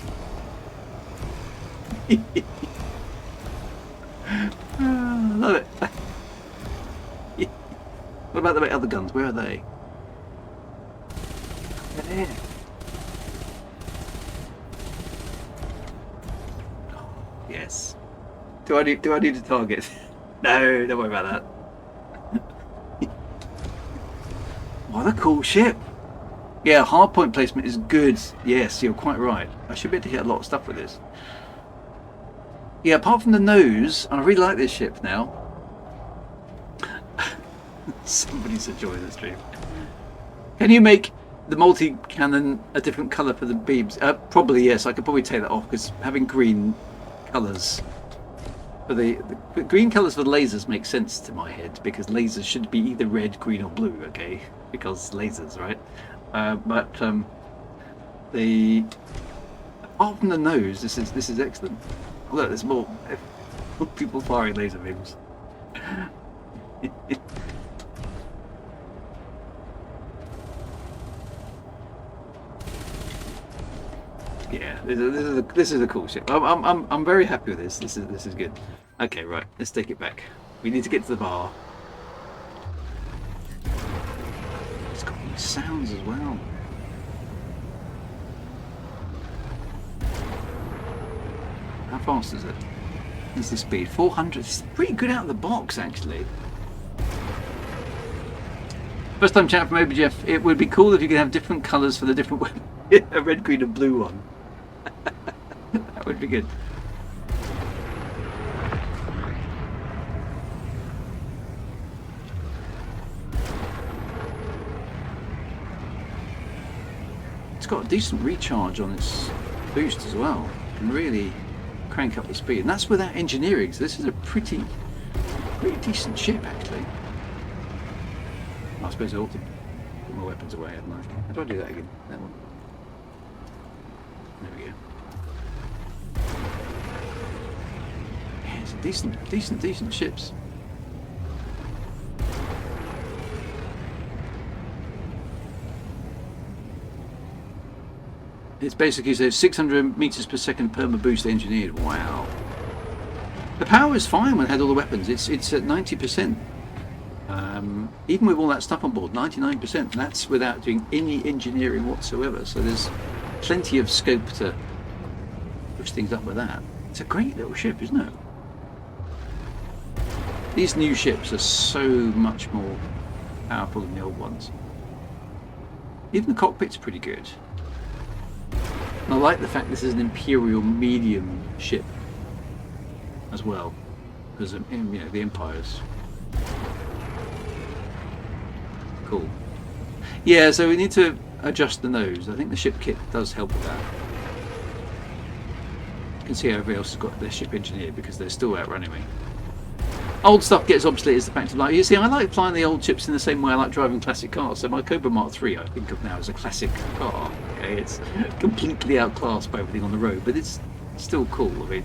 Speaker 2: Love it. What about the other guns? Where are they? They're there. Yes. Do I need to target? No, don't worry about that. What a cool ship. Yeah, hardpoint placement is good. Yes, you're quite right. I should be able to hit a lot of stuff with this. Yeah, apart from the nose, I really like this ship now. Somebody's enjoying the stream. Can you make the multi-cannon a different colour for the beams? Probably yes. I could probably take that off because having green colours for the green colours for the lasers makes sense to my head because lasers should be either red, green, or blue. Okay, because lasers, right? But the apart from the nose, this is excellent. Look, there's more people firing laser beams. Yeah, this is a cool ship. I'm very happy with this. This is good. Okay, right. Let's take it back. We need to get to the bar. It's got these sounds as well. How fast is it? What's the speed? 400. It's pretty good out of the box, actually. First time chat from OBGF. It would be cool if you could have different colours for the different weapons. A red, green, and blue one. That would be good. It's got a decent recharge on its boost as well. Can really crank up the speed, and that's without engineering. So this is a pretty decent ship, actually. I suppose I ought to put my weapons away, hadn't I? How do I do that again? That one. There we go. Yeah, it's a decent ships. It's basically so 600 meters per second perma boost engineered. Wow. The power is fine when it had all the weapons. It's at 90%. Even with all that stuff on board, 99%. That's without doing any engineering whatsoever. So there's plenty of scope to push things up with that. It's a great little ship, isn't it? These new ships are so much more powerful than the old ones. Even the cockpit's pretty good. And I like the fact this is an Imperial medium ship as well, because you know the Empire's cool. Yeah, so we need to adjust the nose. I think the ship kit does help with that. You can see how everybody else has got their ship engineered because they're still outrunning me. Old stuff gets obsolete is the fact of life. You see, I like flying the old ships in the same way I like driving classic cars. So my Cobra Mark III I think of now as a classic car. Okay, it's completely outclassed by everything on the road, but it's still cool. I mean,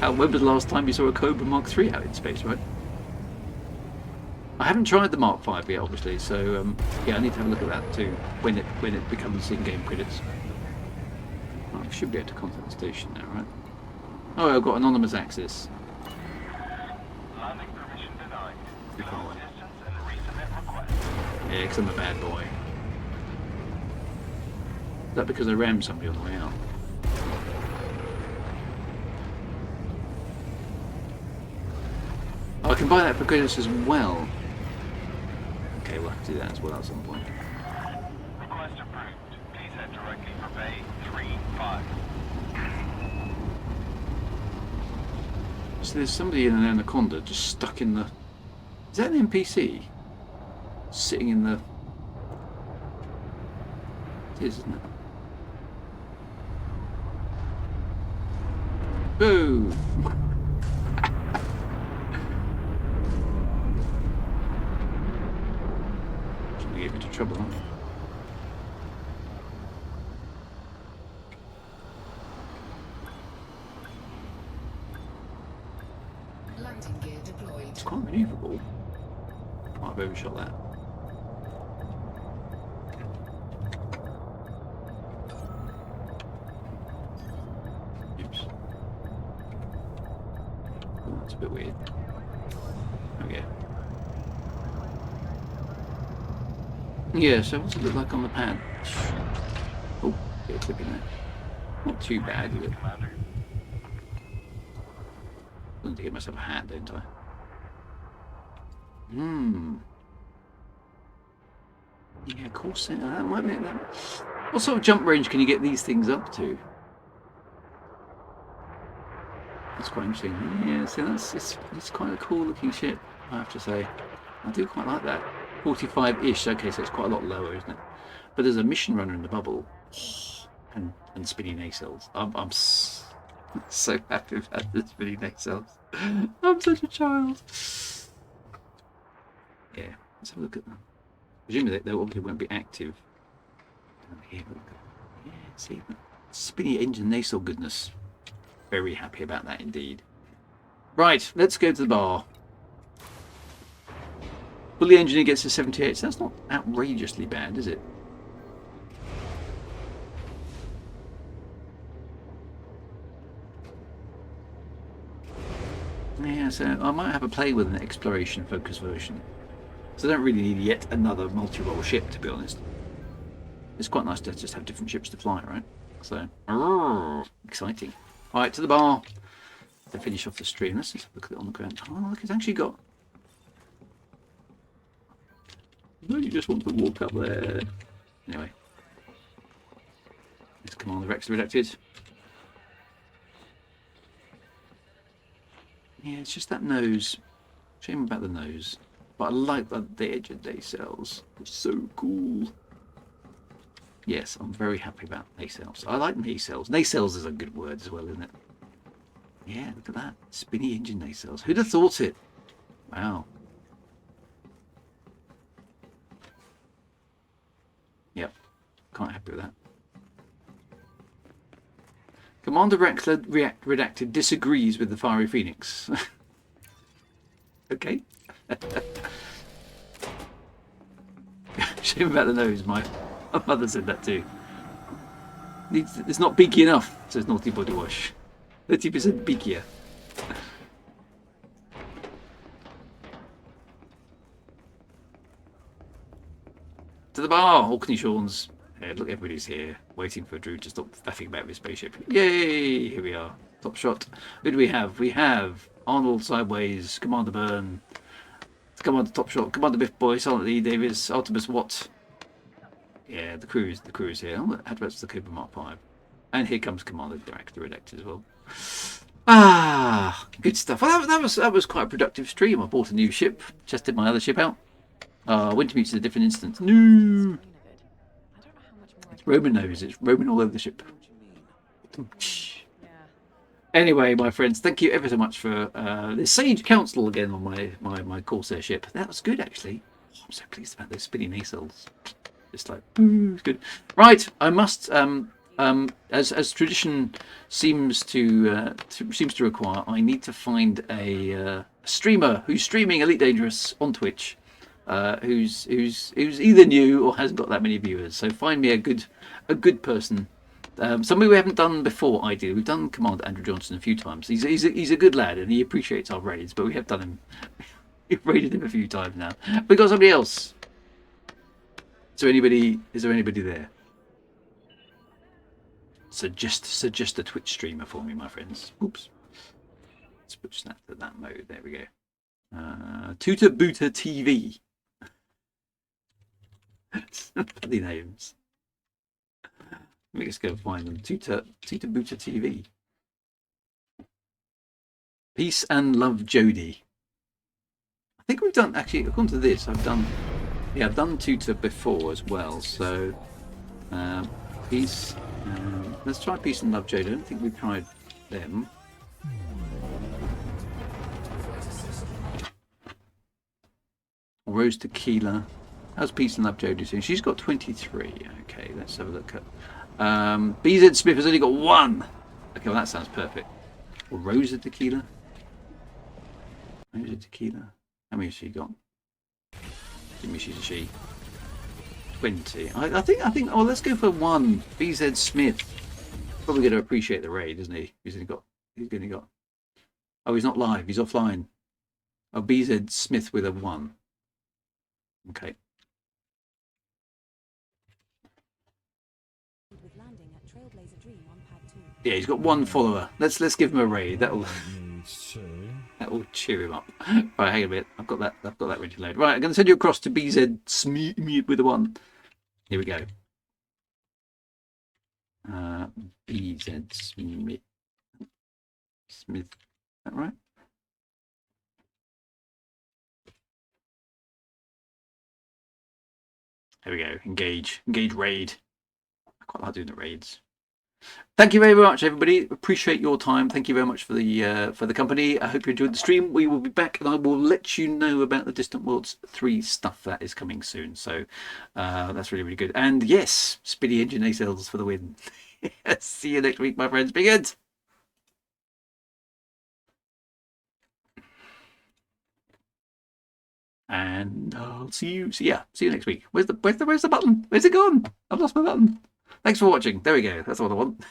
Speaker 2: when was the last time you saw a Cobra Mark III out in space, right? I haven't tried the Mark V yet, obviously, so yeah, I need to have a look at that too when it becomes in-game credits. I should be able to contact the station now, right? Oh, I've got anonymous access.
Speaker 4: Landing permission denied.
Speaker 2: You can't wait.
Speaker 4: Distance and resubmit request.
Speaker 2: Yeah, because I'm a bad boy. Is that because I rammed somebody on the way out? Oh, I can buy that for credits as well. Okay, we'll have to do that as well at some point.
Speaker 4: Request approved. Please head directly for Bay 35.
Speaker 2: So there's somebody in an anaconda just stuck in the... Is that an NPC? Sitting in the... It is, isn't it? Boo! trouble, aren't we?
Speaker 5: Landing gear deployed.
Speaker 2: It's quite manoeuvrable. Might have overshot that. Oops. Oh, that's a bit weird. Okay. Yeah, so what's it look like on the pad? Oh, get a clip in there. Not too bad, is it?
Speaker 4: Commander.
Speaker 2: I need to get myself a hat, don't I? Yeah, Corsair. That might make that. What sort of jump range can you get these things up to? That's quite interesting. Yeah, so it's quite a cool looking ship, I have to say. I do quite like that. 45-ish. Okay, so it's quite a lot lower, isn't it? But there's a mission runner in the bubble, and spinning nacelles. I'm so happy about the spinning nacelles. I'm such a child. Yeah, let's have a look at them. Presumably they obviously won't be active. Down here, look. Yeah, see that spinny engine nacelle goodness. Very happy about that indeed. Right, let's go to the bar. Fully engineer gets to 78, so that's not outrageously bad, is it? Yeah, so I might have a play with an exploration focus version. So I don't really need yet another multi-role ship, to be honest. It's quite nice to just have different ships to fly, right? So, exciting. Alright, to the bar. To finish off the stream, let's just look at it on the ground. Oh, look, it's actually got... No, you just want to walk up there. Anyway. Let's Commander Rex redacted. Yeah, it's just that nose. Shame about the nose. But I like the edge of nacelles. It's so cool. Yes, I'm very happy about nacelles. I like nacelles. Nacelles is a good word as well, isn't it? Yeah, look at that. Spinny engine nacelles. Who'd have thought it? Wow. Yep. Quite happy with that. Commander Rex redacted disagrees with the Fiery Phoenix. Okay. Shame about the nose. My mother said that too. It's not beaky enough, says Naughty Body Wash. 30% beakier. To the bar, Orkney Shawns. Yeah, look, everybody's here, waiting for Drew to stop faffing about his spaceship. Yay! Here we are. Top shot. Who do we have? We have Arnold Sideways, Commander Byrne, Commander Top Shot, Commander Biff Boy, Silent Lee Davis, Artemis Watt. Yeah, the crew is here. Oh, that's the Cooper Mark 5. And here comes Commander Drax, the Redacted as well. Ah, good stuff. Well, that was quite a productive stream. I bought a new ship, tested my other ship out. Wintermute's a different instance. No! It's Roman nose. It's Roman all over the ship. Anyway, my friends, thank you ever so much for the Sage Council again on my Corsair ship. That was good, actually. Oh, I'm so pleased about those spinning nacelles. Just like, ooh, it's good. Right, I must, as tradition seems to require, I need to find a streamer who's streaming Elite Dangerous on Twitch, who's either new or hasn't got that many viewers. So find me a good person. Somebody we haven't done before, ideally. We've done Commander Andrew Johnson a few times. He's a good lad and he appreciates our raids, but we have done him. We've raided him a few times now. We've got somebody else. Is there anybody there? Suggest a Twitch streamer for me, my friends. Oops. Let's put that mode. There we go. Tutor Booter TV. Funny names. Let me just go find them. Tutor Booter TV. Peace and love, Jody. I think we've done, actually, according to this, I've done Tutor before as well. So, Peace. Let's try Peace and love, Jody. I don't think we've tried them. Rose Tequila. How's Peace and Love Jodie doing? She's got 23. Okay, let's have a look at. BZ Smith has only got 1. Okay, well that sounds perfect. Or Rosa Tequila. Rosa Tequila. How many has she got? Give me she's a she. 20. I think. Oh, let's go for 1. BZ Smith. Probably going to appreciate the raid, isn't he? He's only got. Oh, he's not live. He's offline. Oh, BZ Smith with a 1. Okay. Yeah, he's got 1 follower. Let's give him a raid. That'll cheer him up. Right, hang on a minute. I've got that ready to load. Right, I'm going to send you across to BZ Smith with a 1. Here we go. BZ Smith. Smith. Is that right? There we go. Engage raid. I quite like doing the raids. Thank you very much, everybody. Appreciate your time. Thank you very much for the company. I hope you enjoyed the stream. We will be back, and I will let you know about the Distant Worlds 3 stuff that is coming soon. So that's really, really good. And yes, Speedy Engine A-Cells for the win. See you next week, my friends. Be good. And I'll see you next week. Where's the button? Where's it gone? I've lost my button. Thanks for watching. There we go. That's what I want.